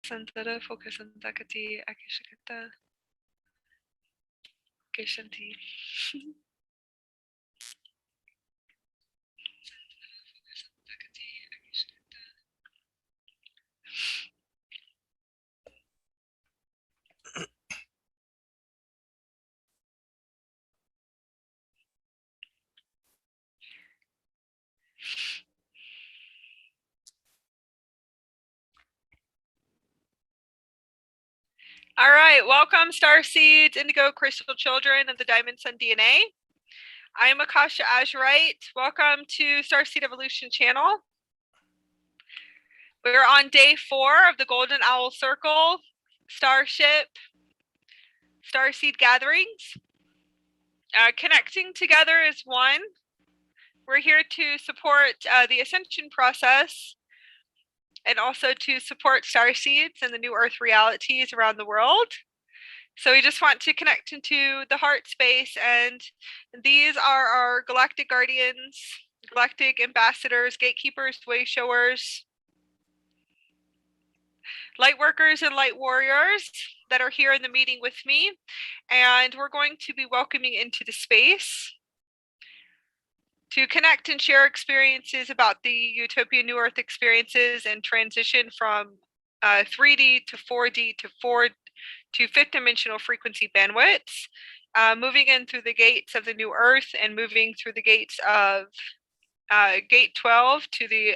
Santara focus on Dakati Akishakata Kishanti. All right, welcome Starseeds, Indigo Crystal Children of the Diamond Sun DNA. I am Akasha Azurite. Welcome to Starseed Evolution channel. We're on day 4 of the Golden Owl Circle Starship Starseed gatherings. Connecting together as one. We're here to support the Ascension process and also to support Starseeds and the new Earth realities around the world. So we just want to connect into the heart space, and these are our galactic guardians, galactic ambassadors, gatekeepers, way showers, light workers and light warriors that are here in the meeting with me. And we're going to be welcoming into the space to connect and share experiences about the Utopia New Earth experiences and transition from 3D to 4D to 5th dimensional frequency bandwidths, moving in through the gates of the New Earth and moving through the gates of Gate 12 to the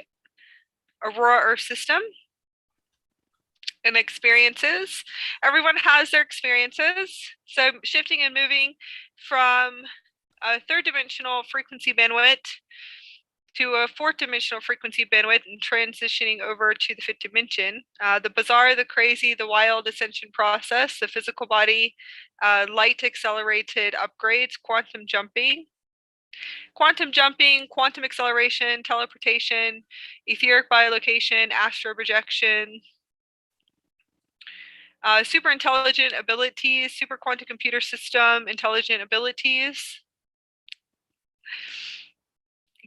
Aurora Earth system and experiences. Everyone has their experiences. So shifting and moving from a 3rd dimensional frequency bandwidth to a 4th dimensional frequency bandwidth and transitioning over to the 5th dimension. The bizarre, the crazy, the wild ascension process, the physical body, light accelerated upgrades, quantum jumping, quantum acceleration, teleportation, etheric biolocation, astral projection, super intelligent abilities, super quantum computer system, intelligent abilities,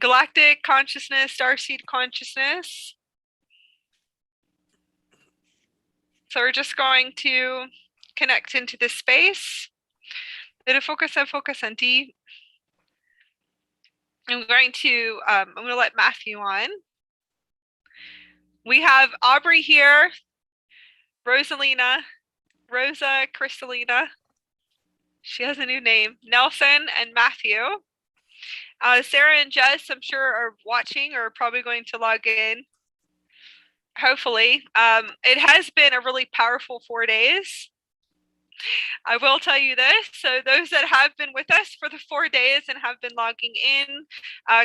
galactic consciousness, starseed consciousness. So we're just going to connect into this space. Focus on D. I'm going to let Matthew on. We have Aubrey here, Rosa Crystallina. She has a new name. Nelson and Matthew. Sarah and Jess, I'm sure, are watching or probably going to log in. Hopefully. It has been a really powerful 4 days. I will tell you this. So those that have been with us for the 4 days and have been logging in,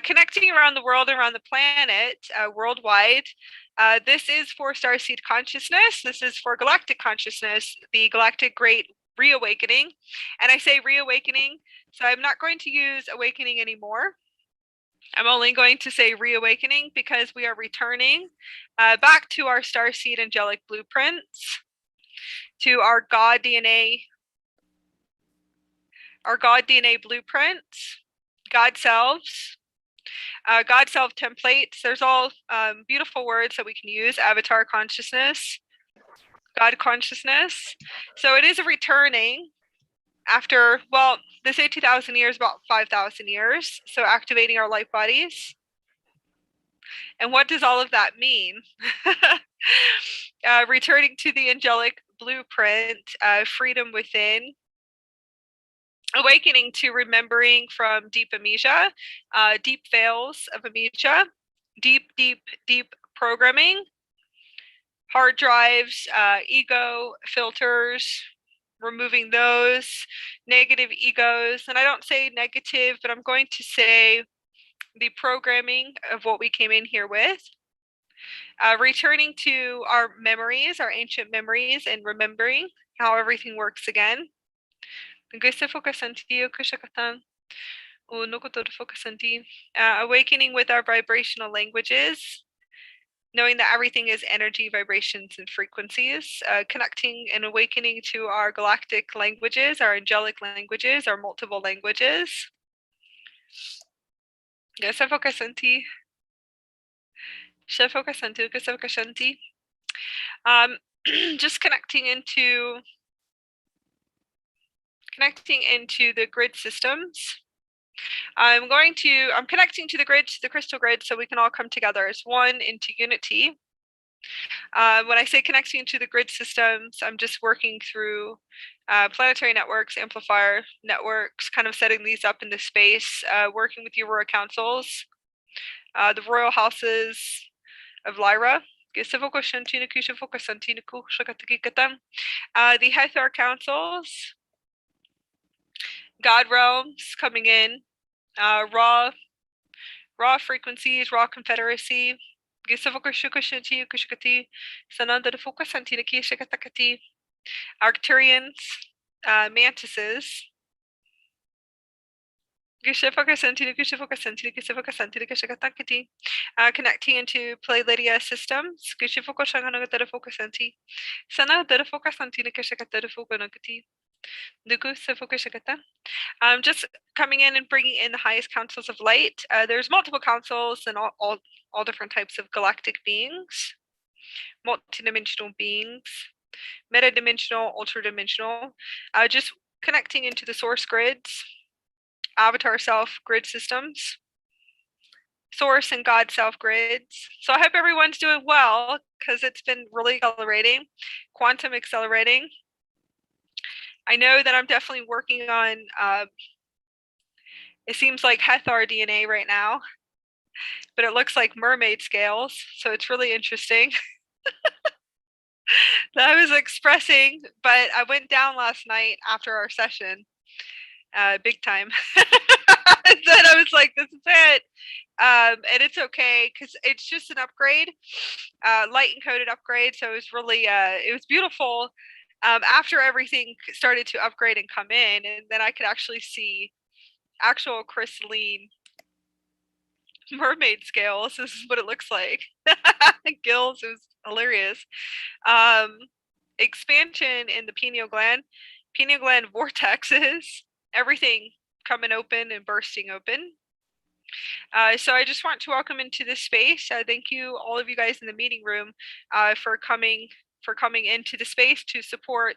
connecting around the world, around the planet, worldwide, this is for Starseed consciousness. This is for galactic consciousness, the galactic great reawakening. And I say reawakening, so I'm not going to use awakening anymore. I'm only going to say reawakening because we are returning back to our Starseed angelic blueprints, to our God DNA blueprints, God selves, God self templates. There's all beautiful words that we can use: avatar consciousness, God consciousness. So it is a returning after, well, they say 2,000 years, about 5,000 years. So activating our light bodies. And what does all of that mean? Returning to the angelic blueprint, freedom within, awakening to remembering from deep amnesia, deep veils of amnesia, deep programming, hard drives, ego filters, removing those, negative egos. And I don't say negative, but I'm going to say the programming of what we came in here with. Returning to our memories, our ancient memories, and remembering how everything works again. Awakening with our vibrational languages, knowing that everything is energy, vibrations, and frequencies, connecting and awakening to our galactic languages, our angelic languages, our multiple languages. just connecting into the grid systems. I'm connecting to the grid, to the crystal grid, so we can all come together as one into unity. When I say connecting to the grid systems, I'm just working through planetary networks, amplifier networks, kind of setting these up in the space, working with your royal councils, the royal houses of Lyra. The Hathor councils, God realms coming in, raw frequencies, raw confederacy. Arcturians, mantises. Connecting into Pleiadian systems. Just coming in and bringing in the highest councils of light. There's multiple councils and all different types of galactic beings, multidimensional beings, metadimensional, ultradimensional. Just connecting into the source grids, avatar self grid systems, source and God self grids. So I hope everyone's doing well, because it's been really accelerating, quantum accelerating. I know that I'm definitely working on, it seems like Hathor DNA right now, but it looks like mermaid scales, so it's really interesting. That I was expressing, but I went down last night after our session, big time. Then I was like, this is it. And it's okay, because it's just an upgrade, light encoded upgrade. So it was really, it was beautiful. After everything started to upgrade and come in, and then I could actually see actual crystalline mermaid scales. This is what it looks like. Gills. It was hilarious. Expansion in the pineal gland vortexes, everything coming open and bursting open. So I just want to welcome into this space. Thank you, all of you guys in the meeting room, for coming into the space to support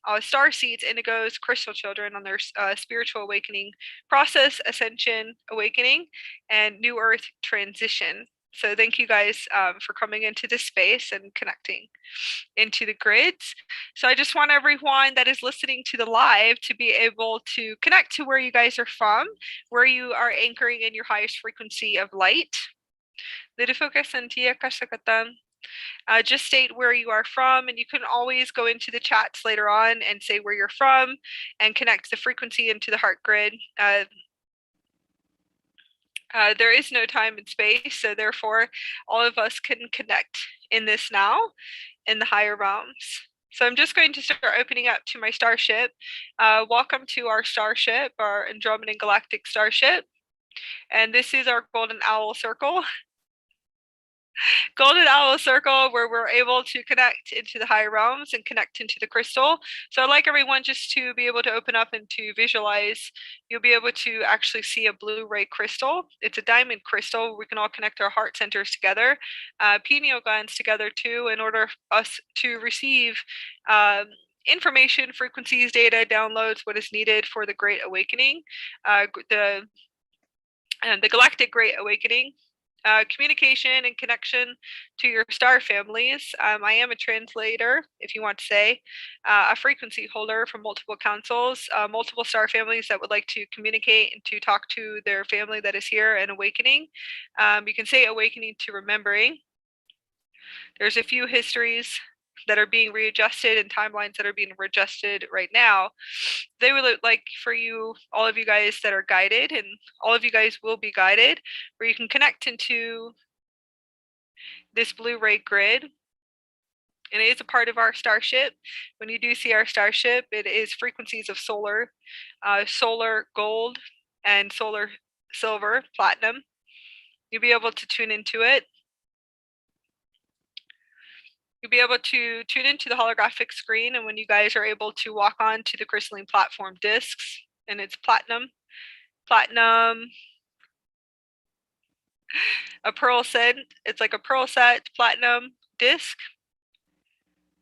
Starseeds, Indigos, Crystal Children on their spiritual awakening process, Ascension, Awakening, and New Earth transition. So thank you guys for coming into this space and connecting into the grids. So I just want everyone that is listening to the live to be able to connect to where you guys are from, where you are anchoring in your highest frequency of light. Just state where you are from, and you can always go into the chats later on and say where you're from and connect the frequency into the heart grid. There is no time and space, so therefore all of us can connect in this now, in the higher realms. So I'm just going to start opening up to my starship. Welcome to our starship, our Andromedan Galactic starship. And this is our Golden Owl Circle. Golden Owl Circle, where we're able to connect into the higher realms and connect into the crystal. So I'd like everyone just to be able to open up and to visualize. You'll be able to actually see a blue ray crystal. It's a diamond crystal. We can all connect our heart centers together, pineal glands together too, in order for us to receive information, frequencies, data, downloads, what is needed for the Great Awakening, the Galactic Great Awakening. Communication and connection to your star families. I am a translator, if you want to say, a frequency holder for multiple councils, multiple star families that would like to communicate and to talk to their family that is here and awakening. You can say awakening to remembering. There's a few histories that are being readjusted and timelines that are being readjusted right now. They would like for you, all of you guys that are guided, and all of you guys will be guided, where you can connect into this blue ray grid. And it is a part of our starship. When you do see our starship, it is frequencies of solar, solar gold, and solar silver, platinum. You'll be able to tune into it. You'll be able to tune into the holographic screen, and when you guys are able to walk on to the crystalline platform discs, and it's platinum, a pearl set, it's like a pearl set, platinum disc.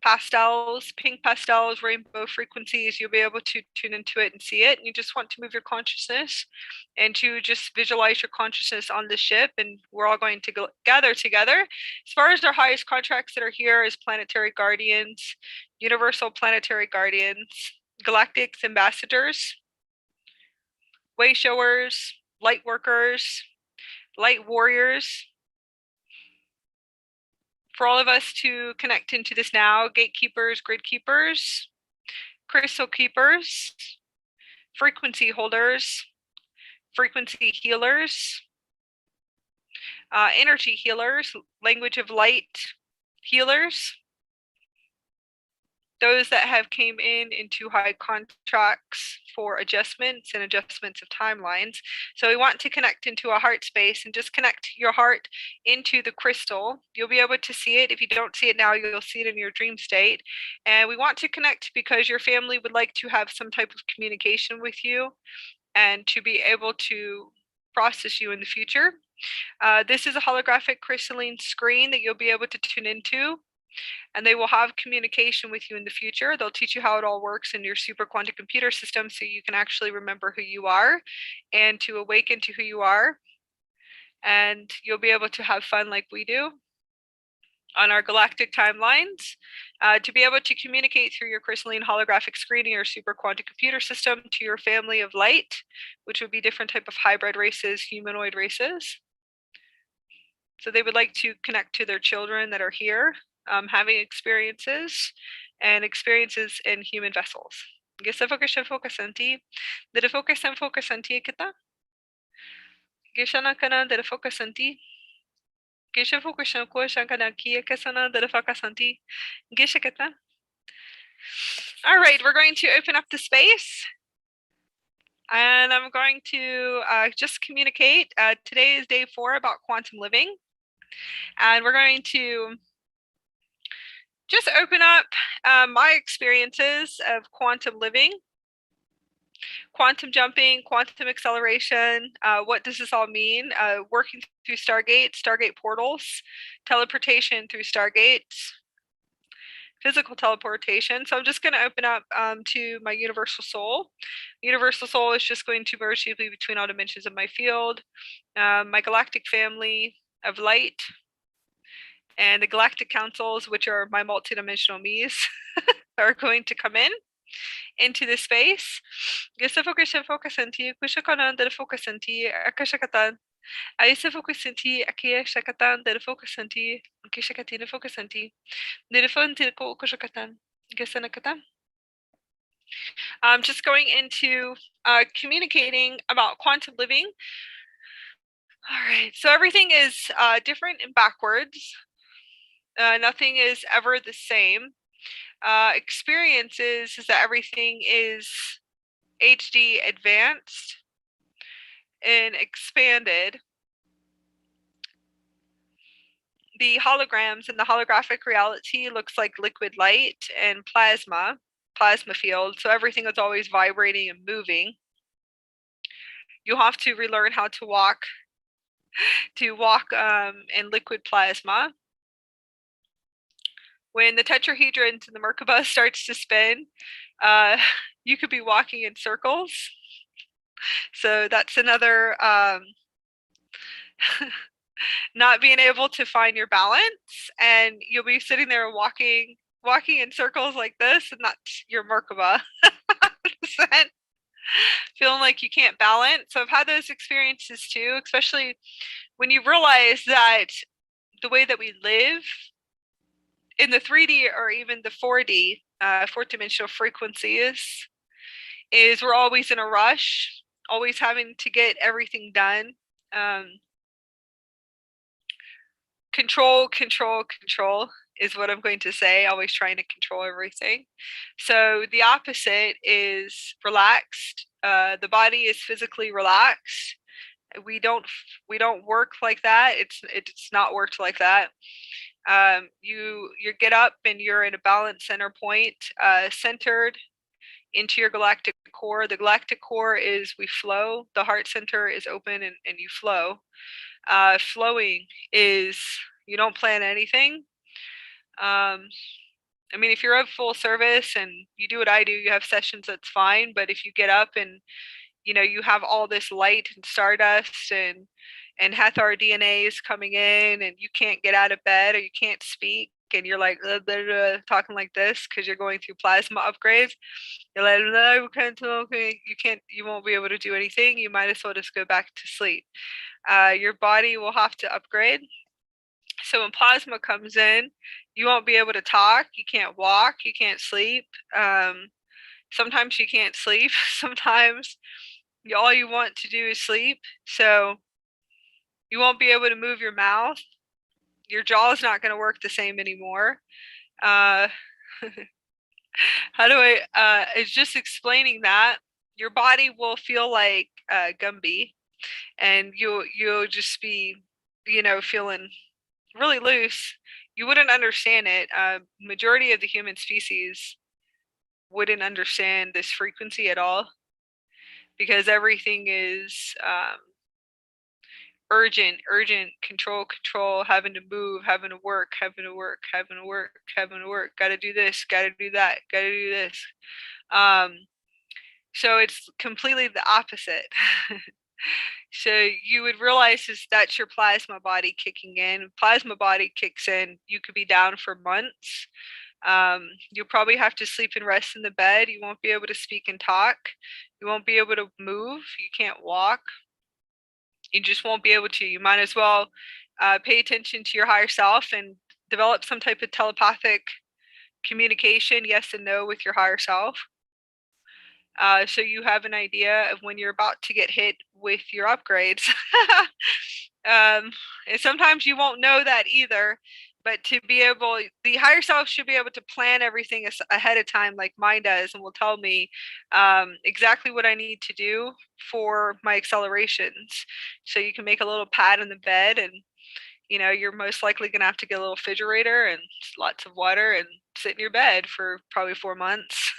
pastels, pink pastels, rainbow frequencies. You'll be able to tune into it and see it. And you just want to move your consciousness and to just visualize your consciousness on the ship. And we're all going to gather together. As far as our highest contracts that are here is planetary guardians, universal planetary guardians, galactic ambassadors, way showers, light workers, light warriors. For all of us to connect into this now, gatekeepers, grid keepers, crystal keepers, frequency holders, frequency healers, energy healers, language of light healers, those that have came into high contracts for adjustments and adjustments of timelines. So we want to connect into a heart space and just connect your heart into the crystal. You'll be able to see it. If you don't see it now, you'll see it in your dream state. And we want to connect because your family would like to have some type of communication with you and to be able to process you in the future. This is a holographic crystalline screen that you'll be able to tune into, and they will have communication with you in the future. They'll teach you how it all works in your super quantum computer system so you can actually remember who you are and to awaken to who you are. And you'll be able to have fun like we do on our galactic timelines, to be able to communicate through your crystalline holographic screen in your super quantum computer system to your family of light, which would be different type of hybrid races, humanoid races. So they would like to connect to their children that are here, having experiences and experiences in human vessels. Gisa focus on ti. Did it focus on ti kita? Gisha na kana did it focus on ti? Gisha focus on ko shan kana kia kasana did it focus on ti? Gisha kita. All right, we're going to open up the space. And I'm going to just communicate. Today is day 4 about quantum living. And we're going to just open up my experiences of quantum living, quantum jumping, quantum acceleration. What does this all mean? Working through Stargate, Stargate portals, teleportation through Stargates, physical teleportation. So I'm just going to open up to my universal soul. Universal soul is just going to merge deeply between all dimensions of my field, my galactic family of light, and the galactic councils, which are my multidimensional me's, are going to come in into this space. Gisa focus anti, kusha kanan del focus anti, akashakatan. Aisa focus anti, akia shakatan del focus anti, kishakatina focus anti. Nidifon tilko kushakatan. Gisa nakatan. I'm just going into communicating about quantum living. All right, so everything is different and backwards. Nothing is ever the same. Experiences is that everything is HD advanced and expanded. The holograms in the holographic reality looks like liquid light and plasma field, so everything is always vibrating and moving. You have to relearn how to walk in liquid plasma. When the tetrahedron in the Merkaba starts to spin, you could be walking in circles. So that's another not being able to find your balance, and you'll be sitting there walking in circles like this, and that's your Merkaba. Feeling like you can't balance. So I've had those experiences too, especially when you realize that the way that we live in the 3D or even the 4D, fourth dimensional frequencies, is we're always in a rush, always having to get everything done. Control is what I'm going to say, always trying to control everything. So the opposite is relaxed. The body is physically relaxed. We don't work like that. It's not worked like that. You get up and you're in a balanced center point, centered into your galactic core. The galactic core is we flow. The heart center is open and you flow. Flowing is you don't plan anything. I mean, if you're of full service and you do what I do, you have sessions, that's fine. But if you get up and, you know, you have all this light and stardust and Hathor DNA is coming in and you can't get out of bed or you can't speak and you're like talking like this because you're going through plasma upgrades, you're like, no, you can't talk, you won't be able to do anything. You might as well just go back to sleep. Your body will have to upgrade. So when plasma comes in, you won't be able to talk, you can't walk, you can't sleep. Sometimes you can't sleep. Sometimes all you want to do is sleep. So you won't be able to move your mouth. Your jaw is not going to work the same anymore. How do it's just explaining that your body will feel like Gumby, and you'll just be, you know, feeling really loose. You wouldn't understand it. Majority of the human species wouldn't understand this frequency at all because everything is urgent, control, having to move, having to work, gotta do this, gotta do that, gotta do this. So it's completely the opposite. So you would realize that's your plasma body kicking in. Plasma body kicks in, you could be down for months. You'll probably have to sleep and rest in the bed. You won't be able to speak and talk. You won't be able to move. You can't walk. You just won't be able to. You might as well pay attention to your higher self and develop some type of telepathic communication, yes and no, with your higher self. So you have an idea of when you're about to get hit with your upgrades. And sometimes you won't know that either, but to be able, the higher self should be able to plan everything ahead of time like mine does, and will tell me exactly what I need to do for my accelerations. So you can make a little pad in the bed, and you know, you're most likely going to have to get a little refrigerator and lots of water and sit in your bed for probably 4 months.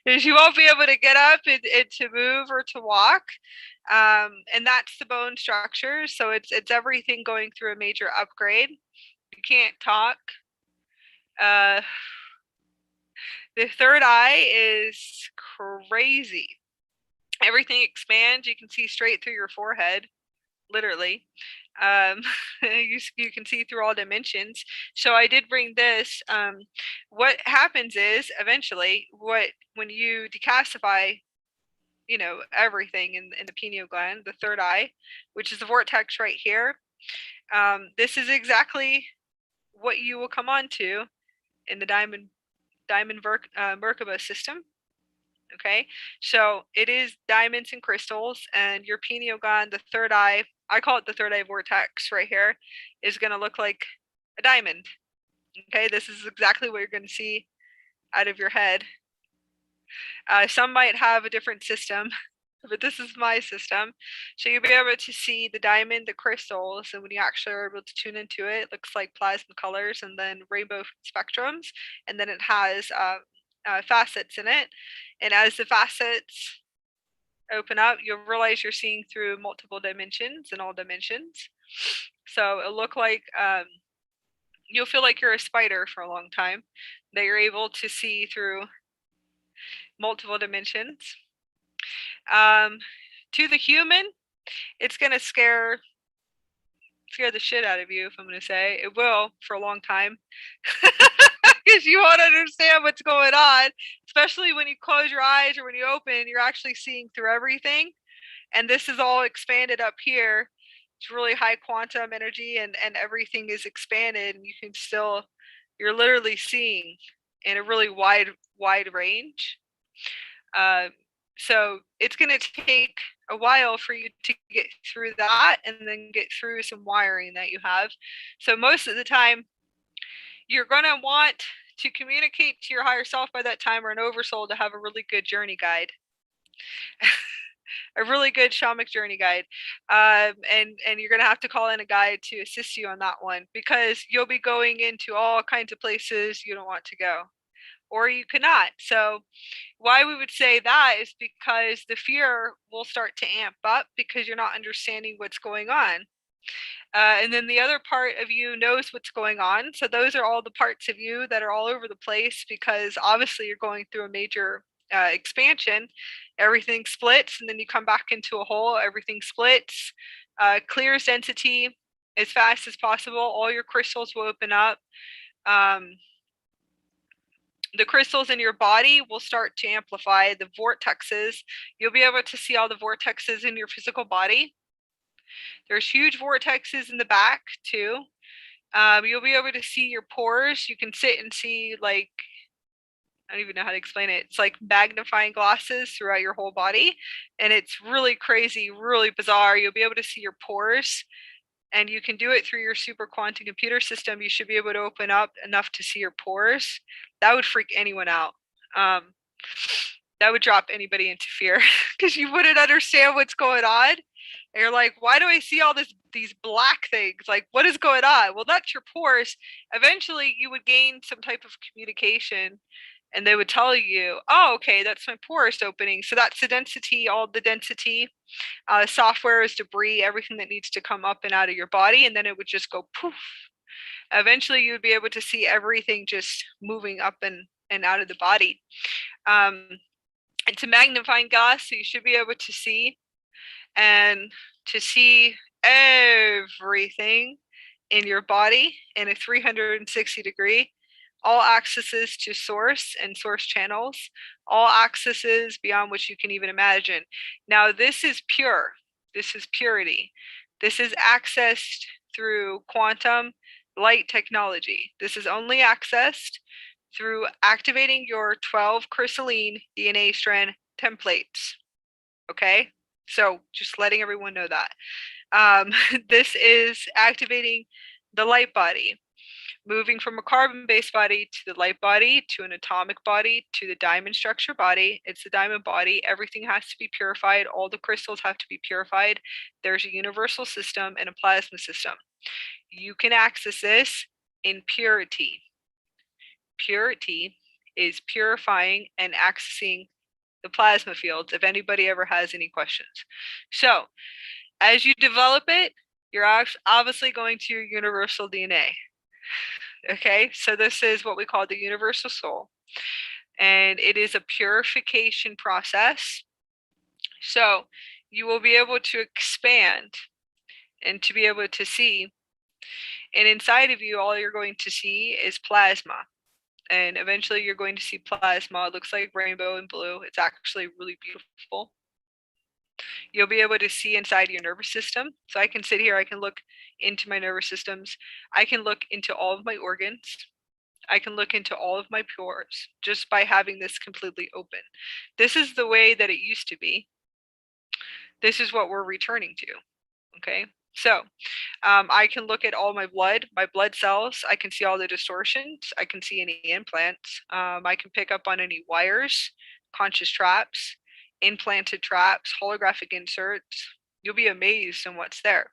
Because you won't be able to get up and to move or to walk. And that's the bone structure. So it's everything going through a major upgrade. You can't talk. The third eye is crazy. Everything expands. You can see straight through your forehead, literally. You can see through all dimensions. So I did bring this. What happens is eventually, when you decalcify, you know, everything in the pineal gland, the third eye, which is the vortex right here. This is exactly what you will come onto in the diamond Merkaba system. Okay, so it is diamonds and crystals, and your pineal gland, the third eye, I call it the third eye vortex right here, is going to look like a diamond. Okay, this is exactly what you're going to see out of your head. Some might have a different system, but this is my system. So you'll be able to see the diamond, the crystals, and when you actually are able to tune into it, it looks like plasma colors and then rainbow spectrums, and then it has facets in it. And as the facets open up, you'll realize you're seeing through multiple dimensions and all dimensions. So it'll look like you'll feel like you're a spider for a long time, that you're able to see through multiple dimensions. To the human, it's going to scare the shit out of you, if I'm going to say. It will for a long time. Because you won't understand what's going on, especially when you close your eyes or when you open, you're actually seeing through everything. And this is all expanded up here. It's really high quantum energy, and everything is expanded, and you can still, you're literally seeing in a really wide range. So it's going to take a while for you to get through that and then get through some wiring that you have. So most of the time, you're going to want to communicate to your higher self by that time, or an oversoul, to have a really good journey guide. A really good shamanic journey guide. And you're going to have to call in a guide to assist you on that one, because you'll be going into all kinds of places you don't want to go, or you cannot. So why we would say that is because the fear will start to amp up because you're not understanding what's going on. And then the other part of you knows what's going on. So those are all the parts of you that are all over the place, because obviously you're going through a major expansion. Everything splits, and then you come back into a whole. Everything splits, clears density as fast as possible. All your crystals will open up. The crystals in your body will start to amplify the vortexes. You'll be able to see all the vortexes in your physical body. There's huge vortexes in the back too. You'll be able to see your pores. You can sit and see, like, I don't even know how to explain it. It's like magnifying glasses throughout your whole body. And it's really crazy, really bizarre. You'll be able to see your pores, and you can do it through your super quantum computer system. You should be able to open up enough to see your pores. That would freak anyone out. That would drop anybody into fear, because you wouldn't understand what's going on. And you're like, why do I see all these black things? Like, what is going on? Well, that's your pores. Eventually, you would gain some type of communication, and they would tell you, oh, okay, that's my pores opening. So that's the density, all the density. Software is debris, everything that needs to come up and out of your body, and then it would just go poof. Eventually, you would be able to see everything just moving up and out of the body. It's a magnifying glass, so you should be able to see, and to see everything in your body in a 360 degree, all accesses to source and source channels, all accesses beyond which you can even imagine. Now, this is pure. This is purity. This is accessed through quantum light technology. This is only accessed through activating your 12 crystalline DNA strand templates. Okay? So just letting everyone know that. This is activating the light body, moving from a carbon-based body to the light body, to an atomic body, to the diamond structure body. It's the diamond body. Everything has to be purified. All the crystals have to be purified. There's a universal system and a plasma system. You can access this in purity. Purity is purifying and accessing the plasma fields, if anybody ever has any questions. So as you develop it, you're obviously going to your universal DNA. Okay, so this is what we call the universal soul, and it is a purification process. So you will be able to expand and to be able to see, and inside of you, all you're going to see is plasma. And eventually you're going to see plasma. It looks like rainbow and blue. It's actually really beautiful. You'll be able to see inside your nervous system. So I can sit here, I can look into my nervous systems. I can look into all of my organs. I can look into all of my pores just by having this completely open. This is the way that it used to be. This is what we're returning to. Okay. So I can look at all my blood cells. I can see all the distortions. I can see any implants. I can pick up on any wires, conscious traps, implanted traps, holographic inserts. You'll be amazed in what's there.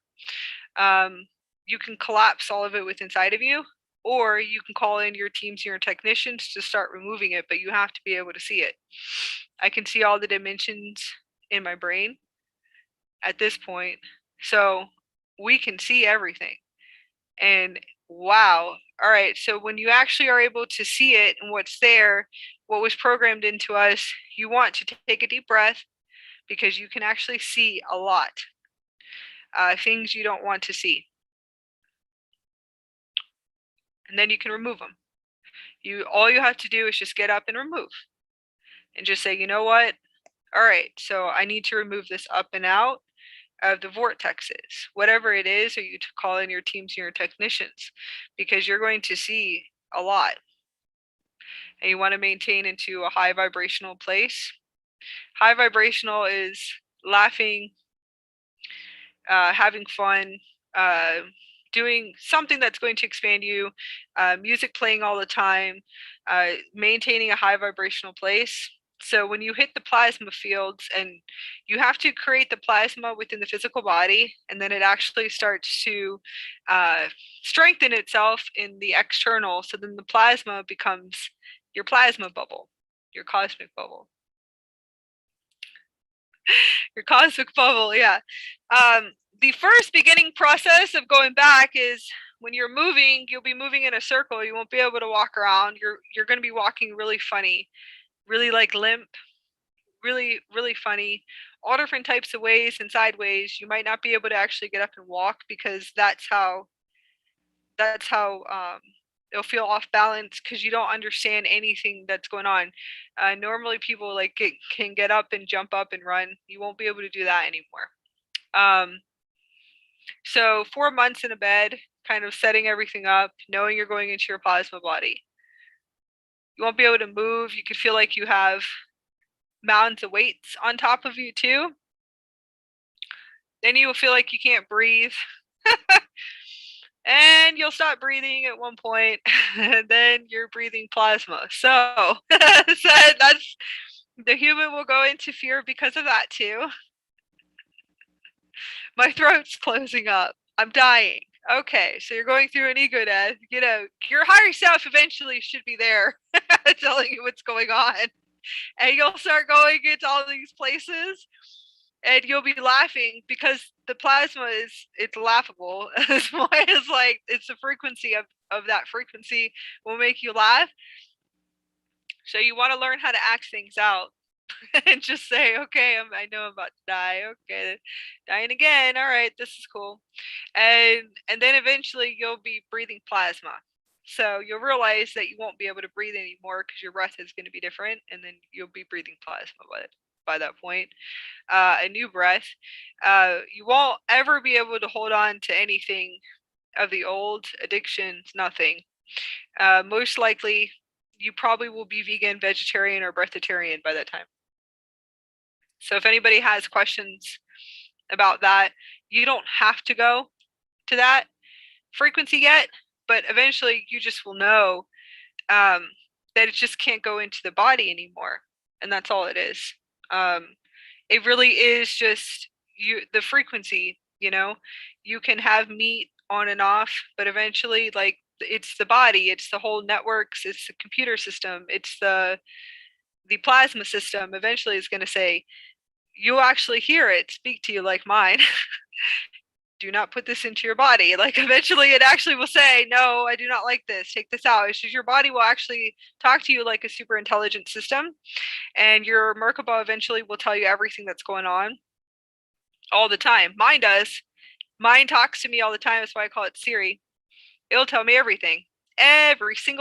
You can collapse all of it with inside of you, or you can call in your teams, your technicians to start removing it, but you have to be able to see it. I can see all the dimensions in my brain at this point. So we can see everything. And wow. All right. So when you actually are able to see it and what's there, what was programmed into us, you want to take a deep breath, because you can actually see a lot. Things you don't want to see. And then you can remove them. All you have to do is just get up and remove. And just say, you know what? All right. So I need to remove this up and out of the vortexes, whatever it is, or you to call in your teams and your technicians, because you're going to see a lot. And you want to maintain into a high vibrational place. High vibrational is laughing, having fun, doing something that's going to expand you, music playing all the time, maintaining a high vibrational place. So when you hit the plasma fields, and you have to create the plasma within the physical body, and then it actually starts to strengthen itself in the external. So then the plasma becomes your plasma bubble, your cosmic bubble. Your cosmic bubble, yeah. the first beginning process of going back is when you're moving, you'll be moving in a circle. You won't be able to walk around. You're going to be walking really funny, really like limp, really funny, all different types of ways and sideways. You might not be able to actually get up and walk because that's how it'll feel off balance because you don't understand anything that's going on. Normally people like can get up and jump up and run. You won't be able to do that anymore. So 4 months in a bed, kind of setting everything up, knowing you're going into your plasma body. You won't be able to move. You could feel like you have mounds of weights on top of you too. Then you will feel like you can't breathe. And you'll stop breathing at one point, and then you're breathing plasma. So, so that's the human will go into fear because of that too. My throat's closing up. I'm dying. Okay, so you're going through an ego death. You know, your higher self eventually should be there telling you what's going on. And you'll start going into all these places and you'll be laughing because the plasma it's laughable. As long as like it's the frequency of that frequency will make you laugh. So you want to learn how to act things out and just say, okay, I know I'm about to die. Okay, dying again. All right, this is cool. And then eventually you'll be breathing plasma. So you'll realize that you won't be able to breathe anymore because your breath is going to be different, and then you'll be breathing plasma by that point. A new breath. You won't ever be able to hold on to anything of the old addictions, nothing. Most likely, you probably will be vegan, vegetarian, or breatharian by that time. So if anybody has questions about that, you don't have to go to that frequency yet, but eventually you just will know that it just can't go into the body anymore, and that's all it is. It really is just the frequency. You know, you can have meat on and off, but eventually, like, it's the body, it's the whole networks, it's the computer system, it's the plasma system. Eventually, is going to say, you'll actually hear it speak to you like mine. Do not put this into your body. Like eventually it actually will say, no, I do not like this. Take this out. It's just your body will actually talk to you like a super intelligent system. And your Merkaba eventually will tell you everything that's going on all the time. Mine does. Mine talks to me all the time. That's why I call it Siri. It'll tell me everything. Everything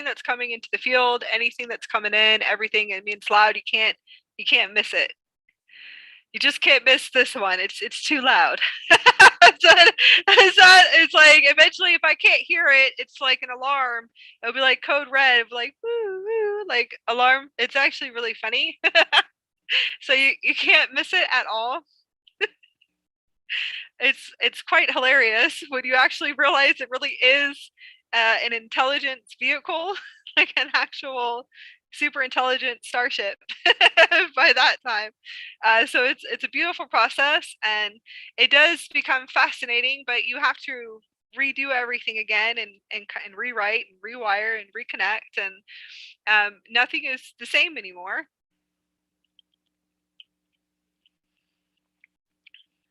that's coming into the field, anything that's coming in, everything. I mean, it's loud. You can't miss it. You just can't miss this one. It's too loud. It's like eventually if I can't hear it, it's like an alarm. It'll be like code red. It'll be like woo woo, like alarm. It's actually really funny. So you can't miss it at all. It's quite hilarious when you actually realize it really is an intelligence vehicle, like an actual super intelligent starship by that time. So it's a beautiful process, and it does become fascinating, but you have to redo everything again and rewrite and rewire and reconnect, and nothing is the same anymore.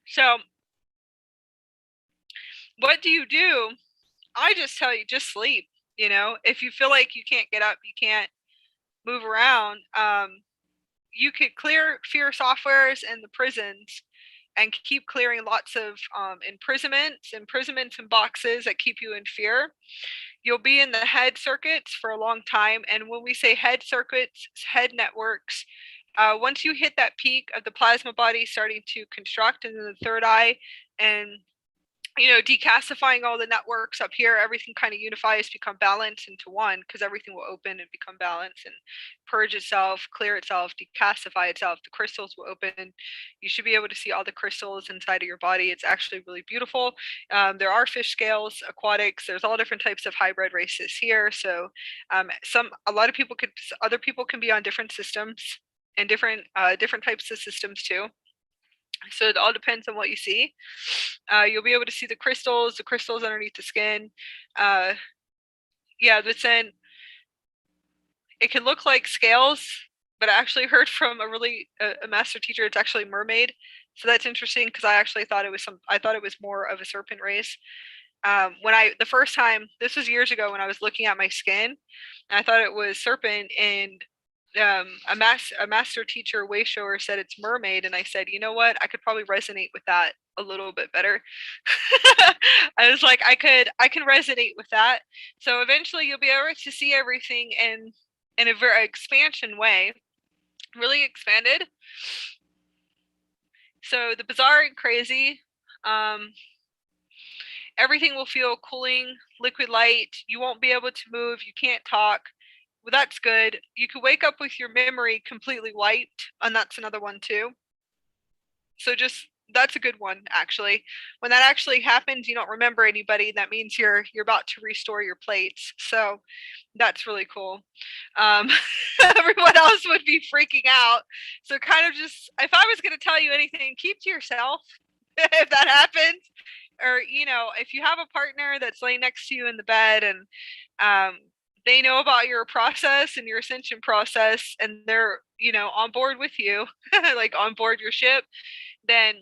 So what do you do? I just tell you, just sleep. You know, if you feel like you can't get up, you can't move around, you could clear fear softwares in the prisons and keep clearing lots of imprisonments and boxes that keep you in fear. You'll be in the head circuits for a long time. And when we say head circuits, head networks, once you hit that peak of the plasma body starting to construct in the third eye, and decalcifying all the networks up here, everything kind of unifies, become balanced into one, because everything will open and become balanced and purge itself, clear itself, decalcify itself. The crystals will open. You should be able to see all the crystals inside of your body. It's actually really beautiful. There are fish scales, aquatics. There's all different types of hybrid races here. So other people can be on different systems and different types of systems too. So it all depends on what you see. You'll be able to see the crystals underneath the skin. But then it can look like scales but I actually heard from a master teacher. It's actually mermaid, so that's interesting because I actually thought it was more of a serpent race. The first time, this was years ago when I was looking at my skin, I thought it was serpent, and a master teacher way shower said it's mermaid, and I said, you know what, I could probably resonate with that a little bit better. I was like, I can resonate with that. So eventually you'll be able to see everything in a very expansion way, really expanded. So the bizarre and crazy, everything will feel cooling, liquid light. You won't be able to move. You can't talk. Well, that's good. You could wake up with your memory completely wiped, and that's another one too. So that's a good one, actually. When that actually happens, you don't remember anybody. That means you're about to restore your plates. So that's really cool. Everyone else would be freaking out. So kind of just, if I was going to tell you anything, keep to yourself if that happens. Or, if you have a partner that's laying next to you in the bed, and they know about your process and your ascension process, and they're, on board with you, like on board your ship, then,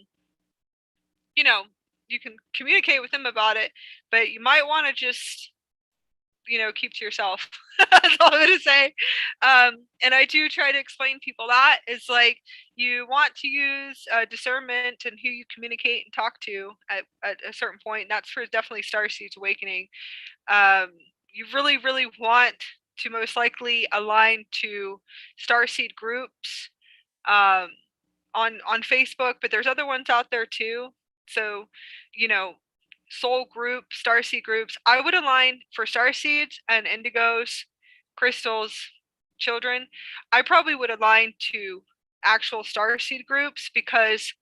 you can communicate with them about it, but you might want to just, keep to yourself. That's all I'm going to say. And I do try to explain people that it's like, you want to use discernment and who you communicate and talk to at a certain point. That's for definitely Starseed's Awakening. You really, really want to most likely align to Starseed groups on Facebook, but there's other ones out there too. So, soul group, starseed groups. I would align for starseeds and indigos, crystals, children. I probably would align to actual starseed groups, because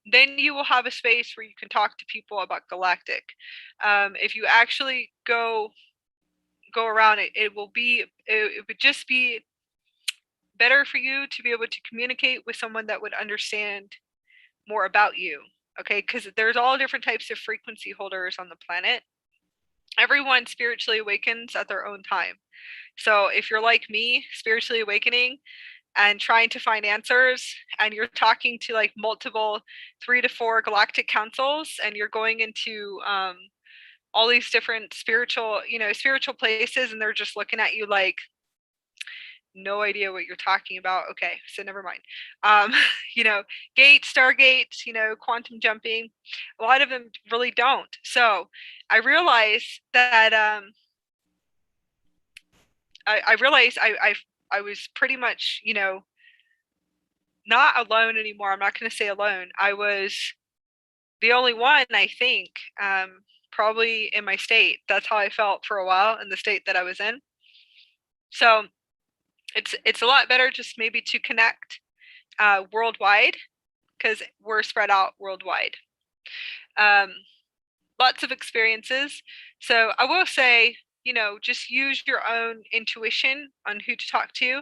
then you will have a space where you can talk to people about Galactic. If you actually go around it, it would just be better for you to be able to communicate with someone that would understand more about you. Okay, because there's all different types of frequency holders on the planet. Everyone spiritually awakens at their own time. So if you're like me, spiritually awakening and trying to find answers, and you're talking to like multiple 3 to 4 galactic councils, and you're going into all these different spiritual places, and they're just looking at you like, no idea what you're talking about. Okay, so never mind. Gates, Stargates, quantum jumping. A lot of them really don't. So I realized that I realized I was pretty much, not alone anymore. I'm not going to say alone. I was the only one, I think, probably in my state. That's how I felt for a while, in the state that I was in. So it's a lot better just maybe to connect worldwide, because we're spread out worldwide. Lots of experiences. So I will say, just use your own intuition on who to talk to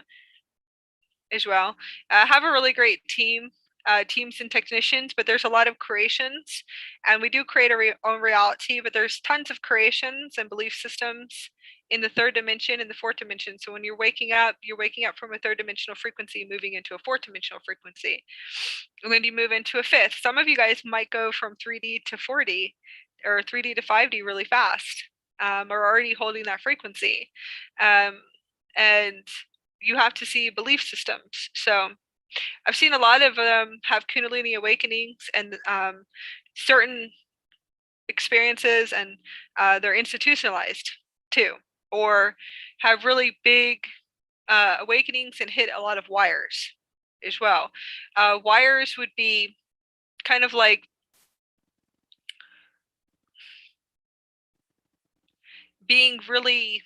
as well. Have a really great teams and technicians, but there's a lot of creations, and we do create our own reality, but there's tons of creations and belief systems in the third dimension and the fourth dimension. So when you're waking up from a third dimensional frequency, moving into a fourth dimensional frequency. And then you move into a fifth. Some of you guys might go from 3D to 4D or 3D to 5D really fast, or already holding that frequency. And you have to see belief systems. So I've seen a lot of them have Kundalini awakenings and certain experiences, and they're institutionalized too, or have really big awakenings and hit a lot of wires as well. Wires would be kind of like being really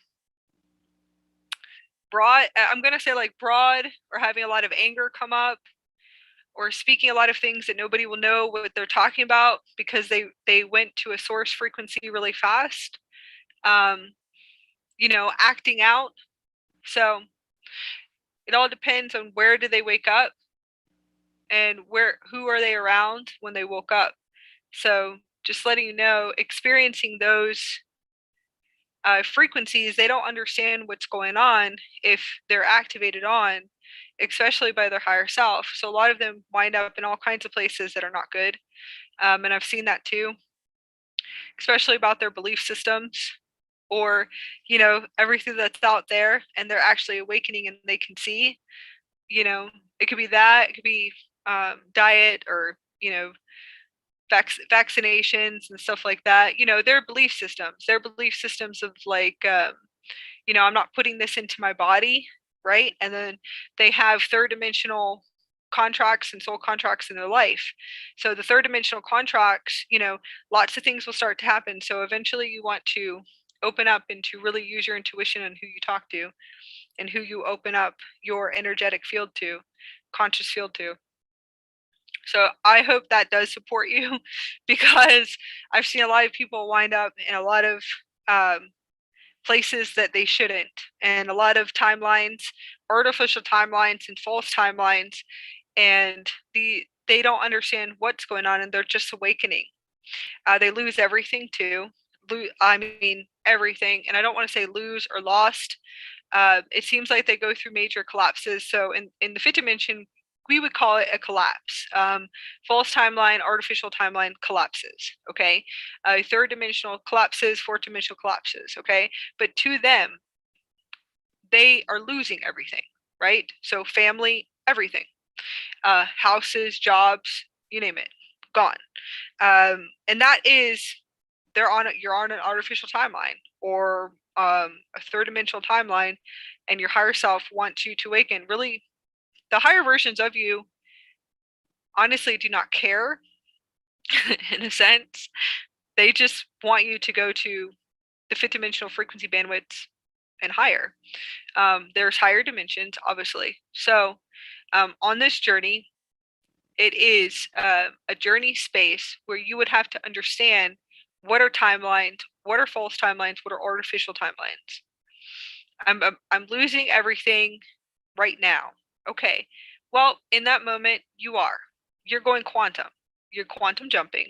broad. I'm going to say like broad, or having a lot of anger come up, or speaking a lot of things that nobody will know what they're talking about because they went to a source frequency really fast. Acting out. So it all depends on where do they wake up, and who are they around when they woke up. So just letting you know, experiencing those frequencies, they don't understand what's going on if they're activated on, especially by their higher self. So a lot of them wind up in all kinds of places that are not good. And I've seen that too, especially about their belief systems, or, you know, everything that's out there, and they're actually awakening and they can see, you know, it could be that, it could be diet, or, you know, vaccinations and stuff like that. You know, their belief systems of like, you know, I'm not putting this into my body, right? And then they have third dimensional contracts and soul contracts in their life. So the third dimensional contracts, you know, lots of things will start to happen. So eventually you want to open up and to really use your intuition on who you talk to and who you open up your energetic field to, conscious field to. So I hope that does support you, because I've seen a lot of people wind up in a lot of places that they shouldn't, and a lot of timelines, artificial timelines and false timelines, and they don't understand what's going on, and they're just awakening. They lose everything too. I mean everything, and I don't want to say lose or lost. It seems like they go through major collapses. So in the fifth dimension, we would call it a collapse. False timeline, artificial timeline collapses. Okay, third dimensional collapses, fourth dimensional collapses. Okay, but to them, they are losing everything, right? So family, everything, houses, jobs, you name it, gone. And that is, you're on an artificial timeline, or a third dimensional timeline, and your higher self wants you to awaken. Really, the higher versions of you honestly do not care in a sense. They just want you to go to the fifth dimensional frequency bandwidths and higher. There's higher dimensions, obviously. So on this journey, it is a journey space where you would have to understand what are timelines, what are false timelines, what are artificial timelines. I'm losing everything right now. Okay. Well, in that moment, you're going quantum. You're quantum jumping.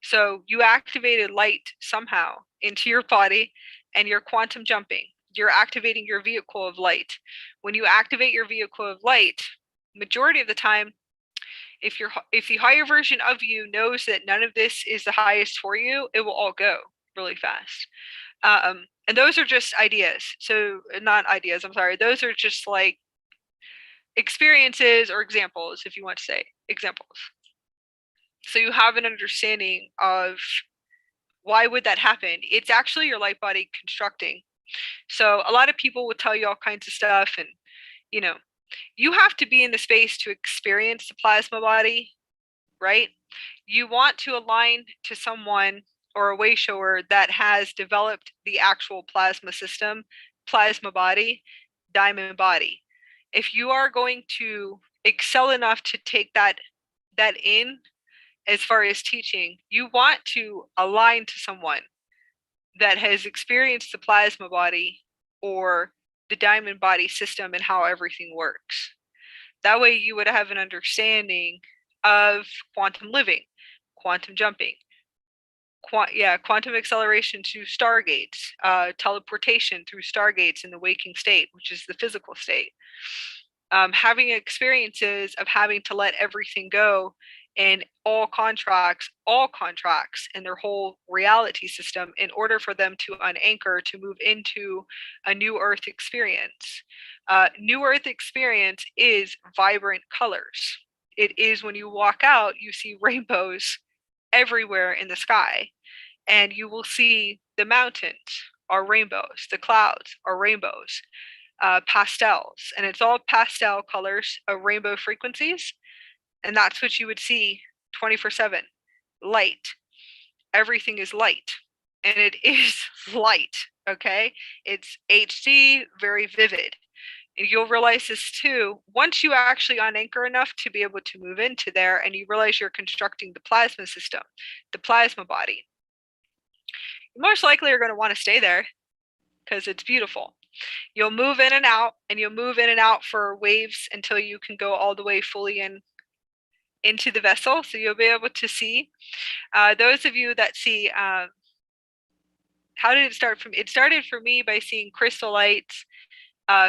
So you activated light somehow into your body, and you're quantum jumping. You're activating your vehicle of light. When you activate your vehicle of light, majority of the time, if the higher version of you knows that none of this is the highest for you, it will all go really fast. And those are just ideas. So not ideas, I'm sorry. Those are just like experiences or examples, if you want to say examples. So you have an understanding of why would that happen. It's actually your light body constructing. So a lot of people will tell you all kinds of stuff, and you know, you have to be in the space to experience the plasma body, right? You want to align to someone or a way shower that has developed the actual plasma system, plasma body, diamond body. If you are going to excel enough to take that in as far as teaching, you want to align to someone that has experienced the plasma body or the diamond body system and how everything works. That way you would have an understanding of quantum living, quantum jumping, quantum acceleration to stargates, teleportation through stargates in the waking state, which is the physical state. Having experiences of having to let everything go in all contracts in their whole reality system in order for them to unanchor, to move into a new earth experience. New earth experience is vibrant colors. It is when you walk out, you see rainbows everywhere in the sky, and you will see the mountains are rainbows, the clouds are rainbows, pastels, and it's all pastel colors of rainbow frequencies. And that's what you would see 24/7. Light. Everything is light. And it is light, okay? It's HD, very vivid. And you'll realize this too once you actually unanchor enough to be able to move into there, and you realize you're constructing the plasma system, the plasma body. You most likely are going to want to stay there because it's beautiful. You'll move in and out, and you'll move in and out for waves until you can go all the way fully into the vessel. So you'll be able to see. Those of you that see how did it start for me? It started for me by seeing crystal lights,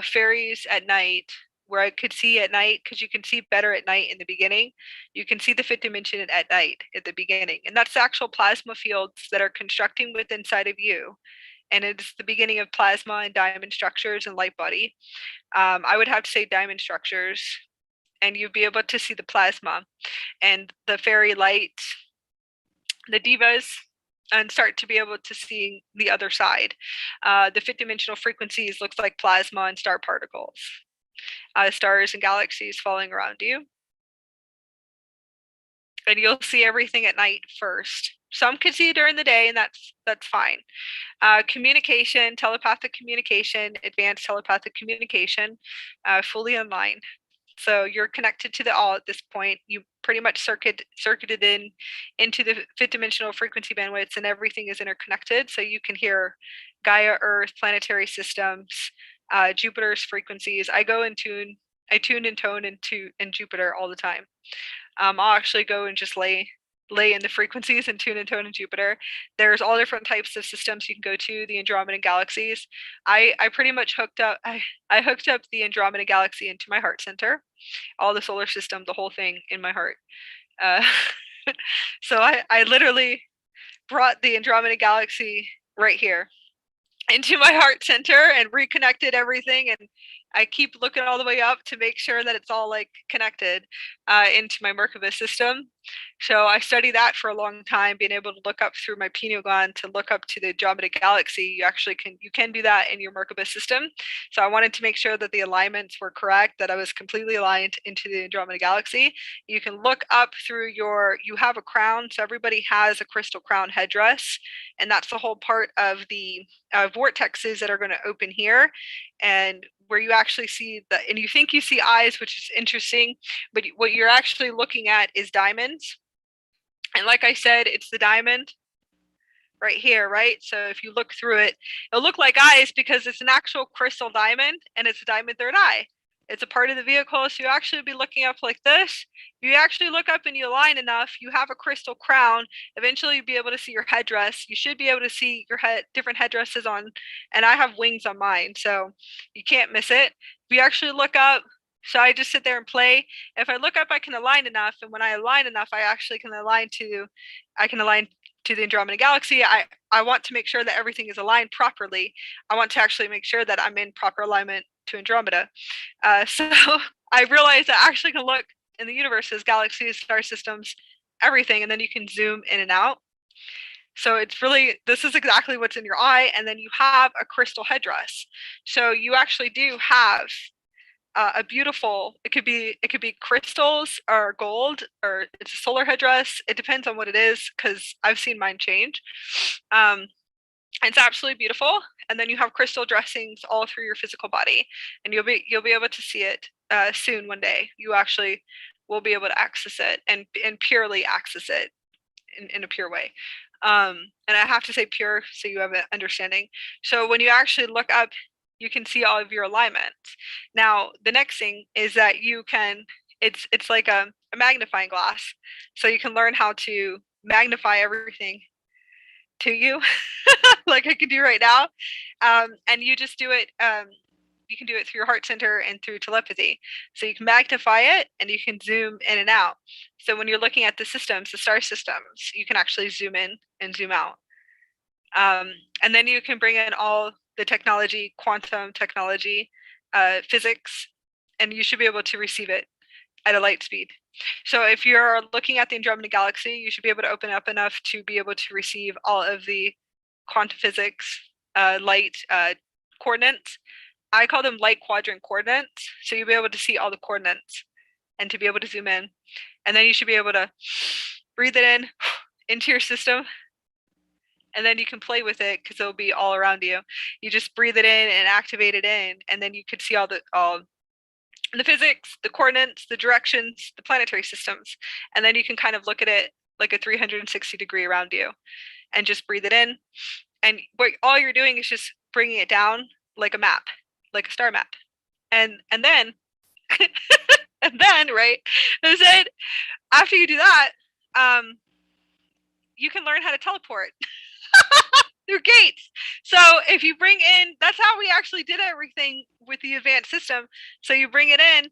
fairies at night, where I could see at night, because you can see better at night in the beginning. You can see the fifth dimension at night at the beginning, and that's the actual plasma fields that are constructing with inside of you. And it's the beginning of plasma and diamond structures and light body. I would have to say diamond structures, and you'd be able to see the plasma and the fairy light, the divas, and start to be able to see the other side. The fifth dimensional frequencies looks like plasma and star particles, stars and galaxies falling around you. And you'll see everything at night first. Some could see during the day, and that's fine. Communication, telepathic communication, advanced telepathic communication, fully online. So you're connected to the all at this point. You pretty much circuited into the fifth dimensional frequency bandwidths, and everything is interconnected. So you can hear Gaia, Earth, planetary systems, Jupiter's frequencies. I tune and tone into in Jupiter all the time. I'll actually go and just lay in the frequencies and tune and tone in Jupiter. There's all different types of systems you can go to, the Andromedan galaxies. I pretty much hooked up the Andromeda galaxy into my heart center, all the solar system, the whole thing in my heart. So I literally brought the Andromeda galaxy right here into my heart center and reconnected everything, and I keep looking all the way up to make sure that it's all like connected into my Merkaba system. So I studied that for a long time, being able to look up through my pineal gland to look up to the Andromeda galaxy. You can do that in your Merkaba system. So I wanted to make sure that the alignments were correct, that I was completely aligned into the Andromeda galaxy. You can look up through you have a crown, so everybody has a crystal crown headdress, and that's the whole part of the vortexes that are going to open here, and where you actually see and you think you see eyes, which is interesting, but what you're actually looking at is diamonds. And like I said, it's the diamond right here, right? So if you look through it, it'll look like eyes because it's an actual crystal diamond, and it's a diamond third eye. It's a part of the vehicle, so you actually be looking up like this. If you actually look up and you align enough, you have a crystal crown. Eventually you'll be able to see your headdress. You should be able to see your different headdresses on, and I have wings on mine, so you can't miss it. If you actually look up, so I just sit there and play. If I look up, I can align enough, and when I align enough, I actually can align to the Andromeda galaxy. I want to make sure that everything is aligned properly. I want to actually make sure that I'm in proper alignment to Andromeda. So I realized that I actually can look in the universes, galaxies, star systems, everything, and then you can zoom in and out. So it's really, this is exactly what's in your eye, and then you have a crystal headdress. So you actually do have a beautiful, it could be crystals or gold, or it's a solar headdress. It depends on what it is, because I've seen mine change. It's absolutely beautiful. And then you have crystal dressings all through your physical body, and you'll be able to see it soon. One day you actually will be able to access it and purely access it in a pure way. And I have to say pure so you have an understanding. So when you actually look up, you can see all of your alignments. Now the next thing is that you can, it's like a magnifying glass, so you can learn how to magnify everything to you like I can do right now. And you just do it, you can do it through your heart center and through telepathy. So you can magnify it and you can zoom in and out. So when you're looking at the systems, the star systems, you can actually zoom in and zoom out. And then you can bring in all the technology, quantum technology, physics, and you should be able to receive it at a light speed. So if you're looking at the Andromeda galaxy, you should be able to open up enough to be able to receive all of the quantum physics, light coordinates. I call them light quadrant coordinates. So you'll be able to see all the coordinates and to be able to zoom in. And then you should be able to breathe it in into your system. And then you can play with it because it'll be all around you. You just breathe it in and activate it in, and then you could see all the physics, the coordinates, the directions, the planetary systems. And then you can kind of look at it like a 360-degree around you and just breathe it in. And all you're doing is just bringing it down like a map, like a star map. And then, and then, right, I said, after you do that, you can learn how to teleport. through gates. So if you bring in, that's how we actually did everything with the advanced system. So you bring it in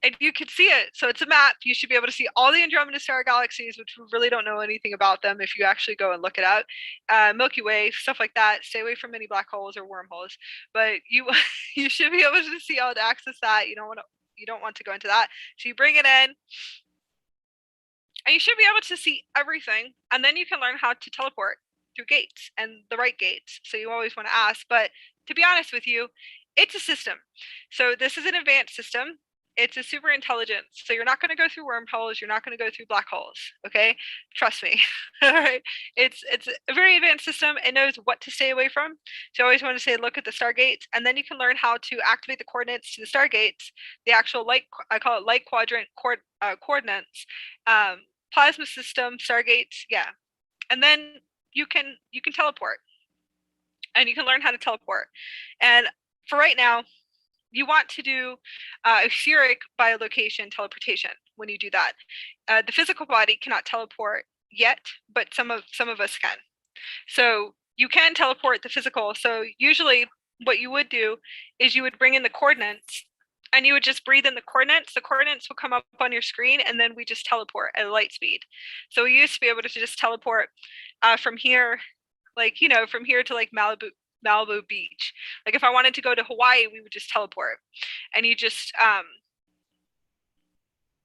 and you can see it. So it's a map. You should be able to see all the Andromeda star galaxies, which we really don't know anything about them if you actually go and look it up. Milky Way, stuff like that. Stay away from any black holes or wormholes. But you you should be able to see how to access that. You don't want to go into that. So you bring it in, and you should be able to see everything, and then you can learn how to teleport through gates, and the right gates. So you always want to ask, but to be honest with you, it's a system. So this is an advanced system. It's a super intelligence. So you're not going to go through wormholes. You're not going to go through black holes. Okay, trust me. All right, it's a very advanced system. It knows what to stay away from. So you always want to say, look at the Stargates, and then you can learn how to activate the coordinates to the Stargates, the actual light. I call it light quadrant coordinates. Plasma system, Stargates, yeah, and then you can teleport, and you can learn how to teleport. And for right now, you want to do etheric biolocation teleportation. When you do that, the physical body cannot teleport yet, but some of us can. So you can teleport the physical. So usually, what you would do is you would bring in the coordinates, and you would just breathe in the coordinates. The coordinates will come up on your screen, and then we just teleport at light speed. So we used to be able to just teleport from here, like, from here to like Malibu Beach. Like if I wanted to go to Hawaii, we would just teleport, and you just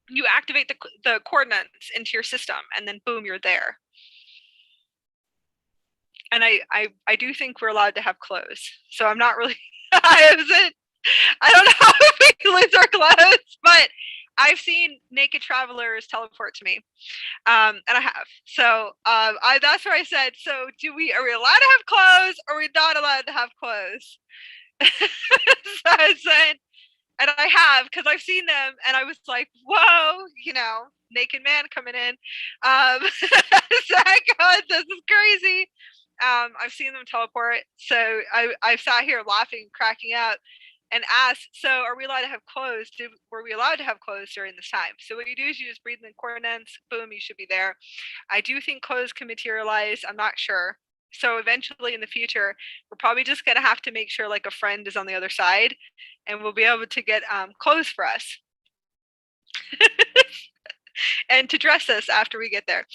you activate the coordinates into your system, and then boom, you're there. And I do think we're allowed to have clothes, so I'm not really. I don't know if we lose our clothes, but I've seen naked travelers teleport to me, and I have. So that's where I said, so are we allowed to have clothes, or are we not allowed to have clothes? So I said, and I have, because I've seen them, and I was like, whoa, naked man coming in. So I go, this is crazy. I've seen them teleport, so I've sat here laughing, cracking up, and asked, so are we allowed to have clothes? Were we allowed to have clothes during this time? So what you do is you just breathe in the coordinates, boom, you should be there. I do think clothes can materialize. I'm not sure. So eventually in the future, we're probably just going to have to make sure like a friend is on the other side, and we'll be able to get clothes for us. And to dress us after we get there.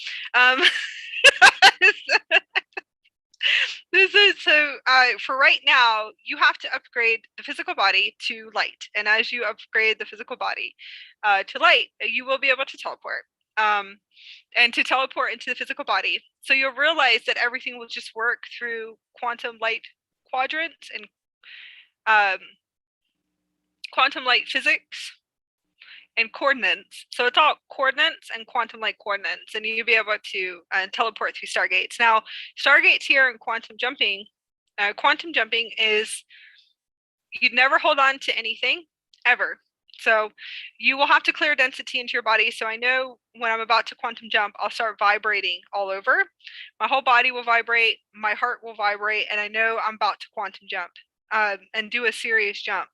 So for right now, you have to upgrade the physical body to light, and as you upgrade the physical body to light, you will be able to teleport, and to teleport into the physical body. So you'll realize that everything will just work through quantum light quadrants and quantum light physics and coordinates. So it's all coordinates and quantum light coordinates, and you'll be able to teleport through Stargates. Now, Stargates here in quantum jumping is you'd never hold on to anything ever. So you will have to clear density into your body. So I know when I'm about to quantum jump, I'll start vibrating all over. My whole body will vibrate, my heart will vibrate, and I know I'm about to quantum jump and do a serious jump.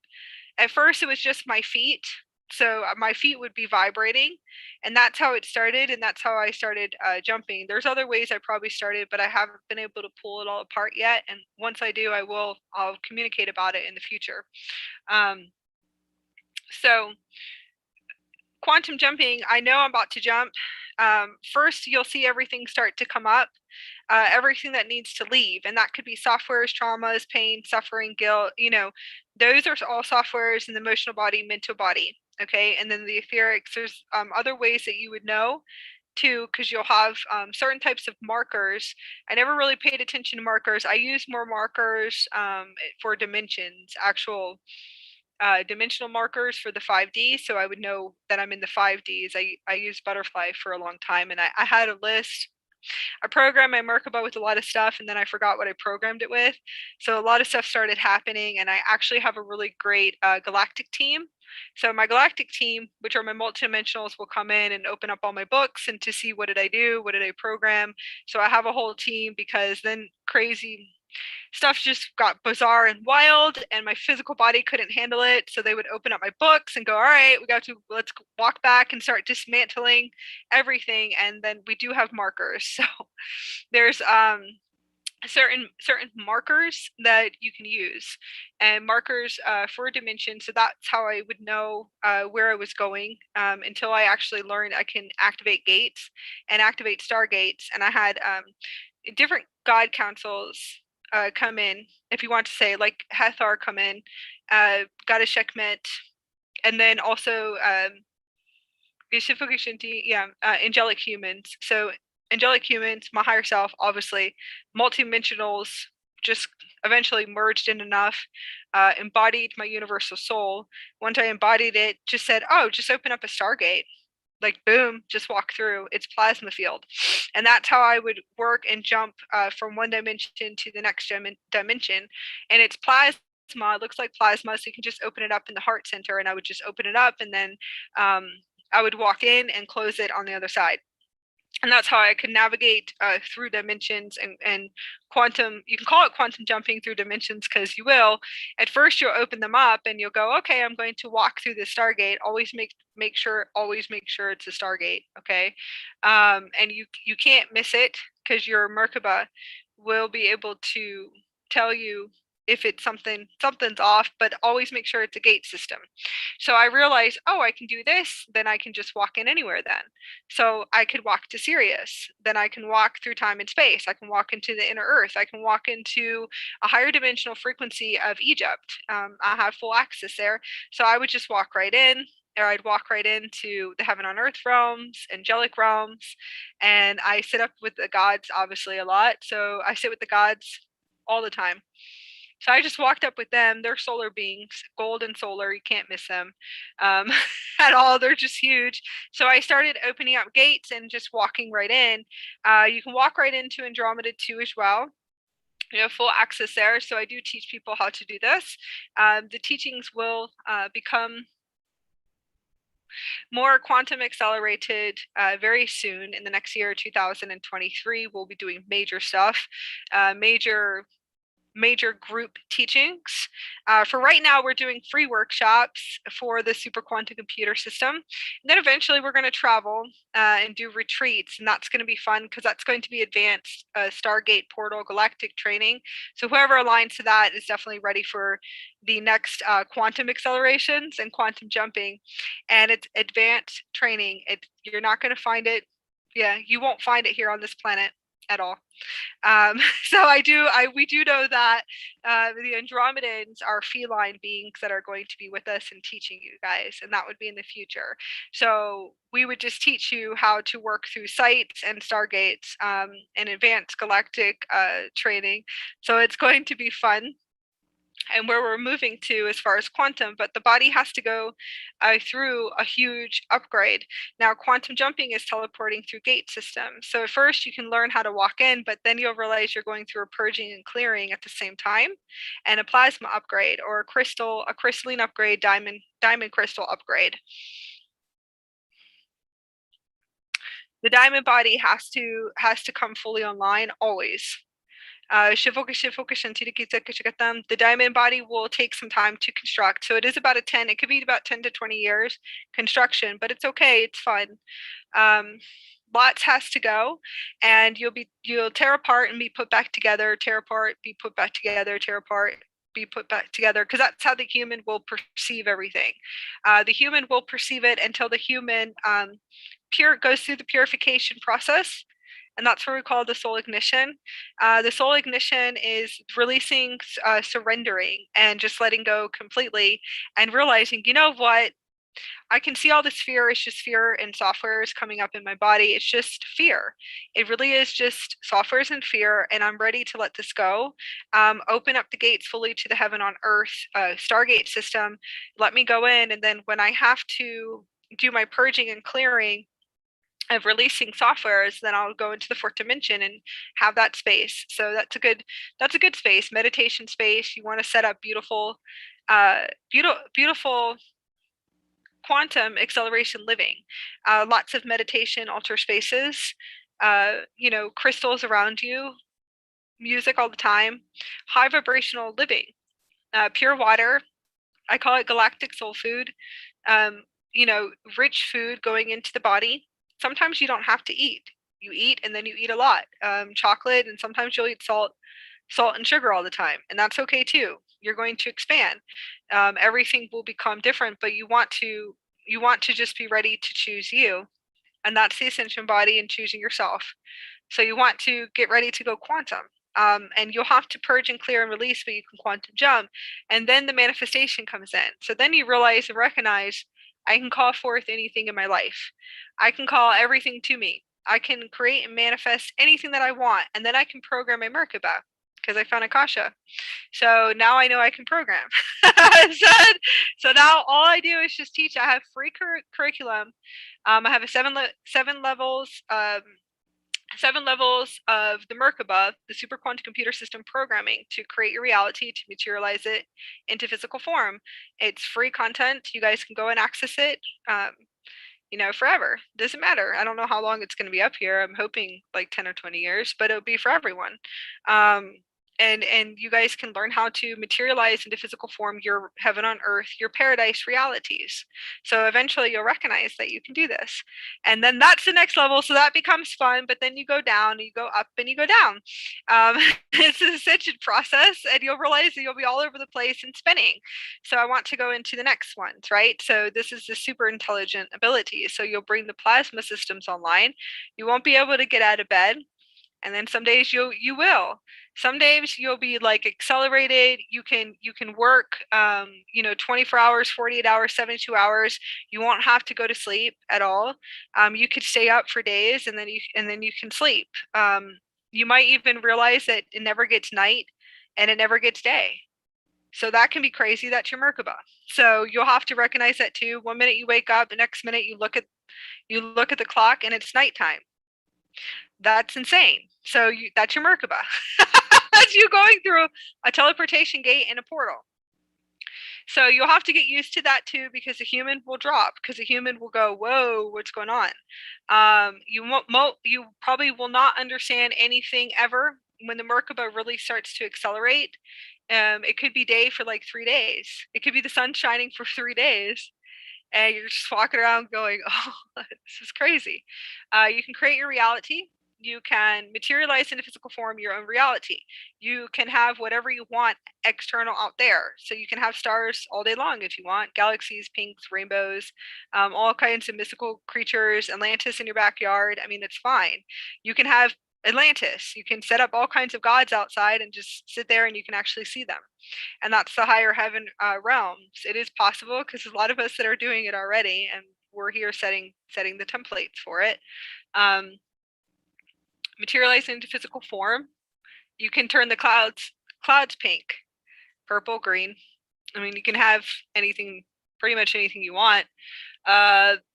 At first, it was just my feet. So my feet would be vibrating, and that's how it started, and that's how I started jumping. There's other ways I probably started, but I haven't been able to pull it all apart yet, and once I do, I'll communicate about it in the future. So quantum jumping, I know I'm about to jump. First, you'll see everything start to come up, everything that needs to leave, and that could be softwares, traumas, pain, suffering, guilt. Those are all softwares in the emotional body, mental body. Okay, and then the etherics. There's other ways that you would know too, because you'll have certain types of markers. I never really paid attention to markers. I use more markers for dimensions, actual dimensional markers for the 5D, so I would know that I'm in the 5Ds. I used Butterfly for a long time, and I had a list. I programmed my Merkaba with a lot of stuff, and then I forgot what I programmed it with. So a lot of stuff started happening, and I actually have a really great Galactic team. So my Galactic team, which are my multidimensionals, will come in and open up all my books and to see what did I do, what did I program. So I have a whole team, because then crazy stuff just got bizarre and wild, and my physical body couldn't handle it. So they would open up my books and go, all right, let's walk back and start dismantling everything. And then we do have markers. So there's certain markers that you can use, and markers for dimension. So that's how I would know where I was going, until I actually learned I can activate gates and activate stargates. And I had different god councils come in, if you want to say, like Hathor come in, goddess Sekhmet, and then also angelic humans. So angelic humans, my higher self, obviously, multidimensionals, just eventually merged in enough, embodied my universal soul. Once I embodied it, just said, oh, just open up a Stargate. Like, boom, just walk through. It's plasma field. And that's how I would work and jump from one dimension to the next dimension. And it's plasma. It looks like plasma, so you can just open it up in the heart center, and I would just open it up, and then I would walk in and close it on the other side. And that's how I could navigate through dimensions and quantum. You can call it quantum jumping through dimensions, because you will. At first, you'll open them up and you'll go, okay, I'm going to walk through the Stargate. Always make sure it's a Stargate, okay? And you can't miss it, because your Merkaba will be able to tell you if it's something's off, but always make sure it's a gate system. So I realized, oh, I can do this, then I can just walk in anywhere then. So I could walk to Sirius, then I can walk through time and space, I can walk into the inner earth, I can walk into a higher dimensional frequency of Egypt. I have full access there. So I would just walk right in, or I'd walk right into the heaven on earth realms, angelic realms, and I sit up with the gods obviously a lot. So I sit with the gods all the time. So I just walked up with them. They're solar beings, gold and solar. You can't miss them at all. They're just huge. So I started opening up gates and just walking right in. You can walk right into Andromeda 2 as well. You have full access there. So I do teach people how to do this. The teachings will become more quantum accelerated very soon. In the next year, 2023, we'll be doing major stuff, major group teachings. For right now, we're doing free workshops for the super quantum computer system. And then eventually we're going to travel and do retreats. And that's going to be fun, because that's going to be advanced Stargate portal galactic training. So whoever aligns to that is definitely ready for the next quantum accelerations and quantum jumping. And it's advanced training. You're not going to find it. Yeah, you won't find it here on this planet at all. So we do know that the Andromedans are feline beings that are going to be with us and teaching you guys, and that would be in the future. So we would just teach you how to work through sites and stargates and advanced galactic training. So it's going to be fun, and where we're moving to as far as quantum, but the body has to go through a huge upgrade. Now, quantum jumping is teleporting through gate systems. So at first you can learn how to walk in, but then you'll realize you're going through a purging and clearing at the same time, and a plasma upgrade, or a crystalline upgrade, diamond crystal upgrade. The diamond body has to come fully online always. The diamond body will take some time to construct. So it is about it could be about 10 to 20 years construction, but it's okay, it's fun. Lots has to go, and you'll tear apart and be put back together, tear apart, be put back together, tear apart, be put back together, because that's how the human will perceive everything. The human will perceive it until the human goes through the purification process, and that's what we call the soul ignition. The soul ignition is releasing, surrendering, and just letting go completely, and realizing, you know what, I can see all this fear. It's just fear and softwares coming up in my body. It's just fear. It really is just softwares and fear, and I'm ready to let this go. Open up the gates fully to the heaven on earth Stargate system. Let me go in, and then when I have to do my purging and clearing of releasing softwares, then I'll go into the fourth dimension and have that space. So that's a good space, meditation space. You want to set up beautiful quantum acceleration living, lots of meditation altar spaces, crystals around you, music all the time, high vibrational living, pure water. I call it galactic soul food. Rich food going into the body. Sometimes you don't have to eat. You eat, and then you eat a lot. Chocolate, and sometimes you'll eat salt and sugar all the time, and that's okay too. You're going to expand. Everything will become different, but you want to just be ready to choose you, and that's the Ascension body and choosing yourself. So you want to get ready to go quantum. And you'll have to purge and clear and release, but you can quantum jump. And then the manifestation comes in. So then you realize and recognize, I can call forth anything in my life. I can call everything to me. I can create and manifest anything that I want. And then I can program my Merkaba because I found Akasha. So now I know I can program. So now all I do is just teach. I have free curriculum. I have a seven levels of the Merkaba, the super quantum computer system programming to create your reality, to materialize it into physical form. It's free content. You guys can go and access it, forever. Doesn't matter. I don't know how long it's going to be up here. I'm hoping like 10 or 20 years, but it'll be for everyone. And you guys can learn how to materialize into physical form your heaven on earth, your paradise realities. So eventually you'll recognize that you can do this. And then that's the next level. So that becomes fun, but then you go down, and you go up, and you go down. It's an ascension process, and you'll realize that you'll be all over the place and spinning. So I want to go into the next ones, right? So this is the super intelligent ability. So you'll bring the plasma systems online. You won't be able to get out of bed. And then some days you will. Some days you'll be like accelerated. You can work 24 hours, 48 hours, 72 hours. You won't have to go to sleep at all. You could stay up for days, and then you can sleep. You might even realize that it never gets night and it never gets day. So that can be crazy. That's your Merkaba. So you'll have to recognize that too. One minute you wake up, the next minute you look at the clock and it's nighttime. That's insane. So that's your Merkaba. That's you going through a teleportation gate and a portal. So you'll have to get used to that too, because a human will drop, because a human will go, whoa, what's going on? You probably will not understand anything ever when the Merkaba really starts to accelerate. It could be day for like 3 days. It could be the sun shining for 3 days. And you're just walking around going, oh, this is crazy. You can create your reality. You can materialize into physical form your own reality. You can have whatever you want external out there. So you can have stars all day long if you want, galaxies, pinks, rainbows, all kinds of mystical creatures, Atlantis in your backyard. I mean, it's fine. You can have Atlantis. You can set up all kinds of gods outside and just sit there, and you can actually see them. And that's the higher heaven realms. It is possible because there's a lot of us that are doing it already, and we're here setting the templates for it. Materializing into physical form, you can turn the clouds pink, purple, green. I mean, you can have anything, pretty much anything you want.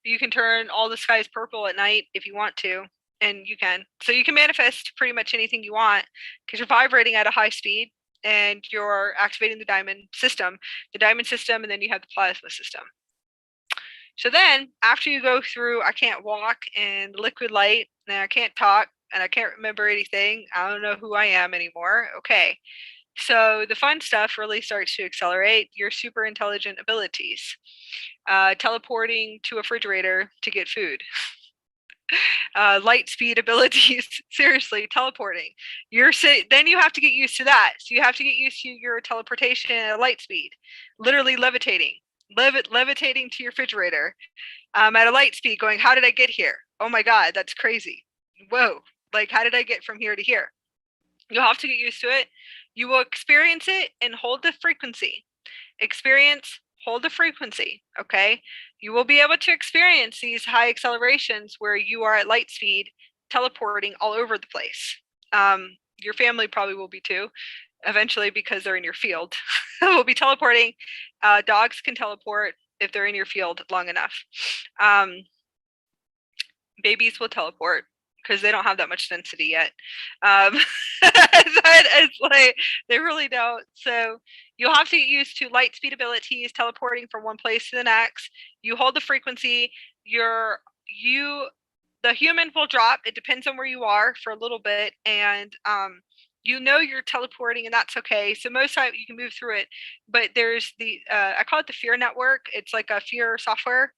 You can turn all the skies purple at night if you want to, and you can. So you can manifest pretty much anything you want because you're vibrating at a high speed and you're activating the diamond system, and then you have the plasma system. So then after you go through, I can't walk and liquid light, and I can't talk, and I can't remember anything. I don't know who I am anymore. Okay. So the fun stuff really starts to accelerate your super intelligent abilities. Teleporting to a refrigerator to get food. Light speed abilities. Seriously, teleporting. Then you have to get used to that. So you have to get used to your teleportation at a light speed. Literally levitating. Levitating to your refrigerator at a light speed, going, how did I get here? Oh my God, that's crazy. Whoa. Like, how did I get from here to here? You'll have to get used to it. You will experience it and hold the frequency. Experience, hold the frequency, okay? You will be able to experience these high accelerations where you are at light speed, teleporting all over the place. Your family probably will be too, eventually, because they're in your field. Will be teleporting. Dogs can teleport if they're in your field long enough. Babies will teleport because they don't have that much density yet. It's like they really don't. So you'll have to get used to light speed abilities, teleporting from one place to the next. You hold the frequency. The human will drop. It depends on where you are for a little bit, and you're teleporting, and that's okay. So most time you can move through it, but there's the I call it the fear network. It's like a fear software.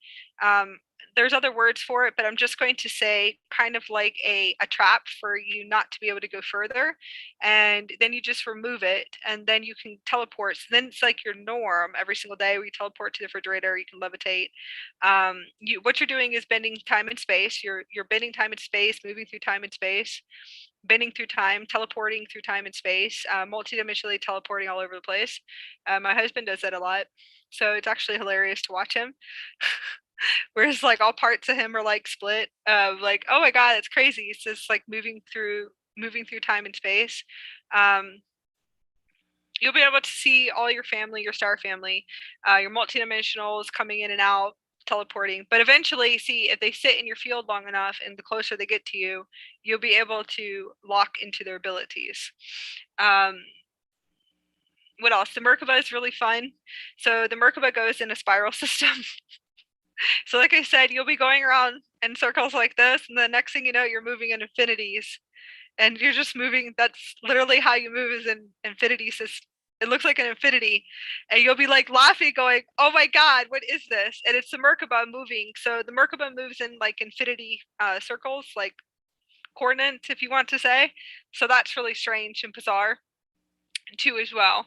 there's other words for it, but I'm just going to say kind of like a trap for you not to be able to go further. And then you just remove it, and then you can teleport. So then it's like your norm every single day where you teleport to the refrigerator, you can levitate. What you're doing is bending time and space. You're bending time and space, moving through time and space, bending through time, teleporting through time and space, multidimensionally teleporting all over the place. My husband does that a lot, so it's actually hilarious to watch him. Whereas like all parts of him are like split. Like, oh my god, it's crazy. It's just like moving through time and space. You'll be able to see all your family, your star family, your multidimensionals coming in and out, teleporting. But eventually, see, if they sit in your field long enough and the closer they get to you, you'll be able to lock into their abilities. What else? The Merkaba is really fun. So the Merkaba goes in a spiral system. So like I said, you'll be going around in circles like this, and the next thing you know, you're moving in infinities. And you're just moving. That's literally how you move, is in infinity system. It looks like an infinity, and you'll be like laughing, going, "Oh my god, what is this?" And it's the Merkaba moving. So the Merkaba moves in like infinity circles, like coordinates, if you want to say. So that's really strange and bizarre too, as well.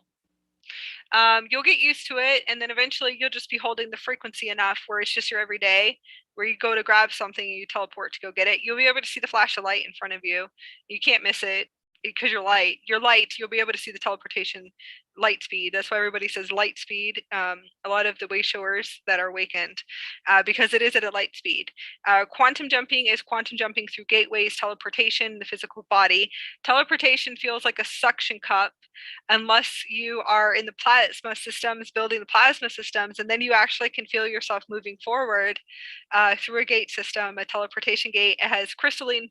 You'll get used to it, and then eventually you'll just be holding the frequency enough where it's just your everyday, where you go to grab something and you teleport to go get it. You'll be able to see the flash of light in front of you. You can't miss it because you're light. You're light. You'll be able to see the teleportation light speed. That's why everybody says light speed. A lot of the way showers that are awakened, because it is at a light speed. Quantum jumping is quantum jumping through gateways, teleportation, the physical body. Teleportation feels like a suction cup, unless you are in the plasma systems, building the plasma systems, and then you actually can feel yourself moving forward through a gate system, a teleportation gate. It has crystalline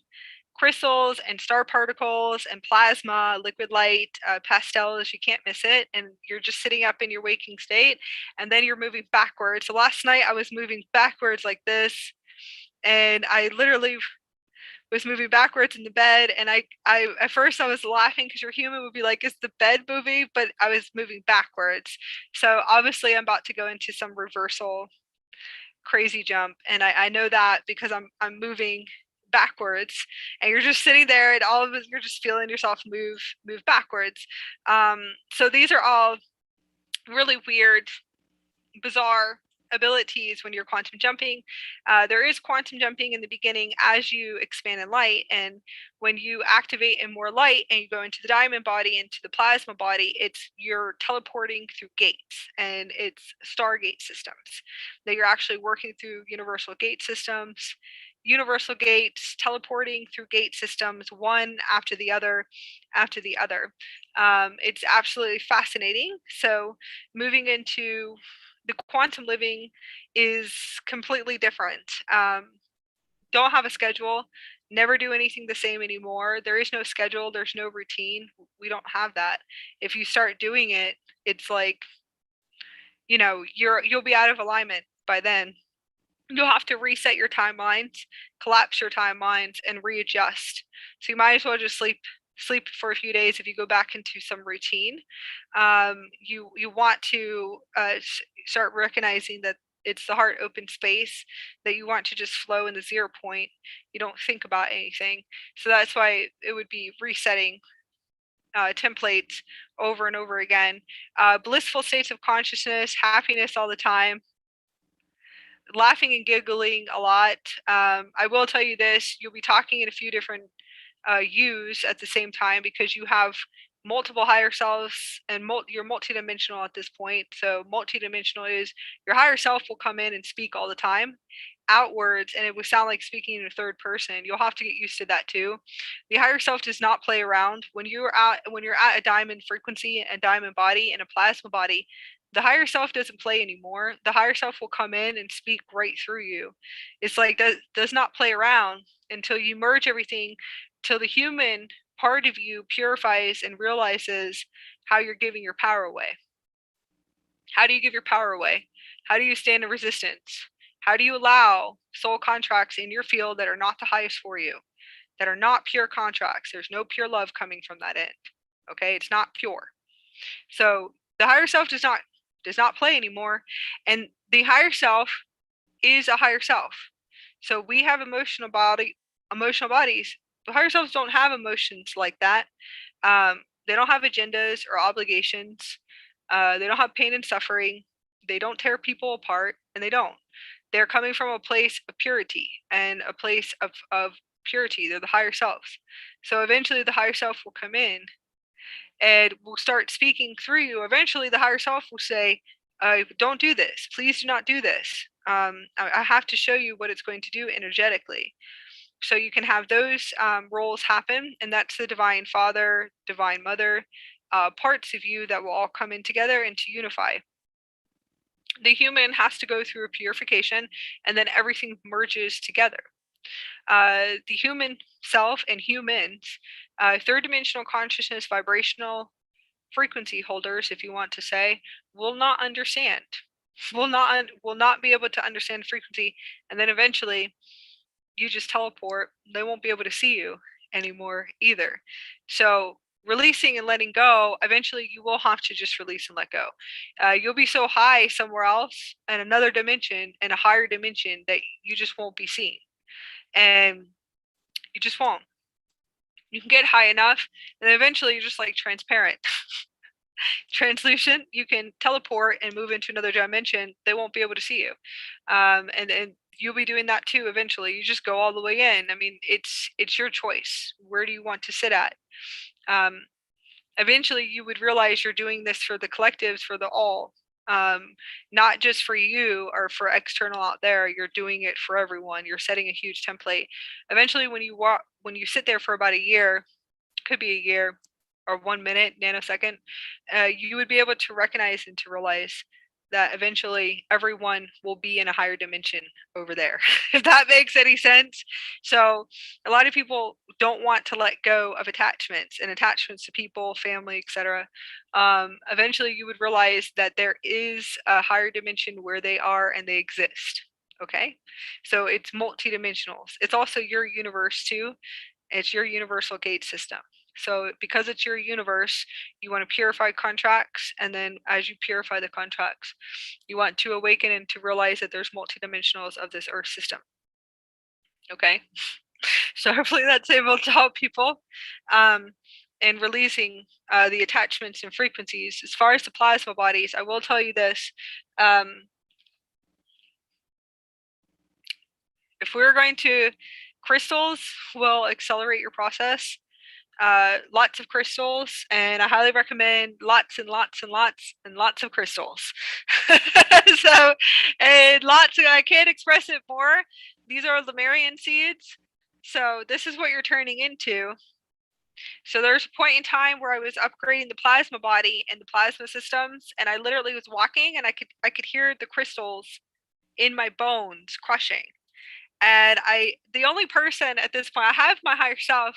crystals and star particles and plasma, liquid light, pastels. You can't miss it. And you're just sitting up in your waking state, and then you're moving backwards. So last night I was moving backwards like this, and I literally was moving backwards in the bed, and I at first I was laughing because your human would be like, is the bed moving? But I was moving backwards. So obviously I'm about to go into some reversal crazy jump, and I know that because I'm moving backwards, and you're just sitting there, and all of it, you're just feeling yourself move backwards. So these are all really weird, bizarre abilities when you're quantum jumping. There is quantum jumping in the beginning as you expand in light, and when you activate in more light and you go into the diamond body, into the plasma body, you're teleporting through gates, and it's Stargate systems that you're actually working through, universal gate systems, universal gates, teleporting through gate systems, one after the other after the other. It's absolutely fascinating. So moving into the quantum living is completely different. Don't have a schedule, never do anything the same anymore. There is no schedule, there's no routine. We don't have that. If you start doing it, it's like, you'll be out of alignment by then. You'll have to reset your timelines, collapse your timelines, and readjust. So you might as well just sleep for a few days if you go back into some routine. You want to start recognizing that it's the heart open space, that you want to just flow in the 0 point. You don't think about anything. So that's why it would be resetting templates over and over again. Blissful states of consciousness, happiness all the time, laughing and giggling a lot. I will tell you this, you'll be talking in a few different yous at the same time, because you have multiple higher selves, and you're multidimensional at this point. So multidimensional is your higher self will come in and speak all the time outwards, and it would sound like speaking in a third person. You'll have to get used to that too. The higher self does not play around. When you're at a diamond frequency, a diamond body, and a plasma body, the higher self doesn't play anymore. The higher self will come in and speak right through you. It's like that does not play around until you merge everything, till the human part of you purifies and realizes how you're giving your power away. How do you give your power away? How do you stand in resistance? How do you allow soul contracts in your field that are not the highest for you, that are not pure contracts? There's no pure love coming from that end. Okay, it's not pure. So the higher self does not play anymore, and the higher self is a higher self. So we have emotional bodies. The higher selves don't have emotions like that. They don't have agendas or obligations. They don't have pain and suffering. They don't tear people apart, and they don't. They're coming from a place of purity and a place of purity. They're the higher selves. So eventually the higher self will come in and will start speaking through you. Eventually the higher self will say, don't do this. Please do not do this. I have to show you what it's going to do energetically. So you can have those roles happen, and that's the divine father, divine mother, parts of you that will all come in together and to unify. The human has to go through a purification, and then everything merges together. The human self and humans, third dimensional consciousness, vibrational frequency holders, if you want to say, will not understand, will not be able to understand frequency, and then eventually you just teleport. They won't be able to see you anymore either. So releasing and letting go, eventually you will have to just release and let go. You'll be so high somewhere else in another dimension, in a higher dimension, that you just won't be seen, and you just won't. You can get high enough, and eventually you're just like transparent. Translucent. You can teleport and move into another dimension. They won't be able to see you, and you'll be doing that too eventually. You just go all the way in. I mean, it's your choice. Where do you want to sit at? Eventually you would realize you're doing this for the collectives, for the all, not just for you or for external out there. You're doing it for everyone. You're setting a huge template. Eventually when you sit there for about a year, could be a year or 1 minute, nanosecond, you would be able to recognize and to realize that eventually everyone will be in a higher dimension over there, if that makes any sense. So a lot of people don't want to let go of attachments and attachments to people, family, etc. Eventually you would realize that there is a higher dimension where they are and they exist. Okay, so it's multidimensionals. It's also your universe too. It's your universal gate system. So because it's your universe, you want to purify contracts, and then as you purify the contracts, you want to awaken and to realize that there's multidimensionals of this earth system. Okay, so hopefully that's able to help people, and releasing the attachments and frequencies. As far as the plasma bodies, I will tell you this. If we're going to, crystals will accelerate your process. Lots of crystals, and I highly recommend lots and lots and lots and lots of crystals. So, and lots of, I can't express it more. These are Lemurian seeds. So this is what you're turning into. So there's a point in time where I was upgrading the plasma body and the plasma systems, and I literally was walking and I could hear the crystals in my bones crushing. And the only person at this point, I have my higher self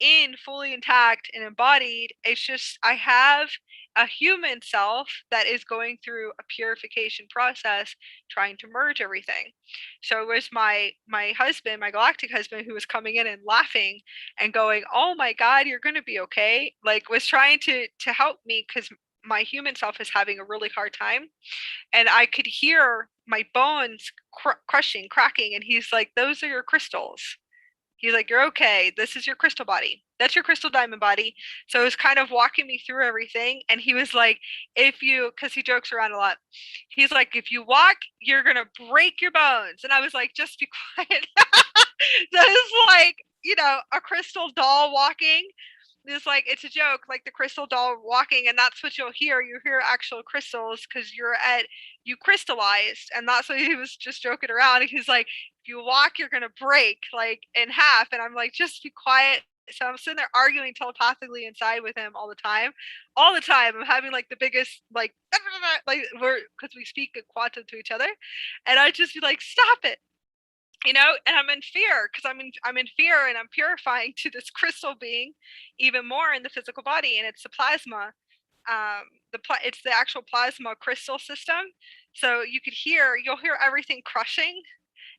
in fully intact and embodied. It's just I have a human self that is going through a purification process, trying to merge everything. So it was my husband, my galactic husband, who was coming in and laughing and going, "Oh my God, you're going to be okay," like was trying to help me, because my human self is having a really hard time, and I could hear my bones crushing, cracking, and he's like, "Those are your crystals." He's like, "You're okay. This is your crystal body. That's your crystal diamond body." So he was kind of walking me through everything, and he was like, "If you," because he jokes around a lot, he's like, "If you walk, you're gonna break your bones." And I was like, "Just be quiet." That is like, a crystal doll walking. It's like, it's a joke, like the crystal doll walking, and that's what you'll hear. You hear actual crystals because you crystallized, and that's what he was just joking around. He's like, if you walk, you're gonna break like in half, and I'm like, just be quiet. So I'm sitting there arguing telepathically inside with him all the time, all the time. I'm having like the biggest like we're because we speak in quantum to each other, and I just be like, stop it, and I'm in fear because I'm in fear, and I'm purifying to this crystal being even more in the physical body, and it's the plasma. It's the actual plasma crystal system. So you'll hear everything crushing,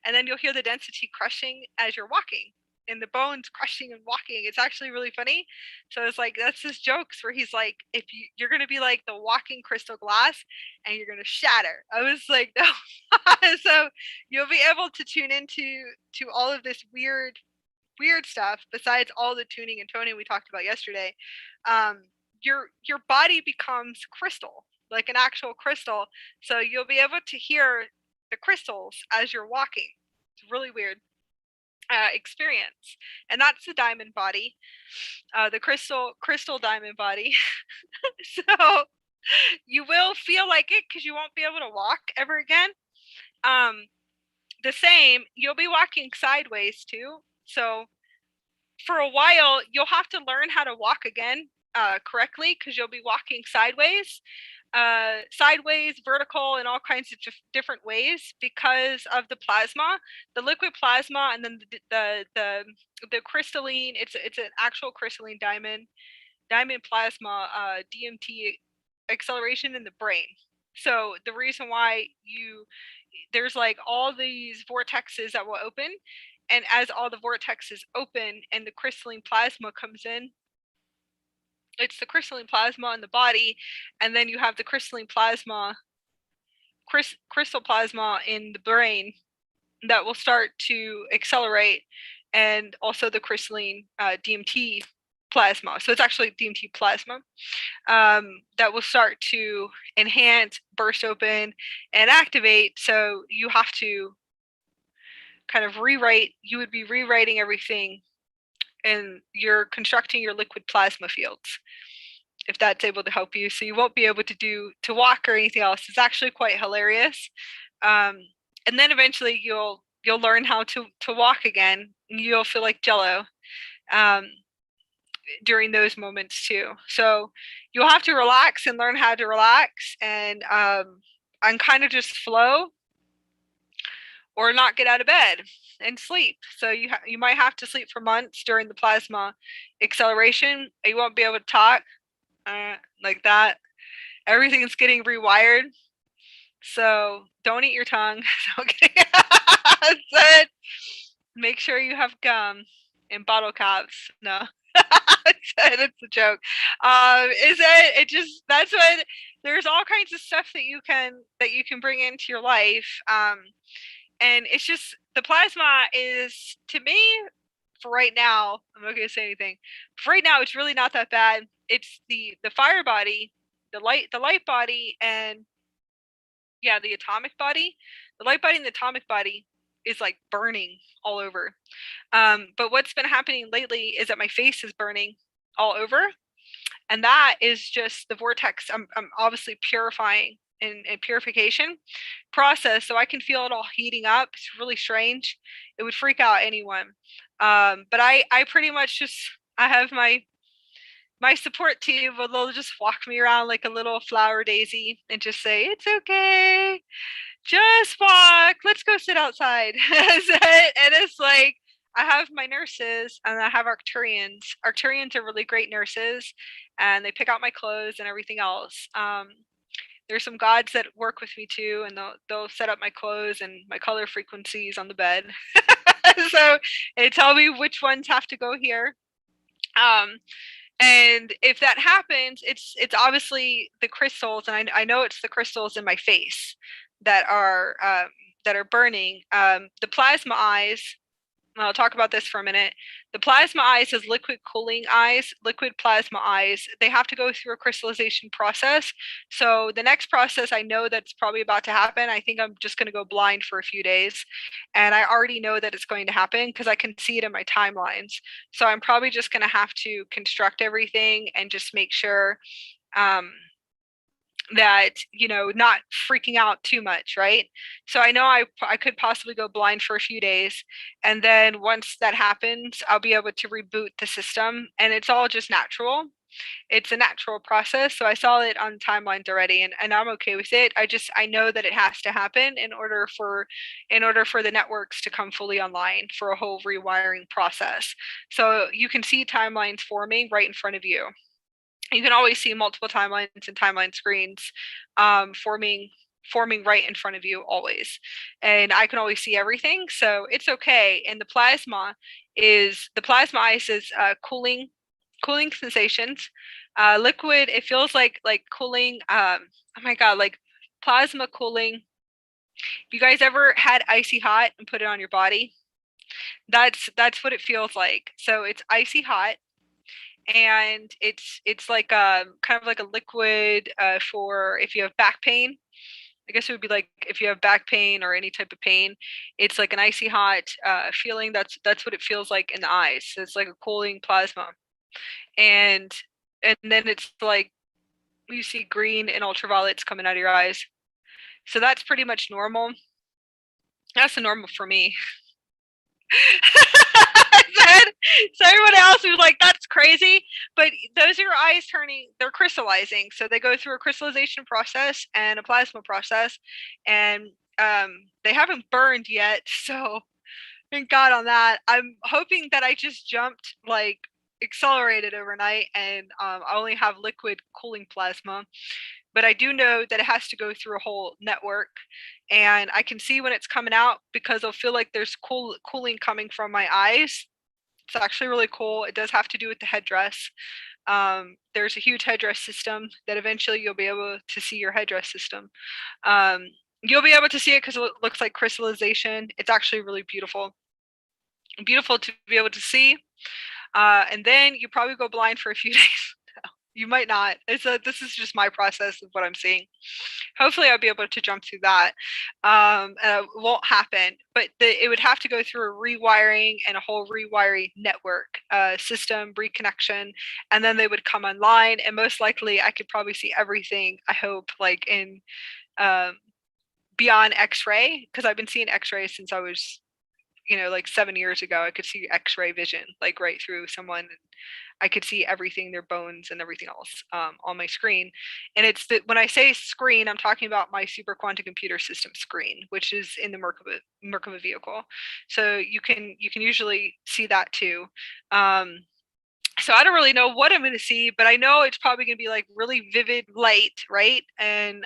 and then you'll hear the density crushing as you're walking. and the bones crushing and walking. It's actually really funny. So it's like, that's his jokes where he's like, if you're going to be like the walking crystal glass and you're going to shatter. I was like, no. So you'll be able to tune into all of this weird stuff besides all the tuning and toning we talked about yesterday. Your body becomes crystal, like an actual crystal. So you'll be able to hear the crystals as you're walking. It's really weird experience. And that's the diamond body, the crystal diamond body. So you will feel like it because you won't be able to walk ever again. The same, you'll be walking sideways too. So for a while, you'll have to learn how to walk again correctly because you'll be walking sideways, vertical, and all kinds of different ways because of the plasma, the liquid plasma, and then the crystalline. It's an actual crystalline diamond plasma, DMT acceleration in the brain. So the reason why there's like all these vortexes that will open, and as all the vortexes open and the crystalline plasma comes in, it's the crystalline plasma in the body, and then you have the crystalline plasma, crystal plasma in the brain that will start to accelerate, and also the crystalline DMT plasma. So it's actually DMT plasma that will start to enhance, burst open, and activate. So you have to kind of you would be rewriting everything, and you're constructing your liquid plasma fields, if that's able to help you. So you won't be able to walk or anything else. It's actually quite hilarious. And then eventually you'll learn how to walk again, and you'll feel like jello during those moments too. So you'll have to relax and learn how to relax, and kind of just flow, or not get out of bed and sleep. So you might have to sleep for months during the plasma acceleration. You won't be able to talk like that. Everything's getting rewired. So don't eat your tongue. Make sure you have gum and bottle caps. No. It's a joke. That's what, there's all kinds of stuff that you can bring into your life. And it's just, the plasma is, to me, for right now, I'm not going to say anything. For right now, it's really not that bad. It's the fire body, the light body, and the atomic body. The light body and the atomic body is like burning all over. But what's been happening lately is that my face is burning all over, and that is just the vortex. I'm obviously purifying in purification process, so I can feel it all heating up. It's really strange. It would freak out anyone. But I pretty much just, I have my support team, but they'll just walk me around like a little flower daisy and just say, it's okay, just walk, let's go sit outside. And it's like, I have my nurses and I have Arcturians. Arcturians are really great nurses, and they pick out my clothes and everything else. There's some gods that work with me too, and they'll set up my clothes and my color frequencies on the bed. So they tell me which ones have to go here. And if that happens, it's obviously the crystals, and I know it's the crystals in my face that are burning. The plasma eyes, I'll talk about this for a minute. The plasma eyes is liquid cooling eyes, liquid plasma eyes. They have to go through a crystallization process. So the next process, I know that's probably about to happen. I think I'm just going to go blind for a few days. And I already know that it's going to happen because I can see it in my timelines. So I'm probably just going to have to construct everything and just make sure that, not freaking out too much, right? So I know I could possibly go blind for a few days, and then once that happens, I'll be able to reboot the system, and it's all just natural. It's a natural process. So I saw it on timelines already, and I'm okay with it. I know that it has to happen in order for the networks to come fully online for a whole rewiring process. So you can see timelines forming right in front of you. You can always see multiple timelines and timeline screens forming forming right in front of you always, and I can always see everything, so it's okay. And the plasma ice is cooling sensations. Liquid, it feels like cooling. Oh my god, like plasma cooling. Have you guys ever had icy hot and put it on your body? That's what it feels like. So it's icy hot, and it's like kind of like a liquid for if you have back pain. I guess it would be like if you have back pain or any type of pain, it's like an icy hot feeling. That's what it feels like in the eyes. So it's like a cooling plasma, and then it's like you see green and ultraviolets coming out of your eyes. So that's pretty much normal. That's the normal for me. So everyone else was like, that's crazy. But those are your eyes turning, they're crystallizing. So they go through a crystallization process and a plasma process. And they haven't burned yet. So thank God on that. I'm hoping that I just jumped like accelerated overnight and I only have liquid cooling plasma. But I do know that it has to go through a whole network, and I can see when it's coming out because I'll feel like there's cooling coming from my eyes. It's actually really cool. It does have to do with the headdress. There's a huge headdress system that eventually you'll be able to see your headdress system. You'll be able to see it because it looks like crystallization. It's actually really beautiful. Beautiful to be able to see. And then you probably go blind for a few days. You might not. This is just my process of what I'm seeing. Hopefully I'll be able to jump through that. It won't happen, but it would have to go through a rewiring and a whole rewiring network system reconnection, and then they would come online, and most likely I could probably see everything, I hope, like in beyond x-ray, because I've been seeing x-ray since I was like 7 years ago. I could see x-ray vision like right through someone, and I could see everything, their bones and everything else on my screen. And when I say screen, I'm talking about my super quantum computer system screen, which is in the Merkaba vehicle. So you can usually see that too. So I don't really know what I'm going to see, but I know it's probably going to be like really vivid light, right? And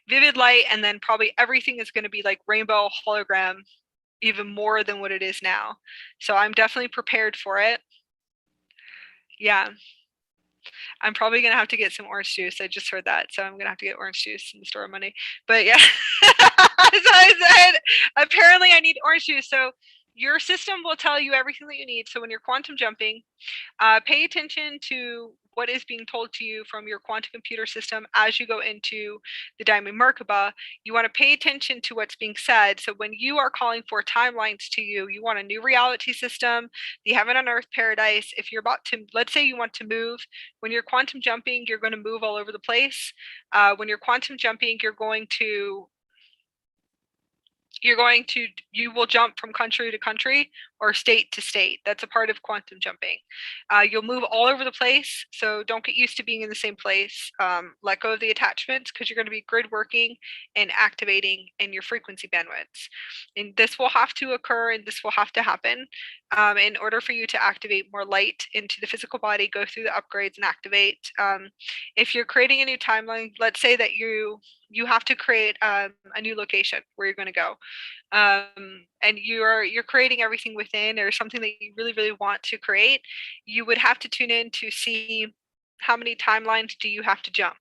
vivid light, and then probably everything is going to be like rainbow hologram, even more than what it is now. So I'm definitely prepared for it. Yeah. I'm probably gonna have to get some orange juice. I just heard that, so I'm gonna have to get orange juice in the store on Monday. But yeah, so I said apparently I need orange juice. So your system will tell you everything that you need. So when you're quantum jumping, pay attention to what is being told to you from your quantum computer system as you go into the Diamond Merkaba. You want to pay attention to what's being said. So when you are calling for timelines to you, you want a new reality system, the heaven on earth paradise. If you're about to, let's say you want to move, when you're quantum jumping, you're going to move all over the place. When you're quantum jumping, you will jump from country to country or state to state. That's a part of quantum jumping. You'll move all over the place, so don't get used to being in the same place. Let go of the attachments, because you're going to be grid working and activating in your frequency bandwidths. And this will have to occur, and this will have to happen in order for you to activate more light into the physical body, go through the upgrades and activate. If you're creating a new timeline, let's say that you have to create a new location where you're going to go, and you're creating everything within, or something that you really really want to create, you would have to tune in to see how many timelines do you have to jump,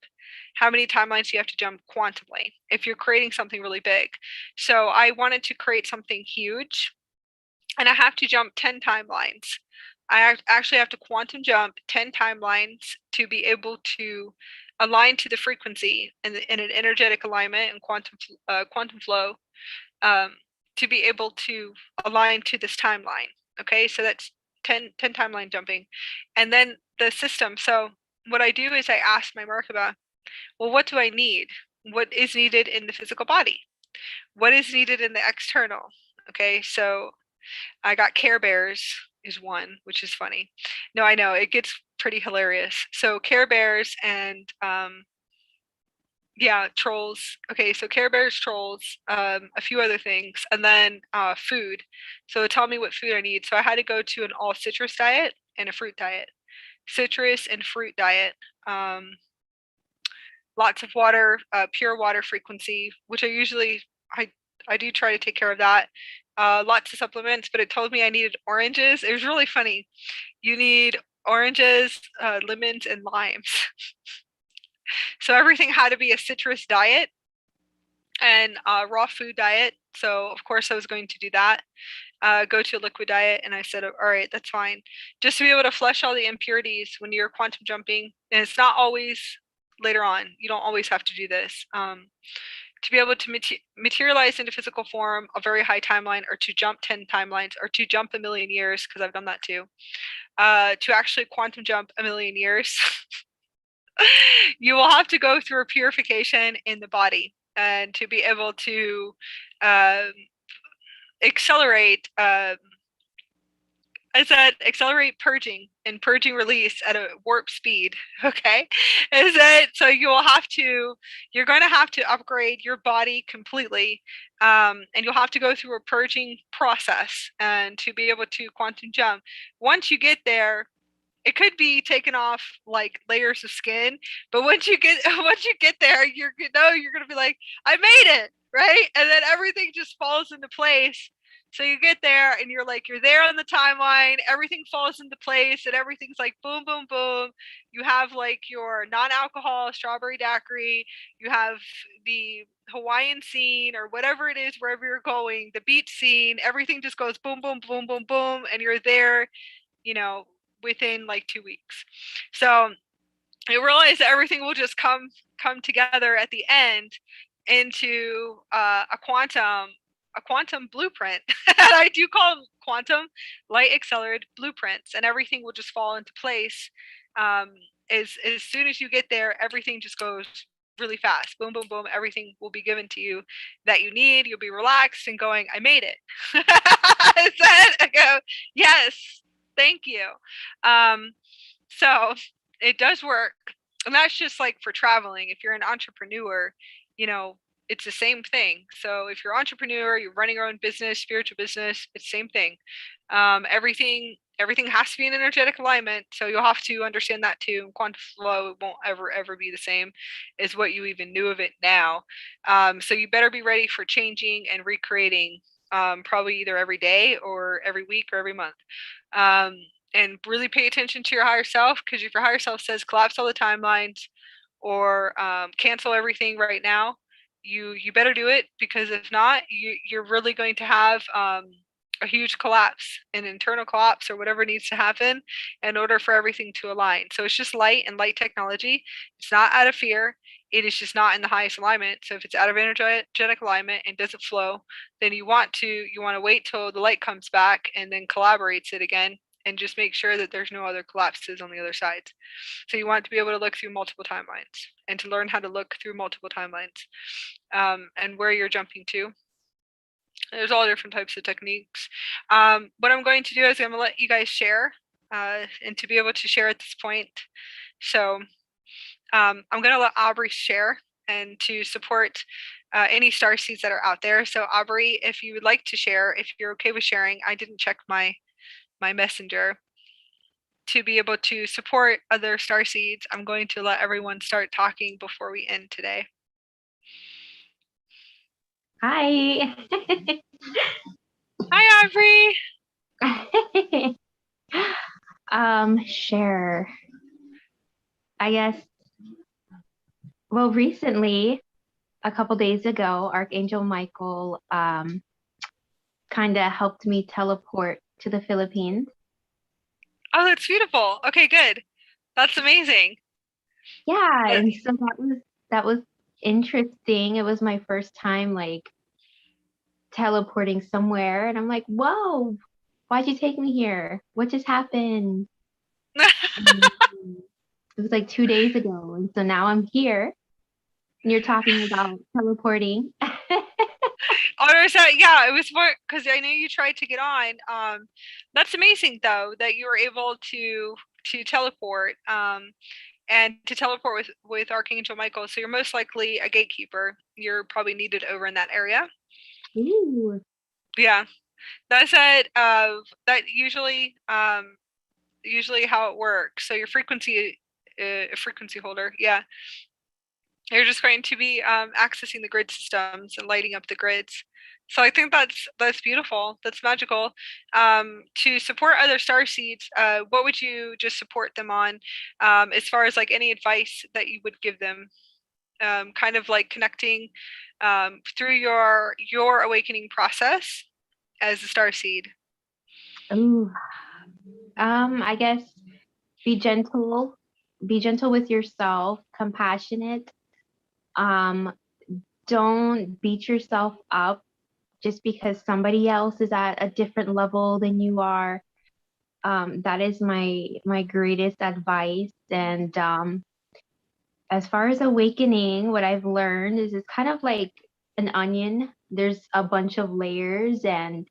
how many timelines do you have to jump quantumly if you're creating something really big. So I wanted to create something huge, and I have to jump 10 timelines. I actually have to quantum jump 10 timelines to be able to align to the frequency in an energetic alignment and quantum flow, to be able to align to this timeline. Okay, so that's 10 timeline jumping. And then the system. So what I do is I ask my Merkaba, well, what do I need? What is needed in the physical body? What is needed in the external? Okay, so I got Care Bears is one, which is funny. No, I know, it gets pretty hilarious. So Care Bears and yeah, trolls. Okay, so Care Bears, trolls, a few other things, and then food. So tell me what food I need. So I had to go to an all citrus diet and a fruit diet. Citrus and fruit diet. lots of water, pure water frequency, which I do try to take care of that. Lots of supplements, but it told me I needed oranges. It was really funny. You need oranges, lemons, and limes. So everything had to be a citrus diet and raw food diet. So of course I was going to do that. Go to a liquid diet, and I said, all right, that's fine. Just to be able to flush all the impurities when you're quantum jumping, and it's not always later on. You don't always have to do this. To be able to materialize into physical form a very high timeline, or to jump 10 timelines, or to jump a million years, because I've done that too. To actually quantum jump a million years, you will have to go through a purification in the body, and to be able to accelerate I said accelerate purging and purging release at a warp speed. Okay. Is it so you're going to have to upgrade your body completely. And you'll have to go through a purging process and to be able to quantum jump. Once you get there, it could be taken off like layers of skin, but once you get there, you're gonna be like, I made it, right? And then everything just falls into place. So you get there and you're there on the timeline, everything falls into place, and everything's like boom, boom, boom. You have like your non-alcohol strawberry daiquiri, you have the Hawaiian scene or whatever it is, wherever you're going, the beach scene, everything just goes boom, boom, boom, boom, boom, and you're there, within like 2 weeks. So you realize that everything will just come together at the end into a quantum blueprint. I do call them quantum light accelerated blueprints, and everything will just fall into place. As soon as you get there, everything just goes really fast. Boom, boom, boom. Everything will be given to you that you need. You'll be relaxed and going, I made it. I go, yes, thank you. So it does work. And that's just like for traveling. If you're an entrepreneur, it's the same thing. So if you're an entrepreneur, you're running your own business, spiritual business, it's the same thing. Everything has to be in energetic alignment. So you'll have to understand that too. Quantum flow won't ever be the same as what you even knew of it now. So you better be ready for changing and recreating, probably either every day or every week or every month. And really pay attention to your higher self, because if your higher self says collapse all the timelines or cancel everything right now, you better do it, because if not, you're really going to have a huge collapse, an internal collapse, or whatever needs to happen in order for everything to align. So it's just light and light technology. It's not out of fear. It is just not in the highest alignment. So if it's out of energetic alignment and doesn't flow, then you want to wait till the light comes back and then collaborates it again, and just make sure that there's no other collapses on the other side. So you want to be able to look through multiple timelines and to learn how to look through multiple timelines, and where you're jumping to. There's all different types of techniques. What I'm going to do is I'm going to let you guys share, and to be able to share at this point. So I'm going to let Aubrey share and to support any starseeds that are out there. So Aubrey, if you would like to share, if you're okay with sharing, I didn't check my messenger, to be able to support other starseeds. I'm going to let everyone start talking before we end today. Hi. Hi, Aubrey. Share. I guess, well, recently, a couple days ago, Archangel Michael kind of helped me teleport to the Philippines. Oh, that's beautiful. Okay, good. That's amazing. Yeah, and so that was interesting. It was my first time like teleporting somewhere, and I'm like, whoa, why'd you take me here? What just happened? It was like 2 days ago, and so now I'm here, and you're talking about teleporting. Yeah, it was more because I know you tried to get on. That's amazing though, that you were able to teleport, and to teleport with Archangel Michael. So you're most likely a gatekeeper. You're probably needed over in that area. Ooh. Yeah, that's it. That usually how it works. So your frequency, a frequency holder. Yeah. You're just going to be accessing the grid systems and lighting up the grids. So I think that's beautiful. That's magical. To support other starseeds, what would you just support them on, as far as like any advice that you would give them? Kind of like connecting through your awakening process as a starseed. Ooh. I guess be gentle. Be gentle with yourself, compassionate. Um, don't beat yourself up just because somebody else is at a different level than you are. That is my greatest advice. And as far as awakening, what I've learned is it's kind of like an onion. There's a bunch of layers, and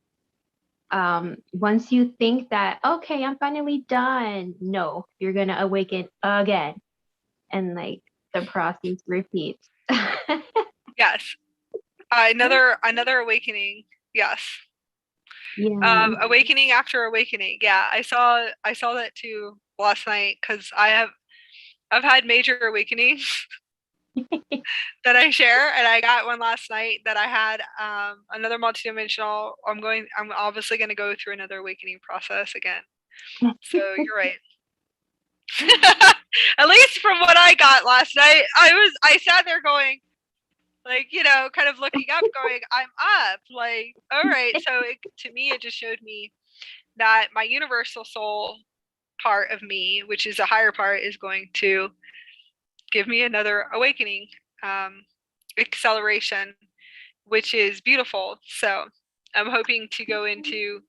once you think that, okay, I'm finally done, no, you're gonna awaken again, and like the process repeats. Yes. Another awakening. Yes. Yeah. Awakening after awakening. Yeah, I saw that too last night because I've had major awakenings that I share, and I got one last night that I had another multidimensional. I'm obviously going to go through another awakening process again. So you're right. At least from what I got last night, I sat there going, like, kind of looking up, going, I'm up. Like, all right. So to me, it just showed me that my universal soul part of me, which is a higher part, is going to give me another awakening, acceleration, which is beautiful. So I'm hoping to go into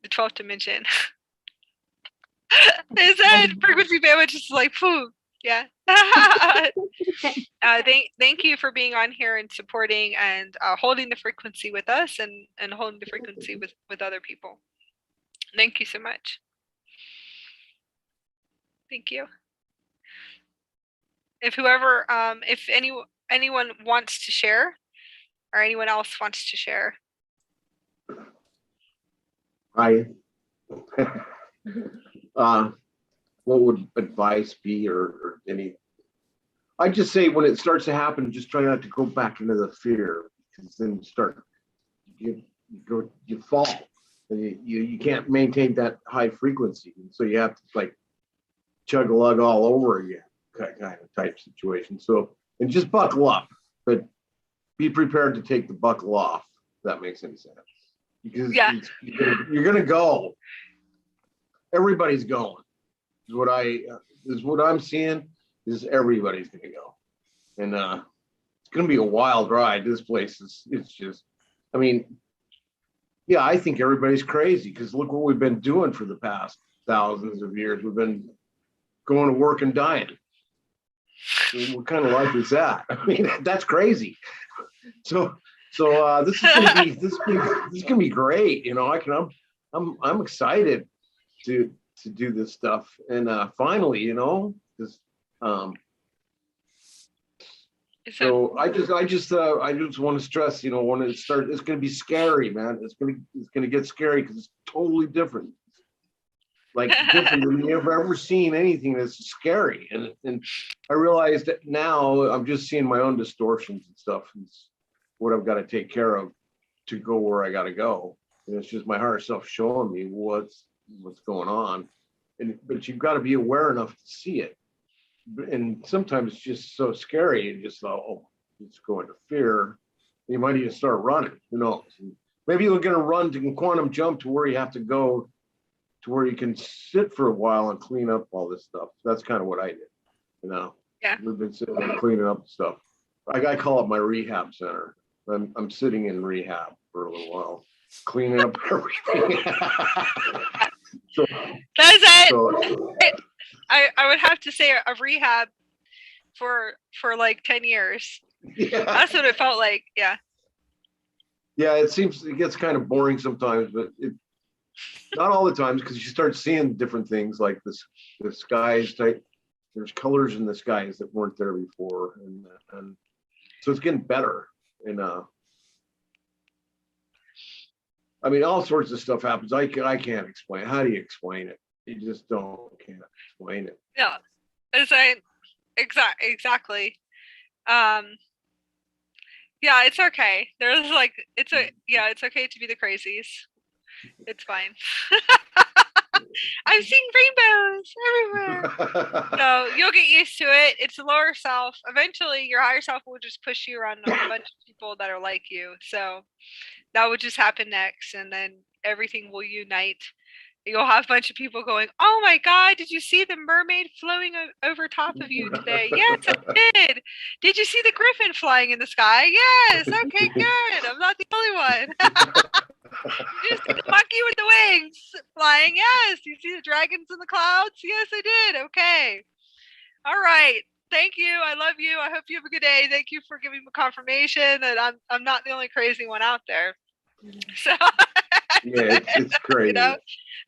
the 12th dimension. Is that frequency band, which is like, phew, yeah. Thank you for being on here and supporting and holding the frequency with us and holding the frequency with other people. Thank you so much. Thank you. If anyone wants to share, or anyone else wants to share. Hi. What would advice be, or any? I just say when it starts to happen, just try not to go back into the fear, because then you fall, and you can't maintain that high frequency, and so you have to like chug a lug all over again, kind of type situation. So, and just buckle up, but be prepared to take the buckle off. If that makes any sense, because you're gonna go. Everybody's going. Is what I'm seeing. Is everybody's gonna go, and it's gonna be a wild ride. This place it's just, I mean, yeah, I think everybody's crazy because look what we've been doing for the past thousands of years. We've been going to work and dying. What kind of life is that? I mean, that's crazy. So this is gonna be great. I'm excited to do this stuff, and finally, because so I just want to stress, when it starts, it's going to be scary, man. It's going to get scary because it's totally different, like different than you've ever seen anything that's scary. And I realized that now I'm just seeing my own distortions and stuff. It's what I've got to take care of to go where I got to go. And it's just my higher self showing me what's going on. But you've got to be aware enough to see it. And sometimes it's just so scary, and just thought, oh, it's going to fear. You might even start running. Who knows? Maybe you're going to run to quantum jump to where you have to go, to where you can sit for a while and clean up all this stuff. That's kind of what I did. Yeah. We've been sitting and cleaning up stuff. I call it my rehab center. I'm sitting in rehab for a little while, cleaning up everything. So, that's it. So, I would have to say a rehab for like 10 years. Yeah. That's what it felt like. Yeah. Yeah, it gets kind of boring sometimes, but not all the times, because you start seeing different things like the skies type. There's colors in the skies that weren't there before, and so it's getting better. And I mean, all sorts of stuff happens. I can't explain. How do you explain it? You just can't explain it. Yeah, exactly. Yeah, it's okay. There's like, it's okay to be the crazies. It's fine. I'm seeing rainbows everywhere. So you'll get used to it. It's the lower self. Eventually, your higher self will just push you around a bunch of people that are like you. So that will just happen next, and then everything will unite. You'll have a bunch of people going, "Oh my God, did you see the mermaid floating over top of you today?" Yes, I did. Did you see the griffin flying in the sky? Yes. Okay, good. I'm not the only one. Did you see the monkey with the wings flying? Yes. You see the dragons in the clouds? Yes, I did. Okay. All right. Thank you. I love you. I hope you have a good day. Thank you for giving me confirmation that I'm not the only crazy one out there. So Yeah, it's crazy. You know,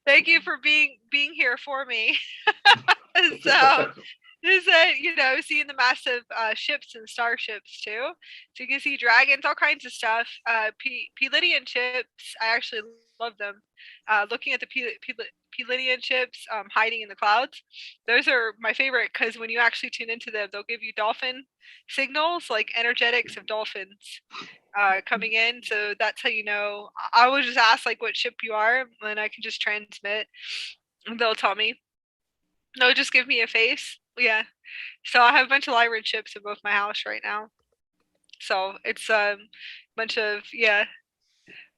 thank you for being here for me. So is that, seeing the massive ships and starships too. So you can see dragons, all kinds of stuff. Pleiadian ships, I actually love them. Looking at the Pleiadian ships hiding in the clouds, those are my favorite because when you actually tune into them, they'll give you dolphin signals, like energetics of dolphins coming in. So that's how you know. I will just ask like what ship you are, and I can just transmit. And they'll tell me. They'll just give me a face. Yeah. So I have a bunch of Lyran ships in both my house right now. So it's a bunch of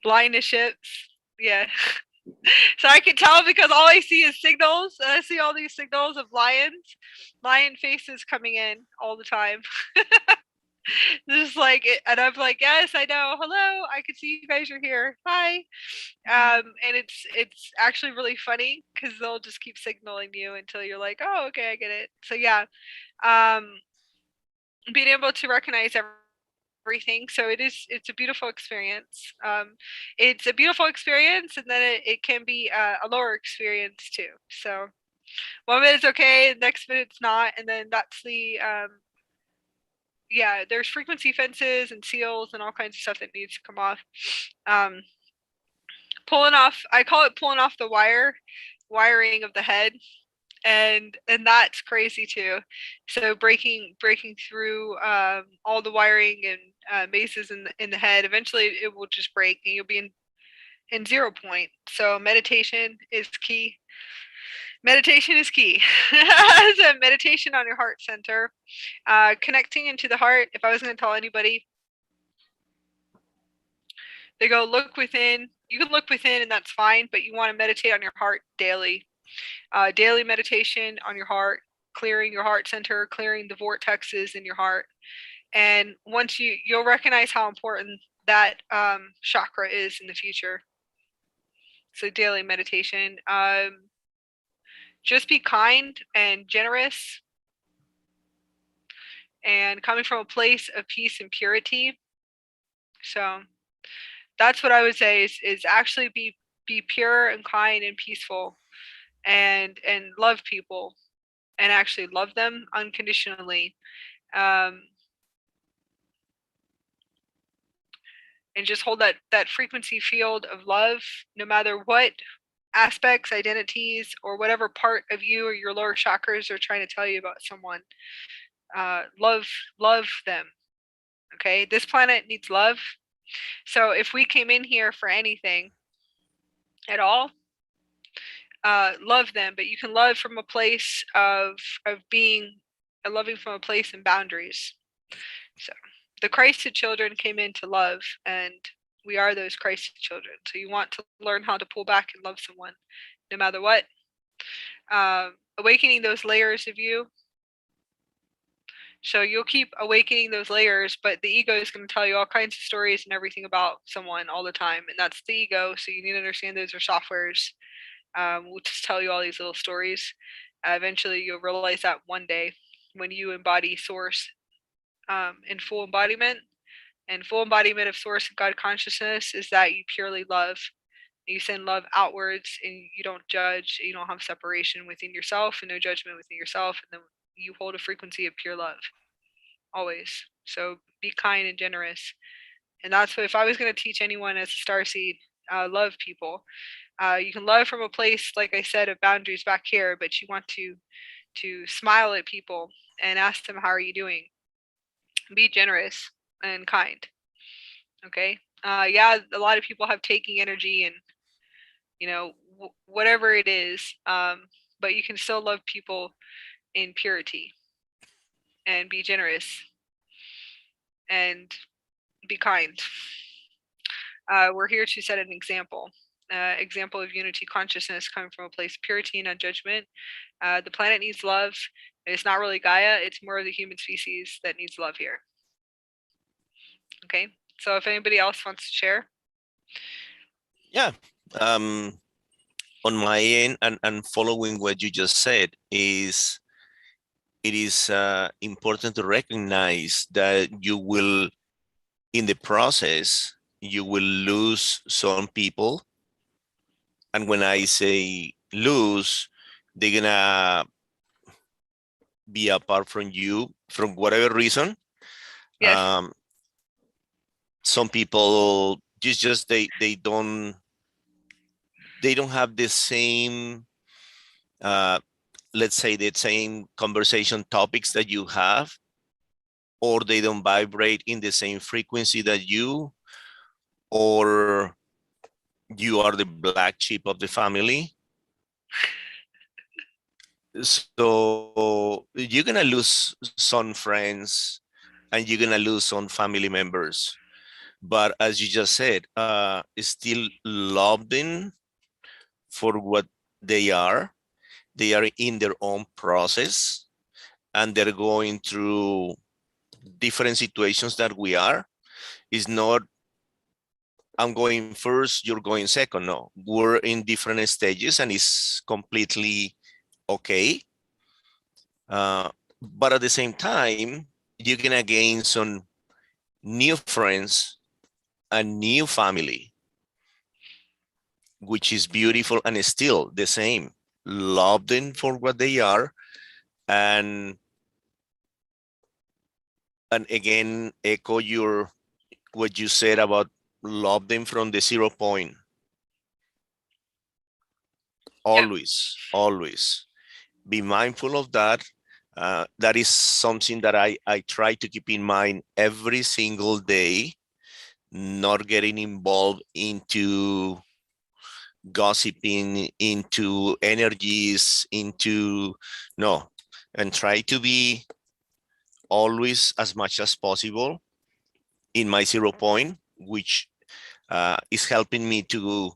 blindness ships. Yeah. So I can tell because all I see is signals. And I see all these signals of lion faces coming in all the time. Just like it, and I'm like, yes, I know. Hello, I can see you guys are here. Hi. And it's actually really funny because they'll just keep signaling you until you're like, oh, okay, I get it. So yeah, being able to recognize everything. So it's a beautiful experience. It's a beautiful experience, and then it can be a lower experience too. So 1 minute it's okay, the next minute it's not, and then that's the there's frequency fences and seals and all kinds of stuff that needs to come off. Pulling off, I call it pulling off the wiring of the head, and that's crazy too. So breaking through all the wiring and mazes in the head. Eventually, it will just break, and you'll be in 0 point. So meditation is key. Meditation is key. So meditation on your heart center, connecting into the heart. If I was going to tell anybody, they go look within. You can look within, and that's fine, but you want to meditate on your heart daily. Daily meditation on your heart, clearing your heart center, clearing the vortexes in your heart. And once you'll recognize how important that chakra is in the future. So daily meditation. Just be kind and generous, and coming from a place of peace and purity. So that's what I would say is actually be pure and kind and peaceful, and love people, and actually love them unconditionally, and just hold that frequency field of love, no matter what aspects, identities, or whatever part of you or your lower chakras are trying to tell you about someone. Love them. Okay, this planet needs love. So if we came in here for anything at all, love them, but you can love from a place of being loving from a place in boundaries. So the Christed children came in to love, and we are those Christed children. So you want to learn how to pull back and love someone no matter what. Awakening those layers of you. So you'll keep awakening those layers, but the ego is going to tell you all kinds of stories and everything about someone all the time, and that's the ego. So you need to understand those are softwares. We'll just tell you all these little stories. Eventually, you'll realize that one day when you embody Source in full embodiment. And full embodiment of Source and God consciousness is that you purely love. You send love outwards, and you don't judge. You don't have separation within yourself and no judgment within yourself. And then you hold a frequency of pure love always. So be kind and generous. And that's what, if I was going to teach anyone as a starseed, love people. You can love from a place, like I said, of boundaries back here, but you want to smile at people and ask them, how are you doing? Be generous and kind. Okay. Yeah, a lot of people have taking energy and, you know, whatever it is, but you can still love people in purity and be generous and be kind. We're here to set an example. Example of unity consciousness coming from a place of purity and non-judgment. The planet needs love. It's not really Gaia, it's more of the human species that needs love here. Okay, so if anybody else wants to share. Yeah. On my end, and following what you just said, it is important to recognize that you will, in the process, you will lose some people. And when I say lose, they're gonna be apart from you from whatever reason. Yes. Some people they don't have the same let's say the same conversation topics that you have, or they don't vibrate in the same frequency that you, or you are the black sheep of the family. So you're gonna lose some friends and you're gonna lose some family members. But as you just said, still love them for what they are. They are in their own process and they're going through different situations that we are. It's not, I'm going first, you're going second. No, we're in different stages and it's completely okay. But at the same time, you're gonna gain some new friends, a new family, which is beautiful and still the same. Love them for what they are, and again echo what you said about love them from the 0 point. Always be mindful of that. That is something that I try to keep in mind every single day, not getting involved into gossiping, into energies, into no, and try to be always as much as possible in my 0 point, which is helping me to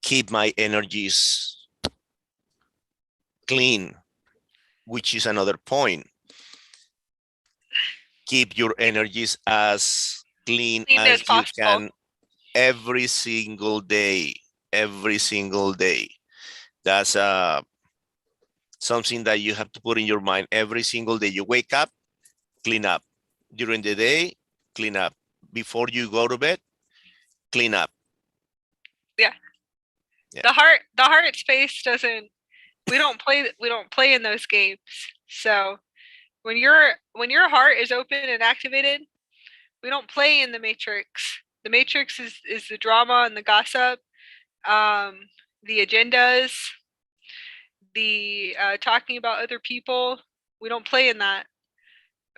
keep my energies clean, which is another point. Keep your energies as clean as you can every single day. That's something that you have to put in your mind every single day. You wake up, clean up. During the day, clean up. Before you go to bed, clean up. Yeah. The heart space doesn't, we don't play in those games. So when your heart is open and activated, we don't play in the matrix. The matrix is the drama and the gossip, the agendas, the talking about other people. We don't play in that.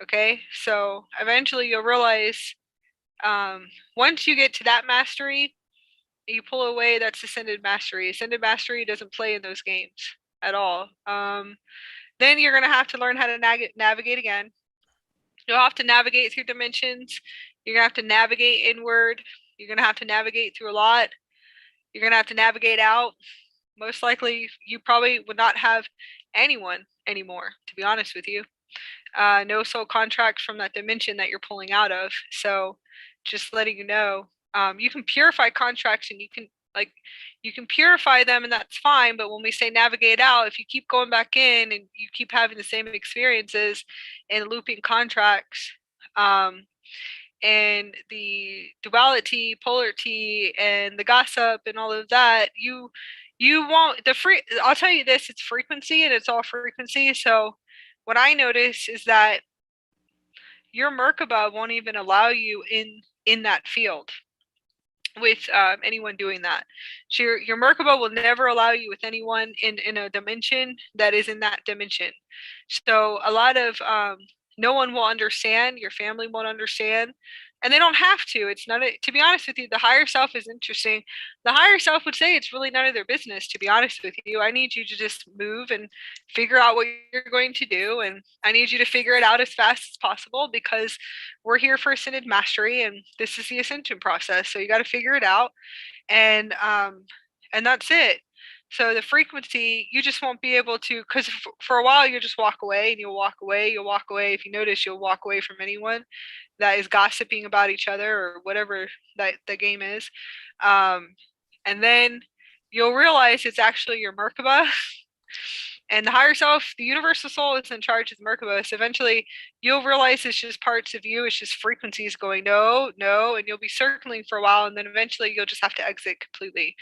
Okay, so eventually you'll realize, once you get to that mastery, you pull away, that's ascended mastery. Ascended mastery doesn't play in those games at all. Then you're going to have to learn how to navigate again. You'll have to navigate through dimensions. You're going to have to navigate inward. You're going to have to navigate through a lot. You're going to have to navigate out. Most likely, you probably would not have anyone anymore, to be honest with you. No soul contracts from that dimension that you're pulling out of. So just letting you know, you can purify contracts and you can purify them, and that's fine. But when we say navigate out, if you keep going back in and you keep having the same experiences and looping contracts, and the duality, polarity, and the gossip and all of that, you won't, I'll tell you this, it's frequency and it's all frequency. So what I notice is that your Merkaba won't even allow you in that field with anyone doing that. So your Merkaba will never allow you with anyone in a dimension that is in that dimension. So a lot of No one will understand. Your family won't understand. And they don't have to. It's none of, to be honest with you, the higher self is interesting. The higher self would say it's really none of their business, to be honest with you. I need you to just move and figure out what you're going to do. And I need you to figure it out as fast as possible, because we're here for ascended mastery and this is the ascension process. So you got to figure it out. And that's it. So the frequency, you just won't be able to, because for a while you'll just walk away, and you'll walk away. If you notice, you'll walk away from anyone that is gossiping about each other or whatever that the game is. And then you'll realize it's actually your Merkaba. And the higher self, the universal soul, is in charge of the Merkaba. So eventually you'll realize it's just parts of you. It's just frequencies going, no, no. And you'll be circling for a while. And then eventually you'll just have to exit completely.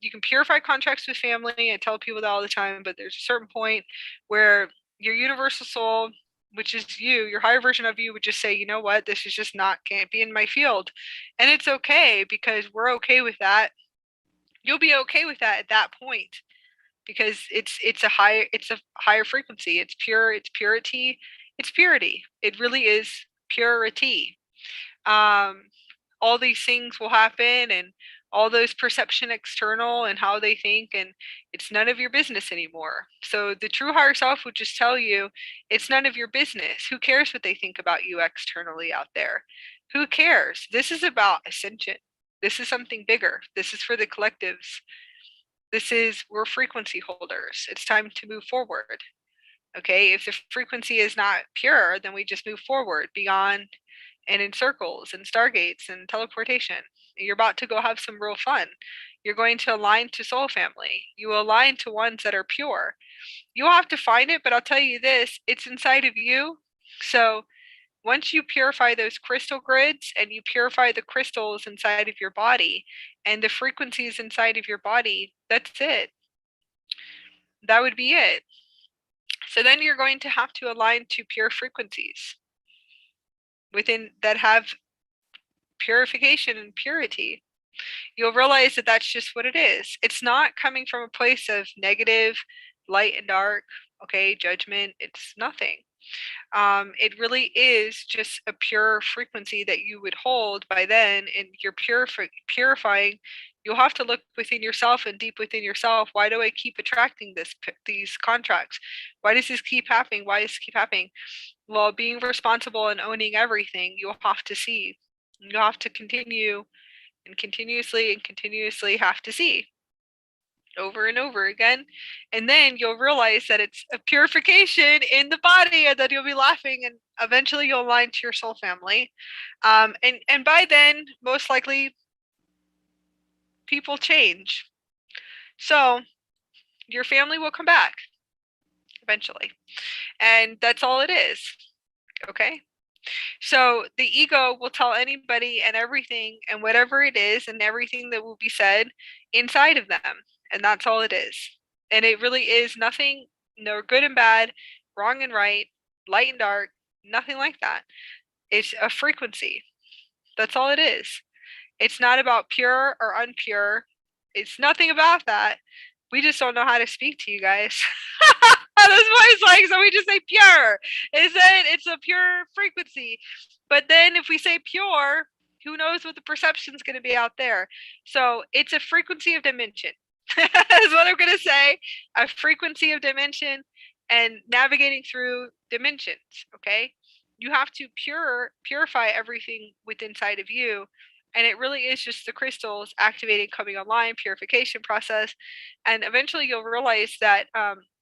You can purify contracts with family. I tell people that all the time, but there's a certain point where your universal soul, which is you, your higher version of you, would just say, you know what, this is just not, can't be in my field. And it's okay, because we're okay with that. You'll be okay with that at that point, because it's a higher frequency. It's pure, it's purity, it's purity. It really is purity. All these things will happen, and all those perception external and how they think, and it's none of your business anymore. So the true higher self would just tell you it's none of your business. Who cares what they think about you externally out there? Who cares? This is about ascension. This is something bigger. This is for the collectives. We're frequency holders. It's time to move forward. Okay, if the frequency is not pure, then we just move forward beyond and in circles and stargates and teleportation. You're about to go have some real fun. You're going to align to soul family. You align to ones that are pure. You'll have to find it, but I'll tell you this, it's inside of you. So once you purify those crystal grids and you purify the crystals inside of your body and the frequencies inside of your body, that's it. That would be it. So then you're going to have to align to pure frequencies within that have purification and purity. You'll realize that that's just what it is. It's not coming from a place of negative, light and dark, okay, judgment. It's nothing. It really is just a pure frequency that you would hold by then, and you're purifying. You'll have to look within yourself and deep within yourself. Why do I keep attracting these contracts? Why does this keep happening? Why does this keep happening? Well, being responsible and owning everything, you'll have to see. You'll have to continue and continuously have to see over and over again. And then you'll realize that it's a purification in the body, and then you'll be laughing, and eventually you'll align to your soul family. And by then, most likely, people change. So your family will come back eventually. And that's all it is. Okay? So the ego will tell anybody and everything and whatever it is and everything that will be said inside of them. And that's all it is. And it really is nothing, no good and bad, wrong and right, light and dark, nothing like that. It's a frequency. That's all it is. It's not about pure or unpure. It's nothing about that. We just don't know how to speak to you guys. That's why it's like, so we just say pure. It's a pure frequency. But then if we say pure, who knows what the perception is going to be out there. So it's a frequency of dimension. Is what I'm going to say. A frequency of dimension and navigating through dimensions. Okay. You have to purify everything within inside of you. And it really is just the crystals activating, coming online, purification process. And eventually you'll realize that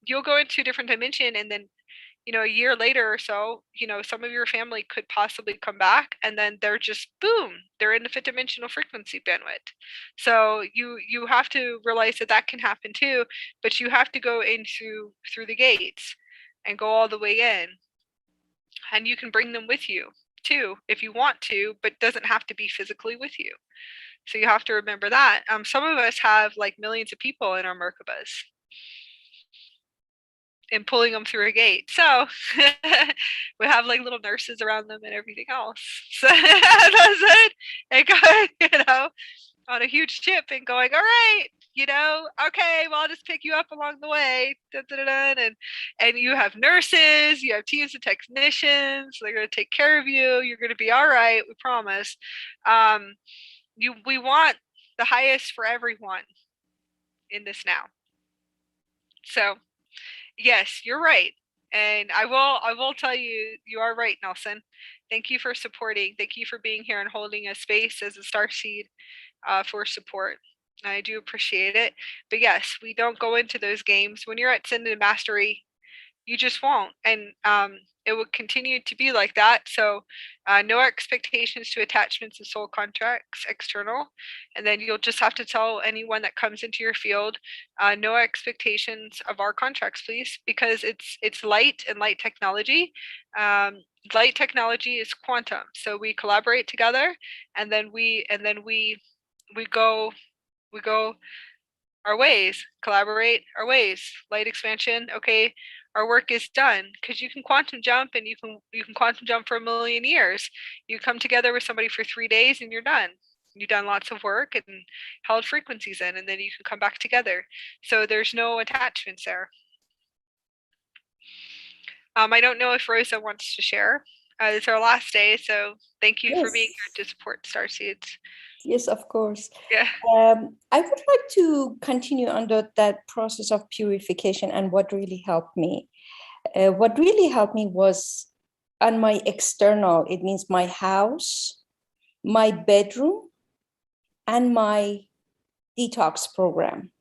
you'll go into a different dimension, and then, a year later or so, some of your family could possibly come back, and then they're just, boom, they're in the fifth dimensional frequency bandwidth. So you have to realize that can happen too, but you have to go through the gates and go all the way in. And you can bring them with you too, if you want to, but doesn't have to be physically with you. So you have to remember that. Some of us have like millions of people in our Merkabas and pulling them through a gate. So we have like little nurses around them and everything else. So that's it. And going, on a huge ship and going, all right, okay, well, I'll just pick you up along the way. And you have nurses, you have teams of technicians, they're going to take care of you. You're going to be all right, we promise. We want the highest for everyone in this now. So yes, you're right. And I will tell you, you are right, Nelson. Thank you for supporting. Thank you for being here and holding a space as a Starseed for support. I do appreciate it. But yes, we don't go into those games. When you're at Ascended Mastery, you just won't. And it will continue to be like that. So no expectations to attachments and soul contracts external. And then you'll just have to tell anyone that comes into your field, no expectations of our contracts, please, because it's light and light technology. Light technology is quantum. So we collaborate together, and then we go our ways, collaborate our ways, light expansion. Okay, our work is done, because you can quantum jump, and you can quantum jump for 1,000,000 years. You come together with somebody for 3 days and you're done. You've done lots of work and held frequencies in, and then you can come back together. So there's no attachments there. I don't know if Rosa wants to share. It's our last day, so thank you for being here to support Starseeds. Yes, of course. Yeah. I would like to continue under that process of purification and what really helped me. What really helped me was on my external, it means my house, my bedroom, and my detox program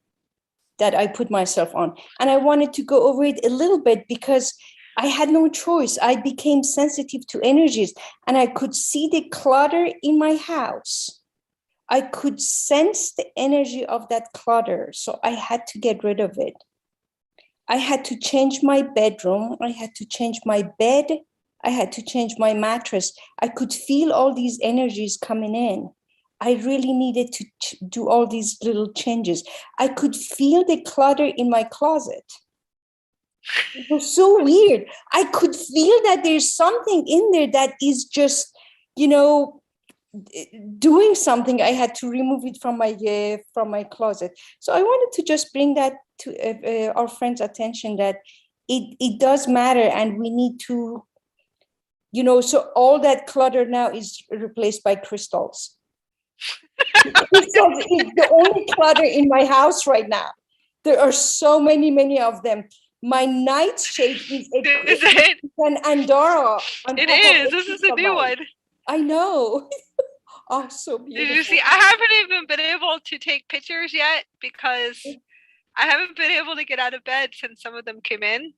that I put myself on. And I wanted to go over it a little bit because I had no choice. I became sensitive to energies, and I could see the clutter in my house. I could sense the energy of that clutter, so I had to get rid of it. I had to change my bedroom. I had to change my bed. I had to change my mattress. I could feel all these energies coming in. I really needed to do all these little changes. I could feel the clutter in my closet. It was so weird. I could feel that there's something in there that is just, doing something. I had to remove it from my closet. So I wanted to just bring that to our friends' attention, that it does matter, and we need to, so all that clutter now is replaced by crystals. Crystals is the only clutter in my house right now. There are so many of them. My nightshade is an Andorra. It is. This is a new one. I know. Oh, so beautiful. Did you see? I haven't even been able to take pictures yet because I haven't been able to get out of bed since some of them came in.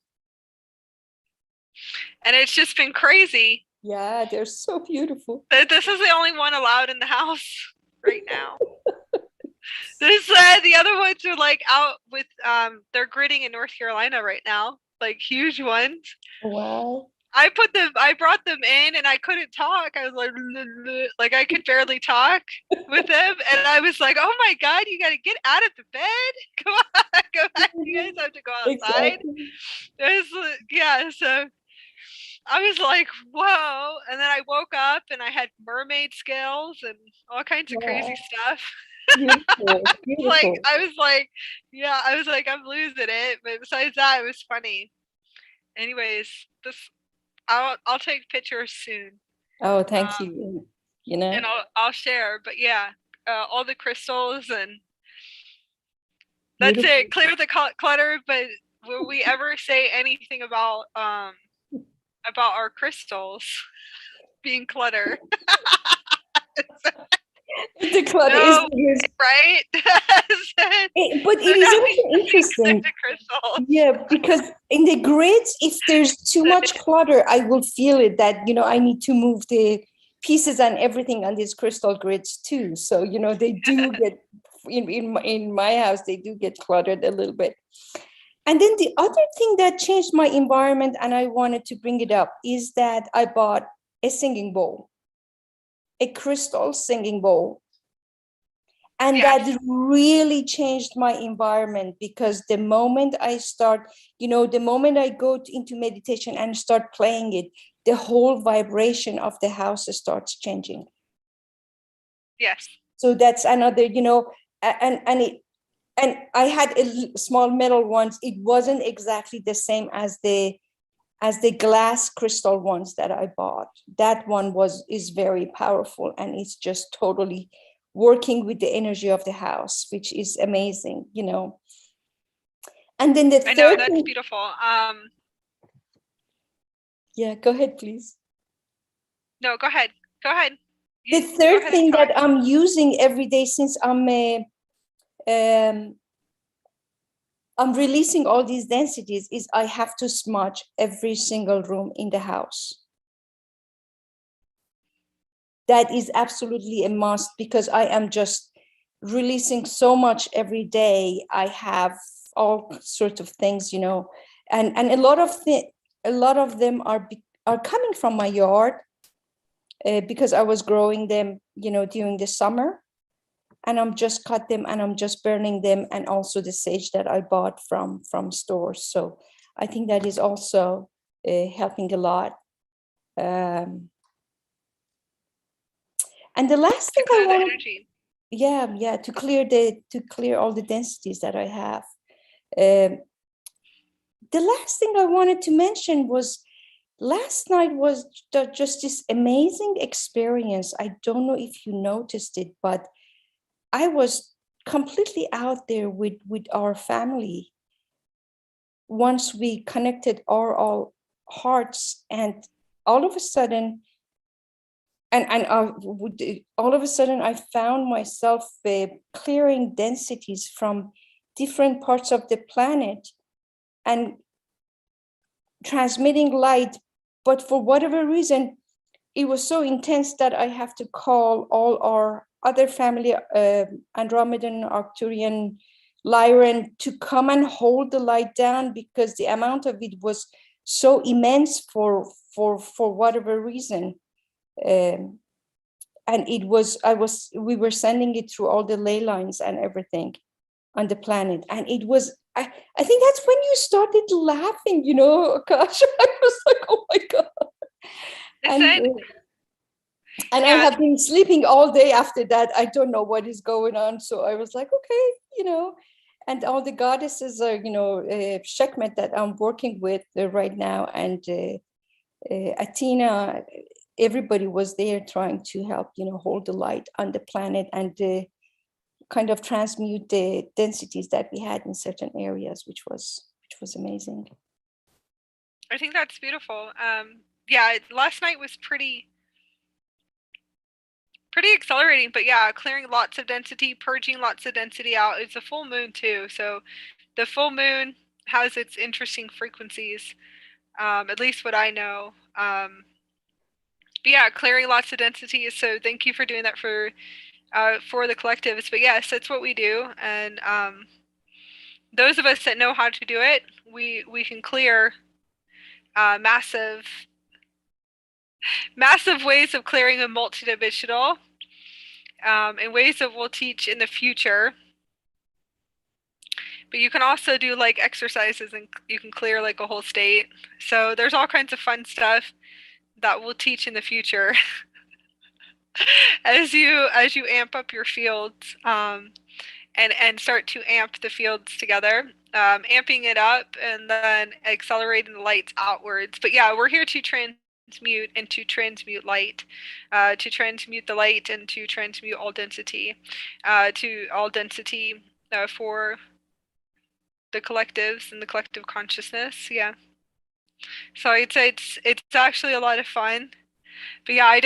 And it's just been crazy. Yeah, they're so beautiful. This is the only one allowed in the house right now. The other ones are like out with they're gridding in North Carolina right now, like huge ones. Wow. I brought them in, and I couldn't talk. I was like I could barely talk with them, and I was like, "Oh my God, you got to get out of the bed! Come on, go back! You guys have to go outside." Exactly. So I was like, "Whoa!" And then I woke up, and I had mermaid scales and all kinds of crazy stuff. Beautiful. I was like, I'm losing it. But besides that, it was funny. Anyways, I'll take pictures soon. Oh, thank you. And I'll share. But yeah, all the crystals, and that's beautiful. It. Clear the clutter. But will we ever say anything about our crystals being clutter? The clutter is right. But it is also interesting. Yeah, because in the grids, if there's too much clutter, I will feel it that I need to move the pieces and everything on these crystal grids too. So they do get in my house, they do get cluttered a little bit. And then the other thing that changed my environment, and I wanted to bring it up, is that I bought a singing bowl. A crystal singing bowl. And that really changed my environment, because the moment I start, the moment I go into meditation and start playing it, the whole vibration of the house starts changing. Yes. So that's another, and and I had small metal ones. It wasn't exactly the same as the glass crystal ones that I bought. That one is very powerful, and it's just totally working with the energy of the house, which is amazing, you know. And then the I know, third that's thing, beautiful. yeah, go ahead, please. No, go ahead. Go ahead. The Go third ahead and thing talk. that I'm using every day, since I'm releasing all these densities, is I have to smudge every single room in the house. That is absolutely a must, because I am just releasing so much every day. I have all sorts of things, you know, and a lot of them are coming from my yard, because I was growing them, you know, during the summer, and I'm just cut them and I'm just burning them, and also the sage that I bought from stores. So I think that is also helping a lot. And the last thing I Clear the want, energy. yeah, to clear all the densities that I have. Um, the last thing I wanted to mention was, last night was just this amazing experience. I don't know if you noticed it, but I was completely out there with our family once we connected our hearts, and all of a sudden, all of a sudden, I found myself clearing densities from different parts of the planet and transmitting light. But for whatever reason, it was so intense that I have to call all our other family, Andromedan, Arcturian, Lyran, to come and hold the light down, because the amount of it was so immense for whatever reason. And we were sending it through all the ley lines and everything on the planet. And it was, I think that's when you started laughing, you know, gosh, I was like, oh my God. And I have been sleeping all day after that. I don't know what is going on. So I was like, okay, you know, and all the goddesses are, you know, Sekhmet that I'm working with right now, and Athena, everybody was there trying to help, you know, hold the light on the planet and kind of transmute the densities that we had in certain areas, which was amazing. I think that's beautiful. Yeah, last night was pretty accelerating, but yeah, clearing lots of density, purging lots of density out. It's a full moon too, so the full moon has its interesting frequencies, at least what I know. But yeah, clearing lots of density. So thank you for doing that for the collectives. But yes, that's what we do, and those of us that know how to do it, we can clear massive ways of clearing a multidimensional, in ways that we'll teach in the future. But you can also do like exercises, and you can clear like a whole state. So there's all kinds of fun stuff that we'll teach in the future as you amp up your fields, and start to amp the fields together, amping it up and then accelerating the lights outwards. But yeah, we're here to transmute and to transmute light, to transmute the light and to transmute all density, for the collectives and the collective consciousness. Yeah. So I'd say it's actually a lot of fun. But yeah, I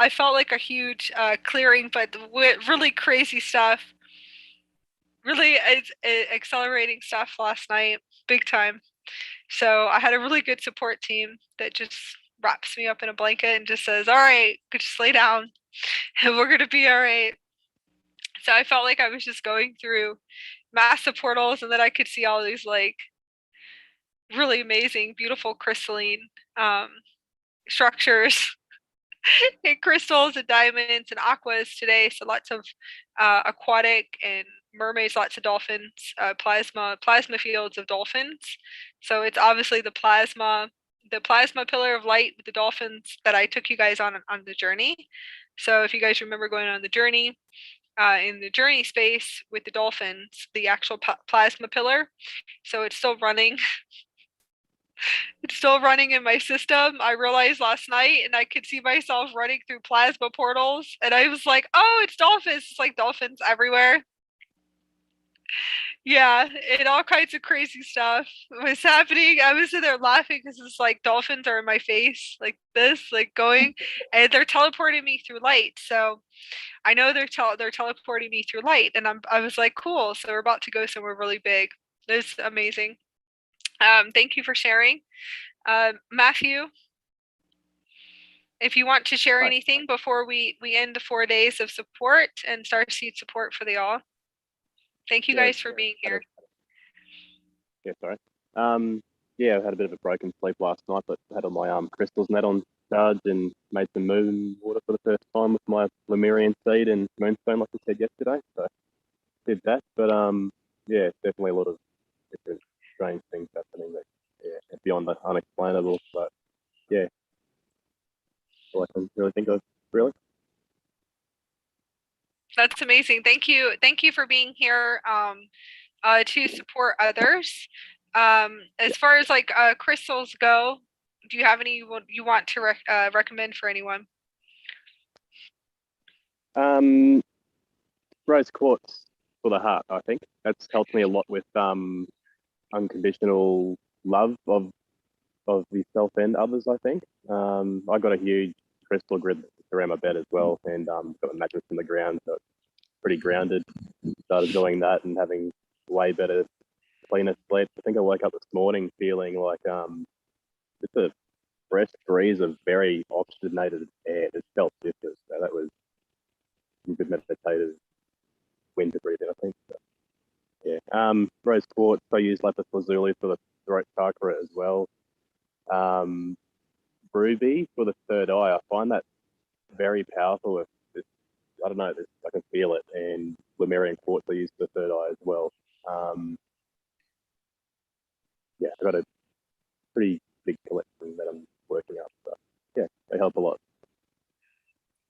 felt like a huge clearing, but with really crazy stuff. Really accelerating stuff last night, big time. So I had a really good support team that just wraps me up in a blanket and just says, all right, just lay down and we're going to be all right. So I felt like I was just going through massive portals, and then I could see all these like really amazing, beautiful crystalline structures and crystals and diamonds and aquas today. So lots of aquatic and mermaids, lots of dolphins, plasma fields of dolphins. So it's obviously the plasma pillar of light with the dolphins that I took you guys on the journey. So if you guys remember going on the journey, in the journey space with the dolphins, the actual plasma pillar. So it's still running. It's still running in my system. I realized last night, and I could see myself running through plasma portals. And I was like, oh, it's dolphins. It's like dolphins everywhere. Yeah, and all kinds of crazy stuff was happening. I was in there laughing because it's like dolphins are in my face, like this, like going, and they're teleporting me through light. So I know they're teleporting me through light, and I was like, cool. So we're about to go somewhere really big. It's amazing. Thank you for sharing, Matthew. If you want to share anything before we end the 4 days of support and Starseed support for the all. Thank you guys for being here. Yeah, sorry. Yeah, I had a bit of a broken sleep last night, but had all my crystals net on charge and made some moon water for the first time with my Lemurian seed and moonstone, like I said yesterday. So did that, but yeah, definitely a lot of different strange things happening that beyond the unexplainable. But yeah, all I can really think of, really. That's amazing. Thank you for being here to support others. As far as like crystals go, do you have any you want to recommend for anyone? Rose quartz for the heart. I think that's helped me a lot with unconditional love of the self and others. I think I got a huge crystal grid around my bed as well, and got a mattress in the ground, so it's pretty grounded. Started doing that and having way better, cleaner sleep. I think I woke up this morning feeling like just a fresh breeze of very oxygenated air. It felt different. So that was some good meditative wind to breathe in, I think. So, yeah. Rose quartz, I use lapis lazuli for the throat chakra as well. Ruby for the third eye. I find that very powerful. With this, I don't know, I can feel it. And Lemurian quartz I use for the third eye as well. Yeah, I've got a pretty big collection that I'm working up. So yeah, they help a lot.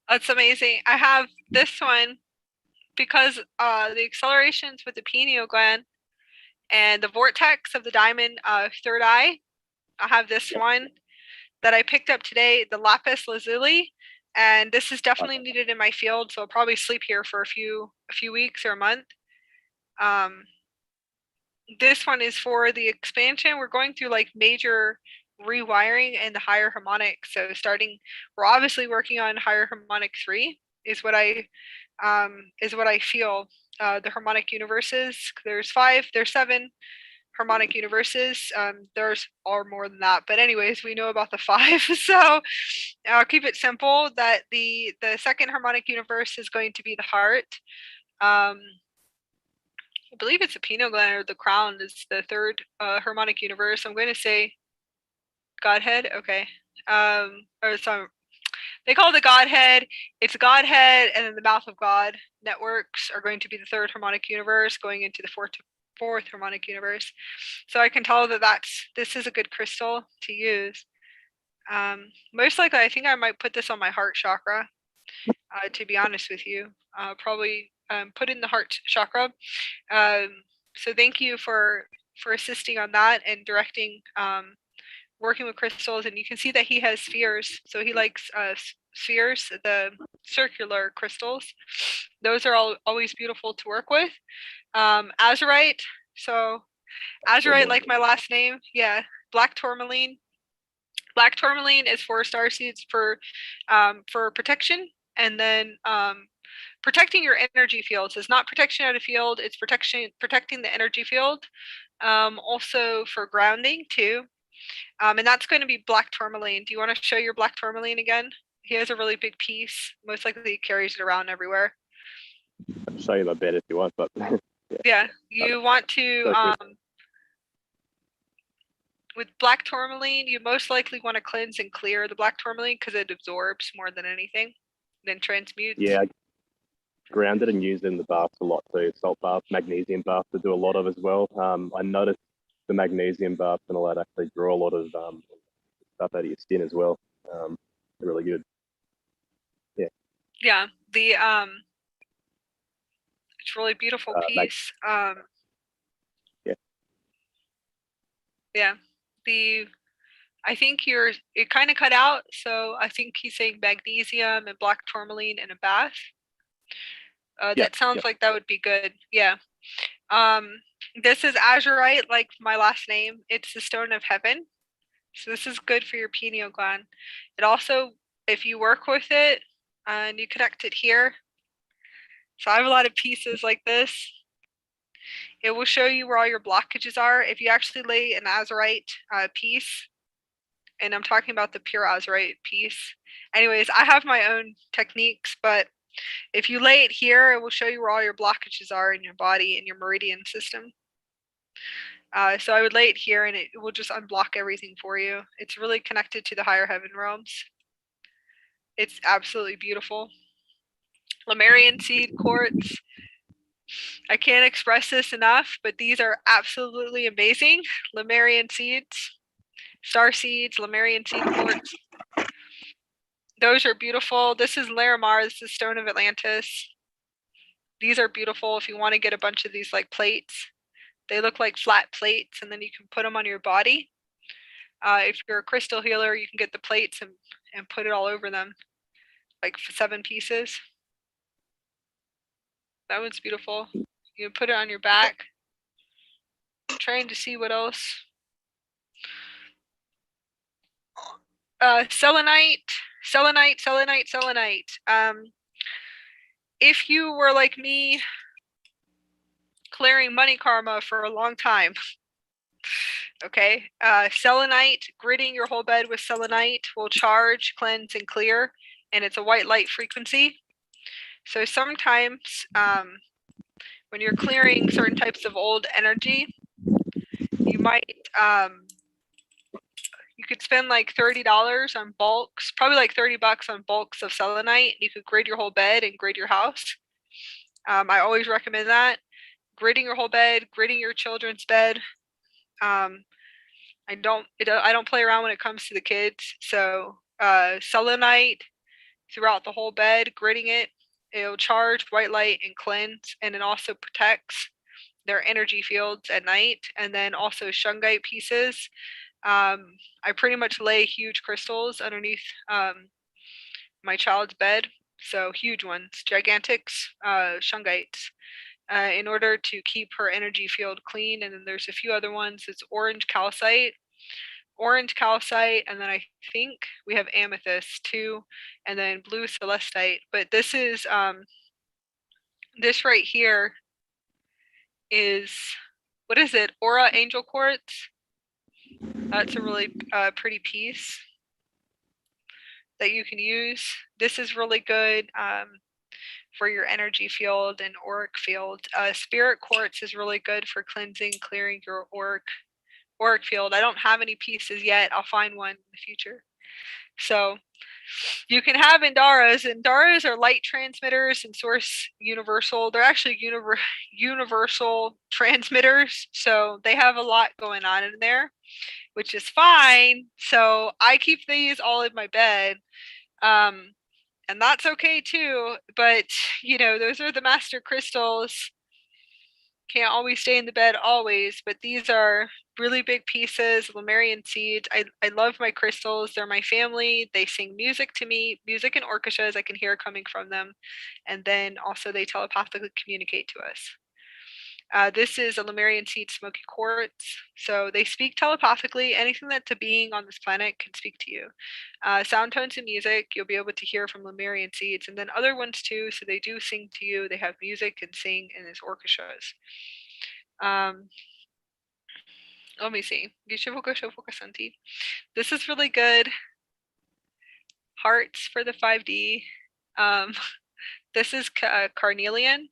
That's amazing. I have this one because the accelerations with the pineal gland and the vortex of the diamond third eye. I have this one that I picked up today, the lapis lazuli, and this is definitely needed in my field. So I'll probably sleep here for a few weeks or a month. This one is for the expansion. We're going through like major rewiring in the higher harmonic. So we're obviously working on higher harmonic 3 is what I feel. The harmonic universes. There's 7 harmonic universes. There's all more than that, but anyways, we know about the 5. So I'll keep it simple. That the second harmonic universe is going to be the heart. I believe it's the pineal gland or the crown is the third harmonic universe. I'm going to say Godhead. Okay. Or some they call it the Godhead. It's Godhead, and then the Mouth of God networks are going to be the third harmonic universe, going into the fourth harmonic universe. So I can tell that this is a good crystal to use. Most likely, I think I might put this on my heart chakra. To be honest with you, probably put in the heart chakra. So thank you for assisting on that and directing, working with crystals. And you can see that he has spheres. So he likes spheres, the circular crystals. Those are always beautiful to work with. Azurite. So Azurite, like my last name. Yeah. Black tourmaline. Black tourmaline is for starseeds for protection. And then protecting your energy fields is not protection out of field, it's protecting the energy field. Also for grounding too. And that's going to be black tourmaline. Do you want to show your black tourmaline again? He has a really big piece. Most likely he carries it around everywhere. I'll show you my bed if you want, but yeah, you want to with black tourmaline, you most likely want to cleanse and clear the black tourmaline because it absorbs more than anything, then transmutes. Yeah, I grounded and used in the baths a lot too. Salt baths, magnesium baths to do a lot of as well. I noticed the magnesium baths and all that actually draw a lot of stuff out of your skin as well. They're really good. Yeah. Yeah. The It's a really beautiful like, piece. yeah. Yeah. I think it kind of cut out, so I think he's saying magnesium and black tourmaline in a bath. That sounds like that would be good. Yeah. This is azurite, like my last name. It's the stone of heaven. So this is good for your pineal gland. It also, if you work with it and you connect it here, so I have a lot of pieces like this. It will show you where all your blockages are. If you actually lay an azurite piece, and I'm talking about the pure azurite piece. Anyways, I have my own techniques, but if you lay it here, it will show you where all your blockages are in your body and your meridian system. So I would lay it here and it will just unblock everything for you. It's really connected to the higher heaven realms. It's absolutely beautiful. Lemurian seed quartz. I can't express this enough, but these are absolutely amazing. Lemurian seeds, star seeds, Lemurian seed quartz. Those are beautiful. This is Larimar. This is Stone of Atlantis. These are beautiful if you want to get a bunch of these like plates. They look like flat plates, and then you can put them on your body. If you're a crystal healer, you can get the plates and put it all over them, like 7 pieces. That one's beautiful. You can put it on your back. I'm trying to see what else. Selenite. If you were like me, clearing money karma for a long time, okay, selenite, gridding your whole bed with selenite will charge, cleanse, and clear, and it's a white light frequency. So sometimes when you're clearing certain types of old energy, you might you could spend like $30 on bulks, probably like $30 on bulks of selenite. You could grid your whole bed and grid your house. I always recommend that. Gridding your whole bed, gridding your children's bed. I don't play around when it comes to the kids. So selenite throughout the whole bed, gridding it. It'll charge, white light, and cleanse, and it also protects their energy fields at night. And then also shungite pieces. I pretty much lay huge crystals underneath my child's bed, so huge ones, gigantics, shungites, in order to keep her energy field clean. And then there's a few other ones. It's orange calcite, and then I think we have amethyst too, and then blue celestite. But this is this right here is, what is it? Aura angel quartz. That's a really pretty piece that you can use. This is really good for your energy field and auric field. Spirit quartz is really good for cleansing, clearing your auric field. I don't have any pieces yet. I'll find one in the future. So you can have Indaras. Indaras are light transmitters and source universal. They're actually universal transmitters. So they have a lot going on in there, which is fine. So I keep these all in my bed. And that's okay too. But, you know, those are the master crystals. Can't always stay in the bed always, but these are really big pieces, Lemurian seeds. I love my crystals. They're my family. They sing music to me, music and orchestras I can hear coming from them. And then also they telepathically communicate to us. This is a Lemurian seed smoky quartz. So they speak telepathically. Anything that's a being on this planet can speak to you. Sound tones and music, you'll be able to hear from Lemurian seeds, and then other ones too. So they do sing to you. They have music and sing in these orchestras. Let me see. This is really good. Hearts for the 5D. This is carnelian.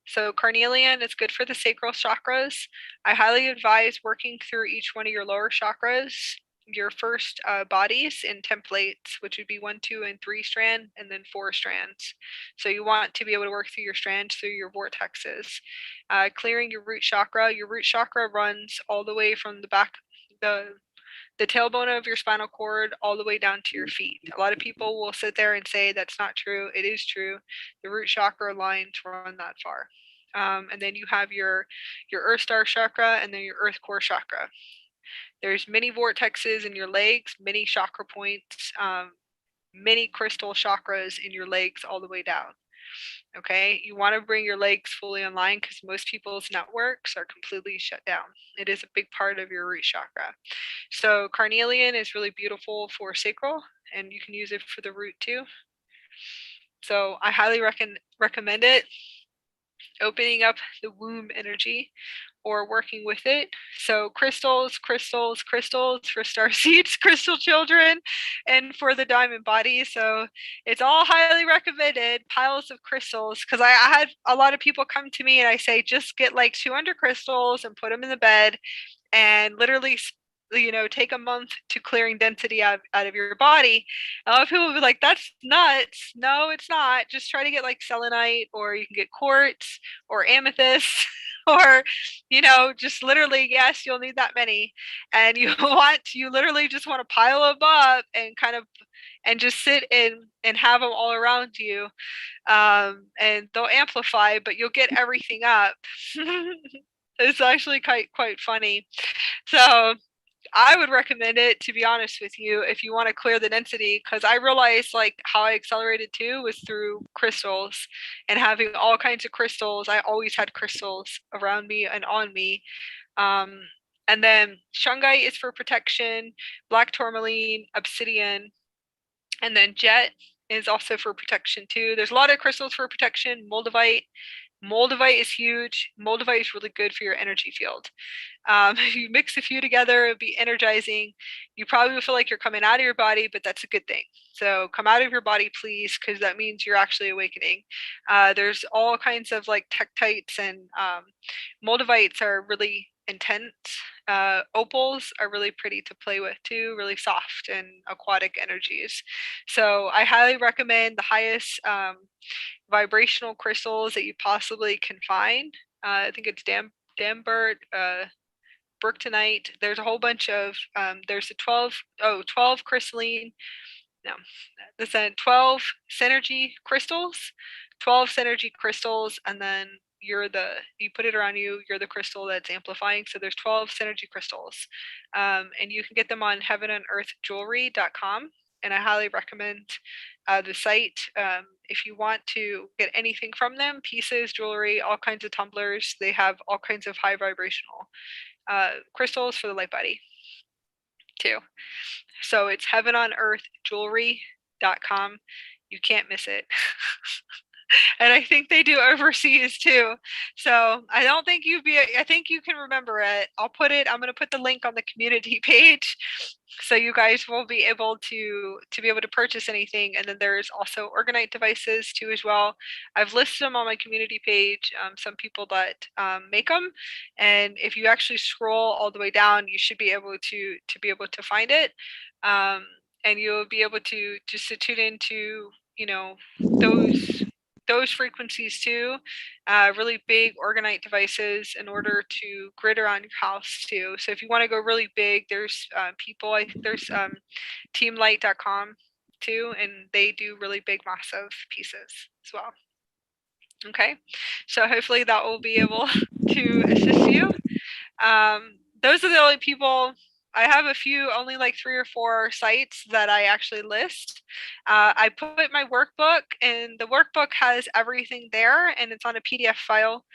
So carnelian is good for the sacral chakras. I highly advise working through each one of your lower chakras, your first bodies in templates, which would be 1, 2, and 3 strand, and then 4 strands. So you want to be able to work through your strands through your vortexes. Clearing your root chakra. Your root chakra runs all the way from the back, the tailbone of your spinal cord all the way down to your feet. A lot of people will sit there and say that's not true. It is true. The root chakra lines run that far. And then you have your Earth Star chakra and then your Earth Core chakra. There's many vortexes in your legs, many chakra points, many crystal chakras in your legs all the way down. Okay, you want to bring your legs fully online because most people's networks are completely shut down. It is a big part of your root chakra. So carnelian is really beautiful for sacral, and you can use it for the root too. So I highly recommend it. Opening up the womb energy or working with it. So crystals for starseeds, crystal children, and for the diamond body. So it's all highly recommended, piles of crystals, because I had a lot of people come to me and I say, just get like 200 crystals and put them in the bed and literally take a month to clearing density out of your body. A lot of people will be like, that's nuts. No, it's not. Just try to get like selenite, or you can get quartz or amethyst or just literally, yes, you'll need that many, and you literally just want to pile them up and just sit and have them all around you, and they'll amplify, but you'll get everything up. It's actually quite funny. So I would recommend it, to be honest with you, if you want to clear the density, because I realized like how I accelerated too was through crystals and having all kinds of crystals. I always had crystals around me and on me. And then shungite is for protection, black tourmaline, obsidian, and then jet is also for protection too. There's a lot of crystals for protection. Moldavite is huge. Moldavite is really good for your energy field. If you mix a few together, it'll be energizing. You probably will feel like you're coming out of your body, but that's a good thing. So come out of your body, please, because that means you're actually awakening. There's all kinds of like tektites, and moldavites are really intense. Opals are really pretty to play with too, really soft and aquatic energies. So I highly recommend the highest vibrational crystals that you possibly can find. I think it's Dambert, Bergtonite. There's a whole bunch of, there's a 12 crystalline, no, this 12 synergy crystals, 12 synergy crystals, and then you put it around you, you're the crystal that's amplifying. So there's 12 synergy crystals, and you can get them on heavenandearthjewelry.com. And I highly recommend the site. If you want to get anything from them, pieces, jewelry, all kinds of tumblers, they have all kinds of high vibrational crystals for the light body too. So it's heavenandearthjewelry.com. You can't miss it. And I think they do overseas too. So I don't think I think you can remember it. I'm going to put the link on the community page, so you guys will be able to purchase anything. And then there's also orgonite devices too as well. I've listed them on my community page, some people that make them. And if you actually scroll all the way down, you should be able to find it. And you'll be able to just tune into, those frequencies too, really big orgonite devices in order to grid around your house too. So if you want to go really big, there's there's teamlight.com too, and they do really big, massive pieces as well. Okay, so hopefully that will be able to assist you. Those are the only people. I have a few, only like 3 or 4 sites that I actually list. I put my workbook, and the workbook has everything there, and it's on a PDF file,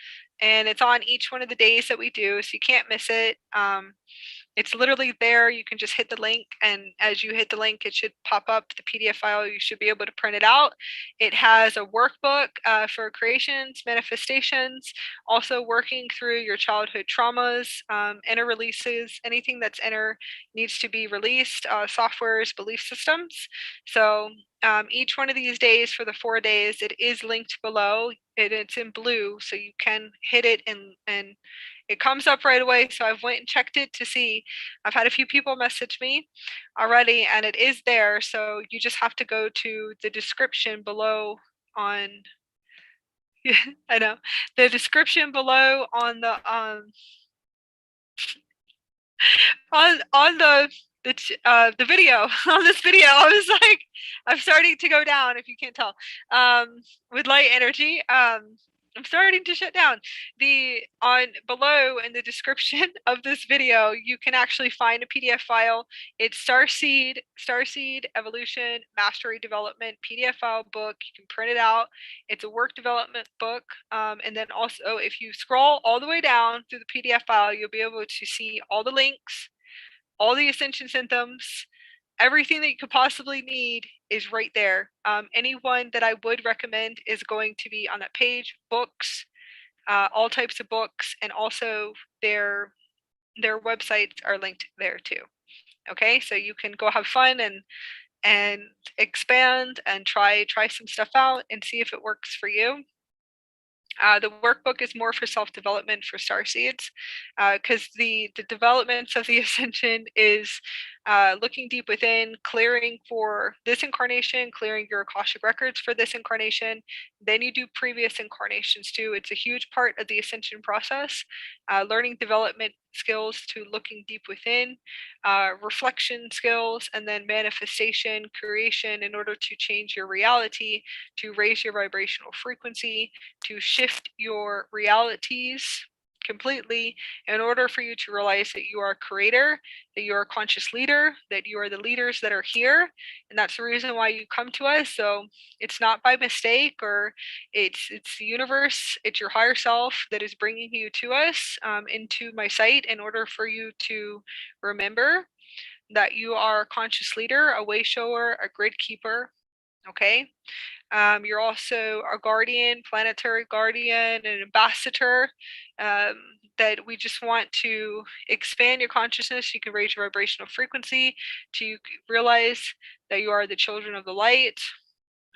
and it's on each one of the days that we do, so you can't miss it. It's literally there. You can just hit the link, and as you hit the link, it should pop up the PDF file. You should be able to print it out. It has a workbook for creations, manifestations, also working through your childhood traumas, inner releases, anything that's inner needs to be released, softwares, belief systems. So each one of these days for the 4 days, it is linked below. It's in blue, so you can hit it and it comes up right away. So I've went and checked it to see. I've had a few people message me already, and it is there. So you just have to go to the description below on, yeah, I know, the description below on the on the video, on this video. I was like, I'm starting to go down, if you can't tell, with light energy. I'm starting to shut down. On below in the description of this video, you can actually find a PDF file. It's Starseed Evolution Mastery Development PDF file book. You can print it out. It's a work development book. And then also, if you scroll all the way down through the PDF file, you'll be able to see all the links, all the Ascension symptoms, everything that you could possibly need is right there. Anyone that I would recommend is going to be on that page, books, all types of books, and also their websites are linked there too. Okay, so you can go have fun and expand and try some stuff out and see if it works for you. The workbook is more for self-development for starseeds, because the developments of the Ascension is looking deep within, clearing for this incarnation, clearing your Akashic records for this incarnation. Then you do previous incarnations too. It's a huge part of the Ascension process, learning development skills to looking deep within, reflection skills, and then manifestation, creation in order to change your reality, to raise your vibrational frequency, to shift your realities completely in order for you to realize that you are a creator, that you are a conscious leader, that you are the leaders that are here. And that's the reason why you come to us. So it's not by mistake, or it's the universe, it's your higher self that is bringing you to us, into my site, in order for you to remember that you are a conscious leader, a way shower, a grid keeper. Okay. You're also a guardian, planetary guardian, an ambassador, that we just want to expand your consciousness. You can raise your vibrational frequency to realize that you are the children of the light.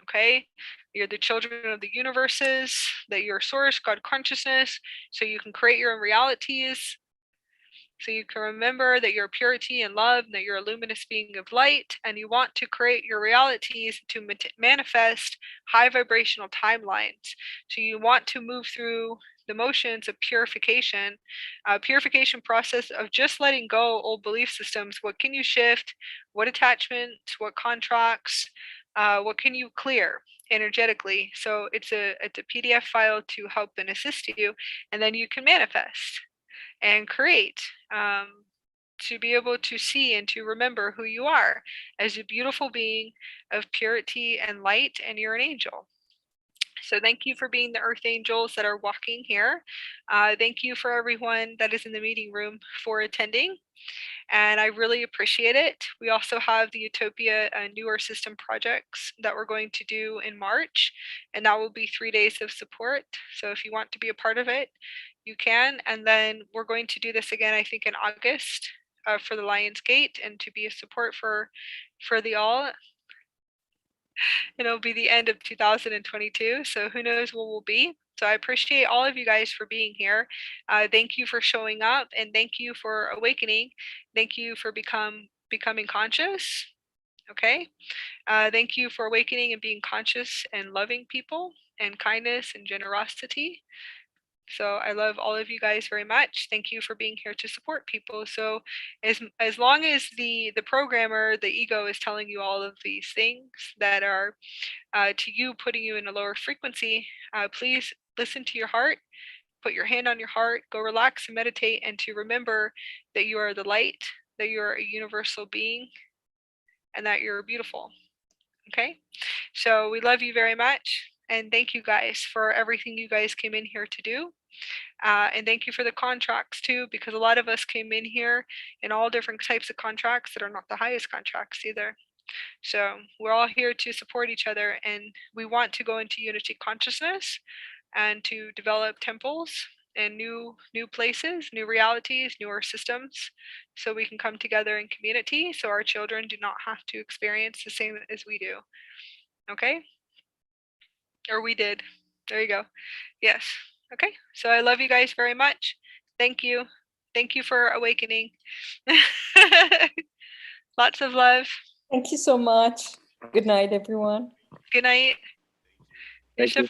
Okay, you're the children of the universes, that you're source, God consciousness, so you can create your own realities. So you can remember that you're purity and love, and that you're a luminous being of light, and you want to create your realities to manifest high vibrational timelines. So you want to move through the motions of purification, purification process of just letting go old belief systems. What can you shift? What attachments? What contracts? What can you clear energetically? So it's a PDF file to help and assist you, and then you can manifest and create, to be able to see and to remember who you are as a beautiful being of purity and light, and you're an angel. So thank you for being the earth angels that are walking here. Thank you for everyone that is in the meeting room for attending, and I really appreciate it. We also have the Utopia newer system projects that we're going to do in March, and that will be 3 days of support. So if you want to be a part of it, you can. And then we're going to do this again, I think, in August, for the Lions Gate, and to be a support for the all. And it'll be the end of 2022. So who knows what we'll be. So I appreciate all of you guys for being here. Thank you for showing up, and thank you for awakening. Thank you for becoming conscious. Okay. Thank you for awakening and being conscious and loving people and kindness and generosity. So I love all of you guys very much. Thank you for being here to support people. So as long as the programmer, the ego, is telling you all of these things that are to you, putting you in a lower frequency, please listen to your heart. Put your hand on your heart, go relax and meditate, and to remember that you are the light, that you're a universal being, and that you're beautiful. Okay, so we love you very much, and thank you guys for everything you guys came in here to do. And thank you for the contracts too, because a lot of us came in here in all different types of contracts that are not the highest contracts either. So we're all here to support each other, and we want to go into unity consciousness and to develop temples and new places, new realities, newer systems, so we can come together in community, so our children do not have to experience the same as we do. Okay? Or we did. There you go. Yes. Okay. So I love you guys very much. Thank you. Thank you for awakening. Lots of love. Thank you so much. Good night, everyone. Good night. Thank you.